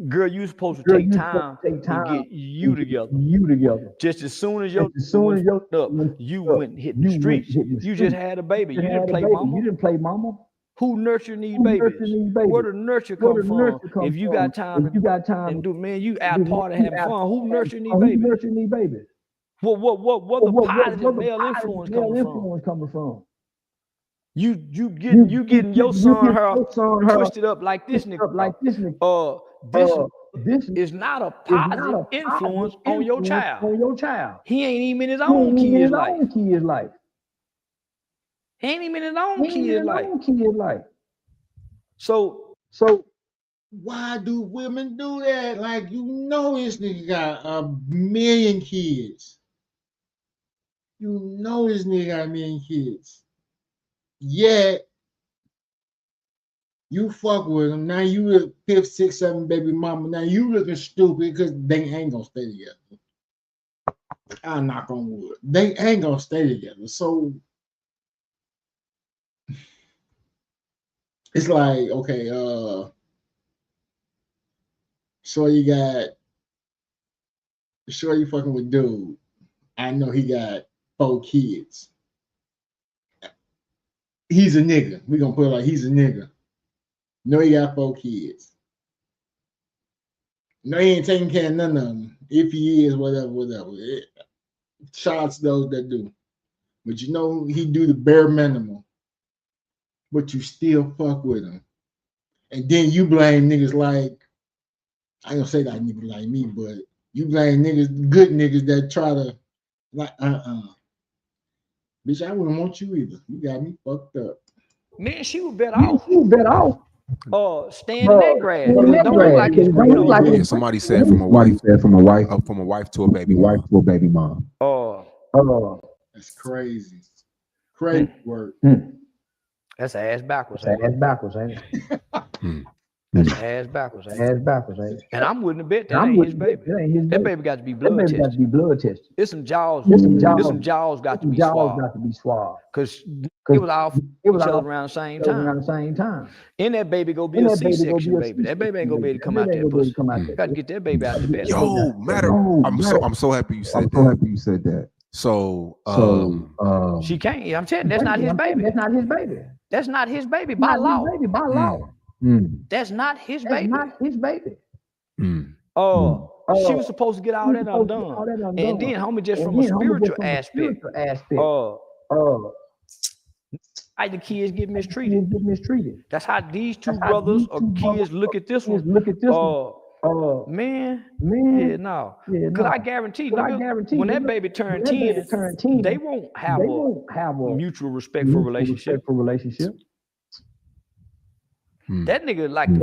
Girl, you supposed to take time to get you together. Just as soon as your up, you went and hit the streets. You just had a baby. You didn't play mama. Who nurture these babies? Where the nurture come from? If you got time and do, man, you out party having fun. Who nurturing these babies? What the positive male influence coming from? You getting your son her twisted up like this nigga. This is not a positive influence on your child. He ain't even in his own kid's life. He ain't even in his own kid's life. So why do women do that? Like, you know, this nigga got 1 million kids. Yet you fuck with them. Now you a 5th, 6th, 7th baby mama. Now you looking stupid because they ain't gonna stay together. I knock on wood. They ain't gonna stay together. So it's like, okay, you fucking with dude. I know he got 4 kids. He's a nigga. We gonna put it like he's a nigga. No, he got 4 kids. No, he ain't taking care of none of them. If he is, whatever. Shout out to those that do. But you know, he do the bare minimum. But you still fuck with him. And then you blame niggas like, I ain't gonna say that niggas like me, but you blame niggas, good niggas that try to, like, bitch, I wouldn't want you either. You got me fucked up. Man, she was better off. Stand in that grass. Don't look like it's Yeah, somebody said from a wife to a baby mom. That's crazy. Crazy work. That's ass backwards. Ass backwards, ain't it? That's ass backwards. Ass backwards, ain't it? And I'm willing to bet that ain't his baby. That baby got to be blood tested. It's some jaws. Some jaws got to be swabbed. Because it was all each other around the same time. And that baby go be a C-section baby. That baby ain't gonna be able to come out that pussy. Got to get that baby out the bed. Yo, I'm so happy you said that. So she can't. I'm telling you, that's not his baby. That's not his baby. That's not his baby by law. That's not his baby. She was supposed to get all that undone. And then, homie, just from a spiritual aspect, how the kids get mistreated. That's how these two brothers or kids look at this one. Man, yeah, no. Because I guarantee, when that baby turn 10, they won't have a mutual respectful relationship. That nigga like to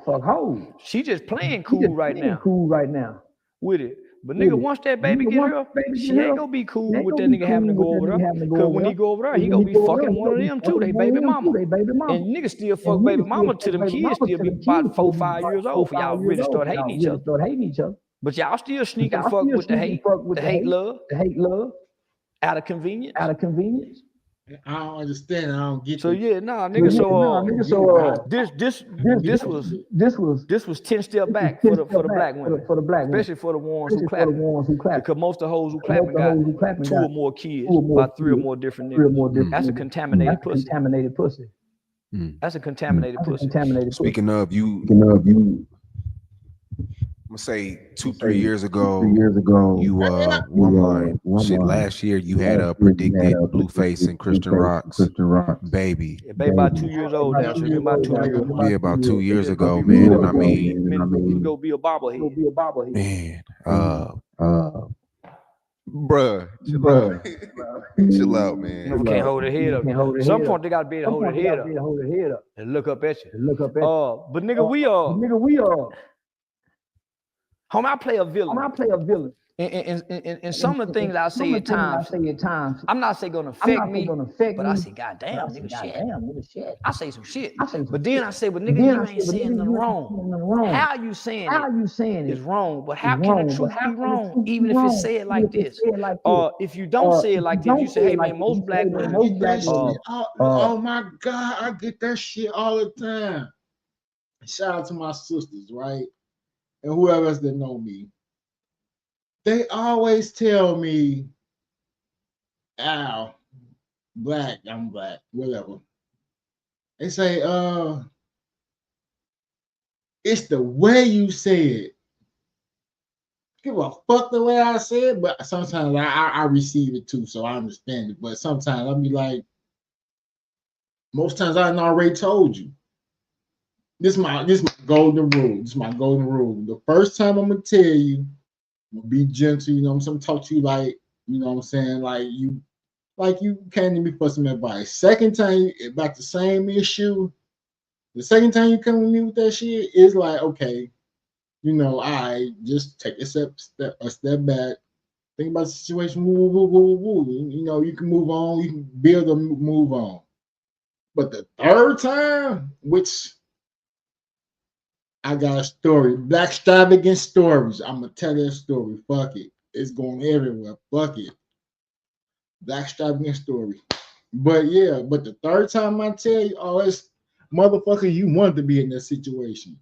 fuck hoes. She just playing cool right now. With it. But nigga, once that baby get her, she ain't gonna be cool with that nigga having to go over there. Because when he go over there, he gonna be fucking one of them too, they baby mama. And niggas still fuck baby mama till them kids still be about 4 or 5 years old for y'all really start hating each other. But y'all still sneaking fuck with the hate love. Out of convenience. I don't understand. I don't get. So yeah, nigga. This was 10 steps back for the black women, especially for the ones who clap. Because most of the hoes who clapping got 2 or more kids, about 3 or more different niggas. That's a contaminated pussy. That's a contaminated pussy. Speaking of you. I'm gonna say 2-3 years ago, you last year you had predicted Blueface and Christian Rock's baby. Yeah, baby about 2 years old now. So about 2 years ago. Yeah, about 2 years ago, man. And I mean, he go be a bobblehead. Man, bruh, chill out, man. You can't hold their head up. At some point they gotta be able to hold their head up and look up at you. But nigga, we are. Homie, I play a villain. And some of the things I say at times, I'm not saying gonna affect me, but I say, God damn, nigga, shit. I say some shit. But then I say, but nigga, you ain't saying nothing wrong. How you saying it is wrong, but how can the truth be wrong, even if it's said like this? If you don't say it like this, you say, hey man, most black women. Oh my God, I get that shit all the time. Shout out to my sisters, right? And whoever else that know me, they always tell me, Al, black, I'm black, whatever. They say, it's the way you say it. Give a fuck the way I say it, but sometimes I receive it too, so I understand it. But sometimes I'll be like, most times I already told you. This is my golden rule. This is my golden rule. The first time I'm gonna tell you, I'm gonna be gentle, you know what I'm saying? Talk to you like, you know what I'm saying, like you came to me for some advice. Second time about the same issue, the second time you come to me with that shit, it's like, okay, you know, I just take a step back, think about the situation, woo. You know, you can move on, you can build a move on. But the third time, which I got a story. Black extravagant stories. I'm gonna tell that story. Fuck it. It's going everywhere. Fuck it. Black extravagant story. But yeah, but the third time I tell you, oh, it's motherfucker, you wanted to be in that situation.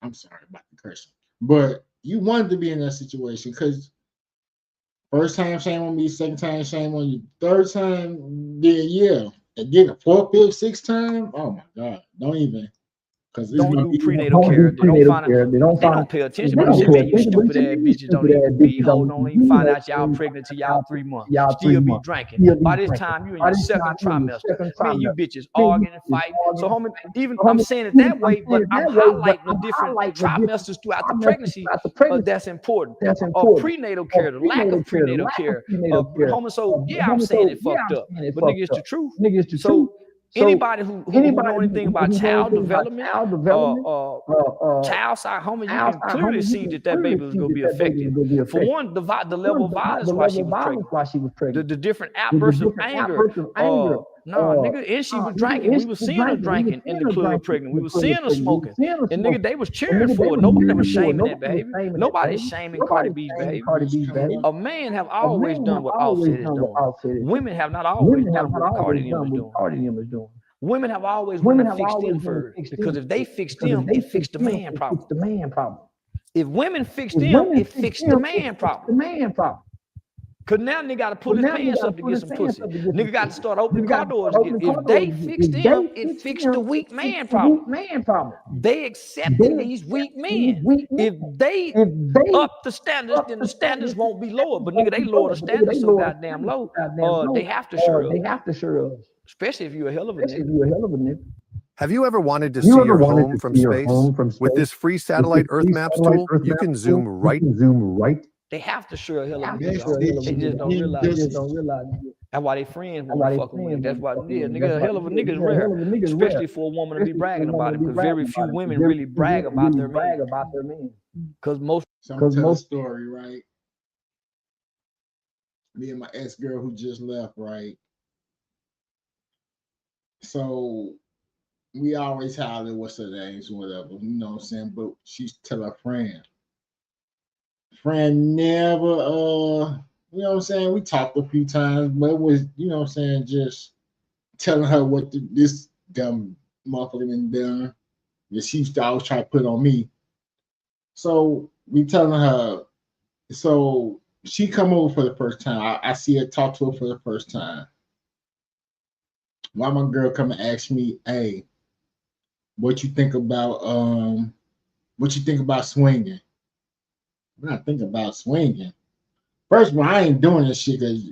I'm sorry about the cursing, but you wanted to be in that situation because first time shame on me, second time shame on you, third time, yeah, and then the fourth, fifth, sixth time. Oh my God, don't even. Don't do prenatal care. They don't find out. They don't pay attention. But you say, man, you stupid ass bitches don't even be hoes. Don't even find out y'all pregnant till y'all 3 months. Still be drinking. By this time, you in your second trimester. Man, you bitches arguing and fighting. So, homie, even I'm saying it that way, but I'm highlighting the different trimesters throughout the pregnancy. That's important. Prenatal care, the lack of prenatal care. Homie, so yeah, I'm saying it fucked up, but nigga, it's the truth. So. Anybody who know anything about child development, child side, homie, you can clearly see that baby was going to be affected. For one, the level of violence while she was pregnant. The different outbursts of anger. Nigga, and she was drinking. We was seeing her drinking in the club pregnant. We was seeing her smoking. And nigga, they was cheering for it. Nobody was shaming that behavior. Nobody's shaming Cardi B's behavior. A man have always done what Offset is doing. Women have not always done what Cardi is doing. Women have always wanted to fix them first. Because if they fix them, it fixed the man problem. If women fix them, it fixed the man problem. Cause now nigga gotta pull his pants up to get some pussy. Nigga got to start opening car doors again. If they fix them, it fixed the weak man problem. They accepting these weak men. If they up the standards, then the standards won't be lower. But nigga, they lower the standards so goddamn low. They have to sure us. Especially if you're a hell of a nigga. Have you ever wanted to see your home from space? With this free satellite Earth Maps tool, you can zoom right. They have to sure a hell of a nigga. They just don't realize. That's why they friends want to fuck with them. That's why, nigga, a hell of a nigga is rare. Especially for a woman to be bragging about it. Because very few women really brag about their men. Because most story, right? Me and my ex-girl who just left, right? So we always holler what's her names or whatever, you know what I'm saying? But she's tell her friend never you know what I'm saying, we talked a few times, but it was, you know what I'm saying, just telling her what this dumb motherfucker been done that she used to always try to put on me. So we telling her, so she come over for the first time. I see her, talk to her for the first time. Why my girl come and ask me, hey, what you think about swinging? I'm not thinking about swinging. First of all, I ain't doing this shit because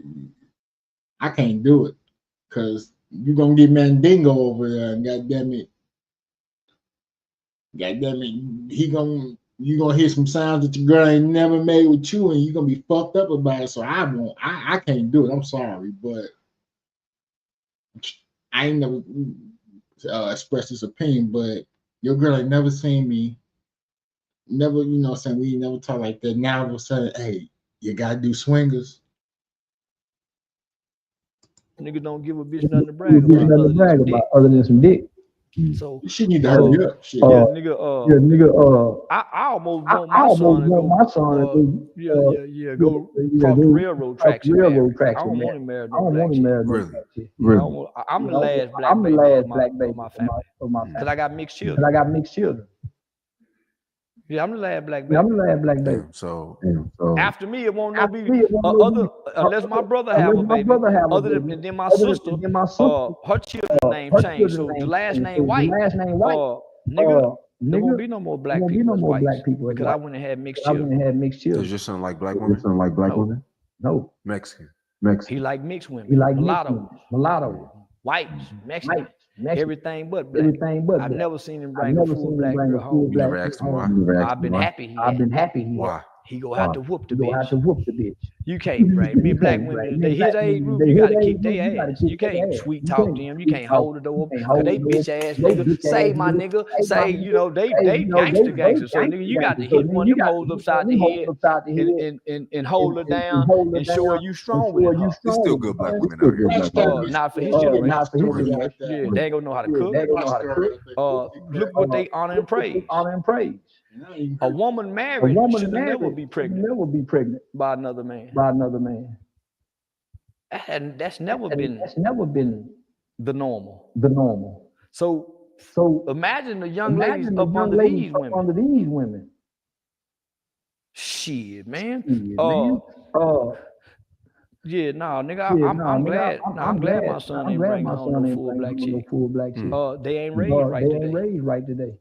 I can't do it. Because you're gonna get Mandingo over there, and goddamn it, you gonna hear some sounds that your girl ain't never made with you, and you're gonna be fucked up about it. So I can't do it. I'm sorry, but I ain't never expressed this opinion, but your girl ain't never seen me. Never, you know what I'm saying? We never talk like that. Now all of a sudden, hey, you gotta do swingers. Nigga don't give a bitch nothing to brag about other than some dick. So she need to hurry up. Shit. I almost want my son to go cross the railroad tracks. I don't want him married. I'm the last black baby of my family. Because I got mixed children. Yeah, I'm the last black baby. So after me, it won't be other unless my brother have a baby. Other than my sister, her children's name changed. So the last name White. Nigga, there won't be no more black people because I went and had mixed children. Does your son like black women? No. Mexican. He like mixed women. He like mulatto, whites, Mexican. Everything but black. I've never seen him bring a full black girl home. You never asked him why? I've been happy. Why? He gonna have to whoop the bitch. You can't bring me black women. His age group, you gotta kick their ass. You can't sweet talk them. You can't hold the door. Cause they bitch ass nigga. Say my nigga. Say, you know, they gangster. So nigga, you got to hit one of them hoes upside the head and hold her down and show her you strong with her. There's still good black women out here. Not for his generation. Yeah, they ain't gonna know how to cook. Look what they honor and praise. A woman married should never be pregnant by another man. That's never been the normal. So imagine the young ladies up under these women. Shit, man. Yeah, nah, nigga. I'm glad my son ain't bringing home no full black chick. They ain't raised right today.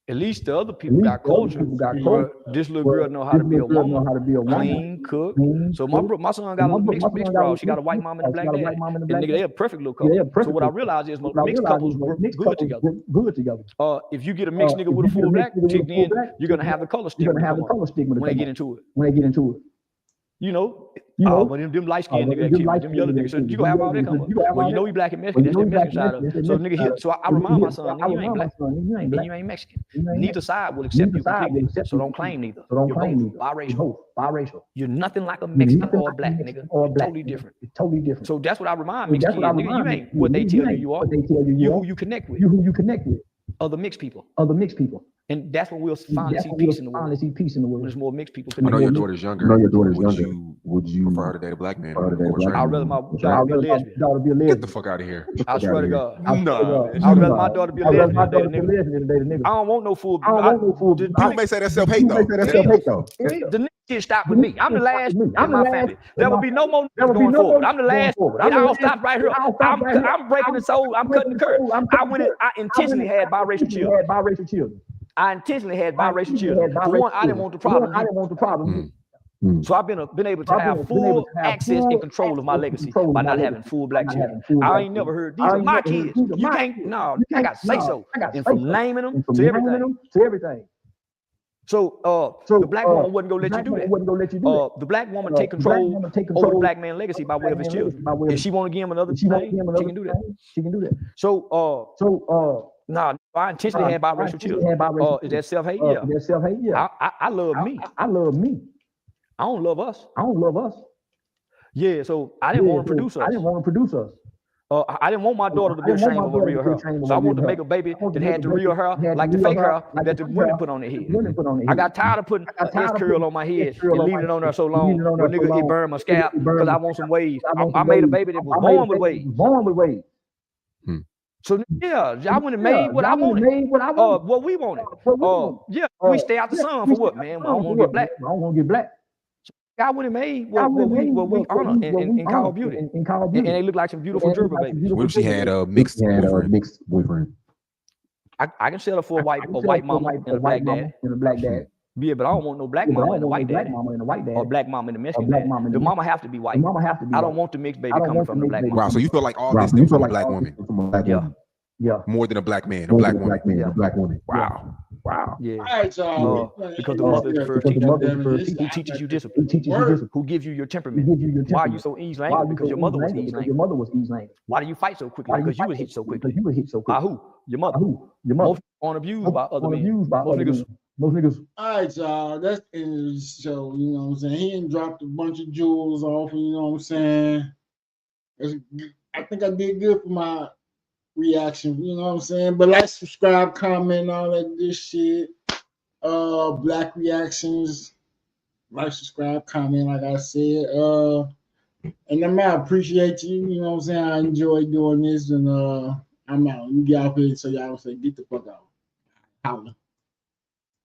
At least the other people got culture. This little girl know how to be a woman, clean, cook. So my son got a mixed bro. She got a white mom and a black dad. And nigga, they a perfect little couple. So what I realized is mixed couples work good together. If you get a mixed nigga with a full black chick, then you're gonna have the color stigma when they get into it. You know, but them light skinned niggas, them yellow niggas, so you gonna have all that come up. Well, you know he black and Mexican, that's the Mexican side of it. So nigga, so I remind my son, nigga, you ain't black, and you ain't Mexican. Neither side will accept you completely, so don't claim neither. You're both biracial. You're nothing like a Mexican or a black nigga. Totally different. So that's what I remind mixed kids, nigga, you ain't what they tell you are. You who you connect with. Other mixed people. And that's when we'll finally see peace in the world. When there's more mixed people. I know your daughter's younger. Would you prefer to date a black man? I'd rather my daughter be a lesbian. Get the fuck out of here. I swear to God. No. I'd rather my daughter be a lesbian than a nigga. I don't want no full. People may say that's self-hate though. The nigga shit stop with me. I'm the last in my family. There will be no more niggas going forward. I'm the last. I'll stop right here. I'm breaking the soul. I'm cutting the curve. I intentionally had biracial children. I intentionally had biracial children. For one, I didn't want the problem. So I've been able to have full access and control of my legacy by not having full black children. I ain't never heard these are my kids. You can't. No, I got to say so. And from naming them to everything. So the black woman wasn't gonna let you do that. The black woman take control over the black man's legacy by way of his children. If she want to give him another name, she can do that. So nah, I intentionally had biracial children. Is that self-hate? Yeah. I love me. I don't love us. Yeah, so I didn't want to produce us. I didn't want my daughter to be ashamed of her real hair. So I wanted to make a baby that had the real hair, like the fake hair that the women put on their head. I got tired of putting an S curl on my head and leaving it on there so long, but nigga, it burned my scalp because I want some waves. I made a baby that was born with waves. So yeah, I went and made what I wanted. What we wanted. Yeah, we stay out the sun for what, man? I don't want to get black. I went and made what we honor and call beauty. And they look like some beautiful gerbil babies. What if she had a mixed boyfriend? I can settle for a white mama and a black dad. Yeah, but I don't want no black mama and a white dad. Or black mama and a Mexican dad. The mama have to be white. I don't want the mixed baby coming from the black mama. Wow, so you feel like all this stems from a black woman? Yeah. More than a black man, a black woman. Wow. Yeah. All right, y'all. Because the mother is the first teacher. Who teaches you discipline? Who gives you your temperament? Why are you so easily angry? Because your mother was easily angry. Why do you fight so quickly? Because you were hit so quickly. By who? Your mother. Most on abused by other men. Most niggas. All right, y'all. That's the end of the show. You know what I'm saying? He ain't dropped a bunch of jewels off. You know what I'm saying? I think I did good for my reaction, you know what I'm saying? But like, subscribe, comment, all that good shit. Black reactions, like, subscribe, comment, like I said. And I appreciate you, you know what I'm saying? I enjoy doing this, and I'm out. You get out here, so y'all say, get the fuck out. Holla.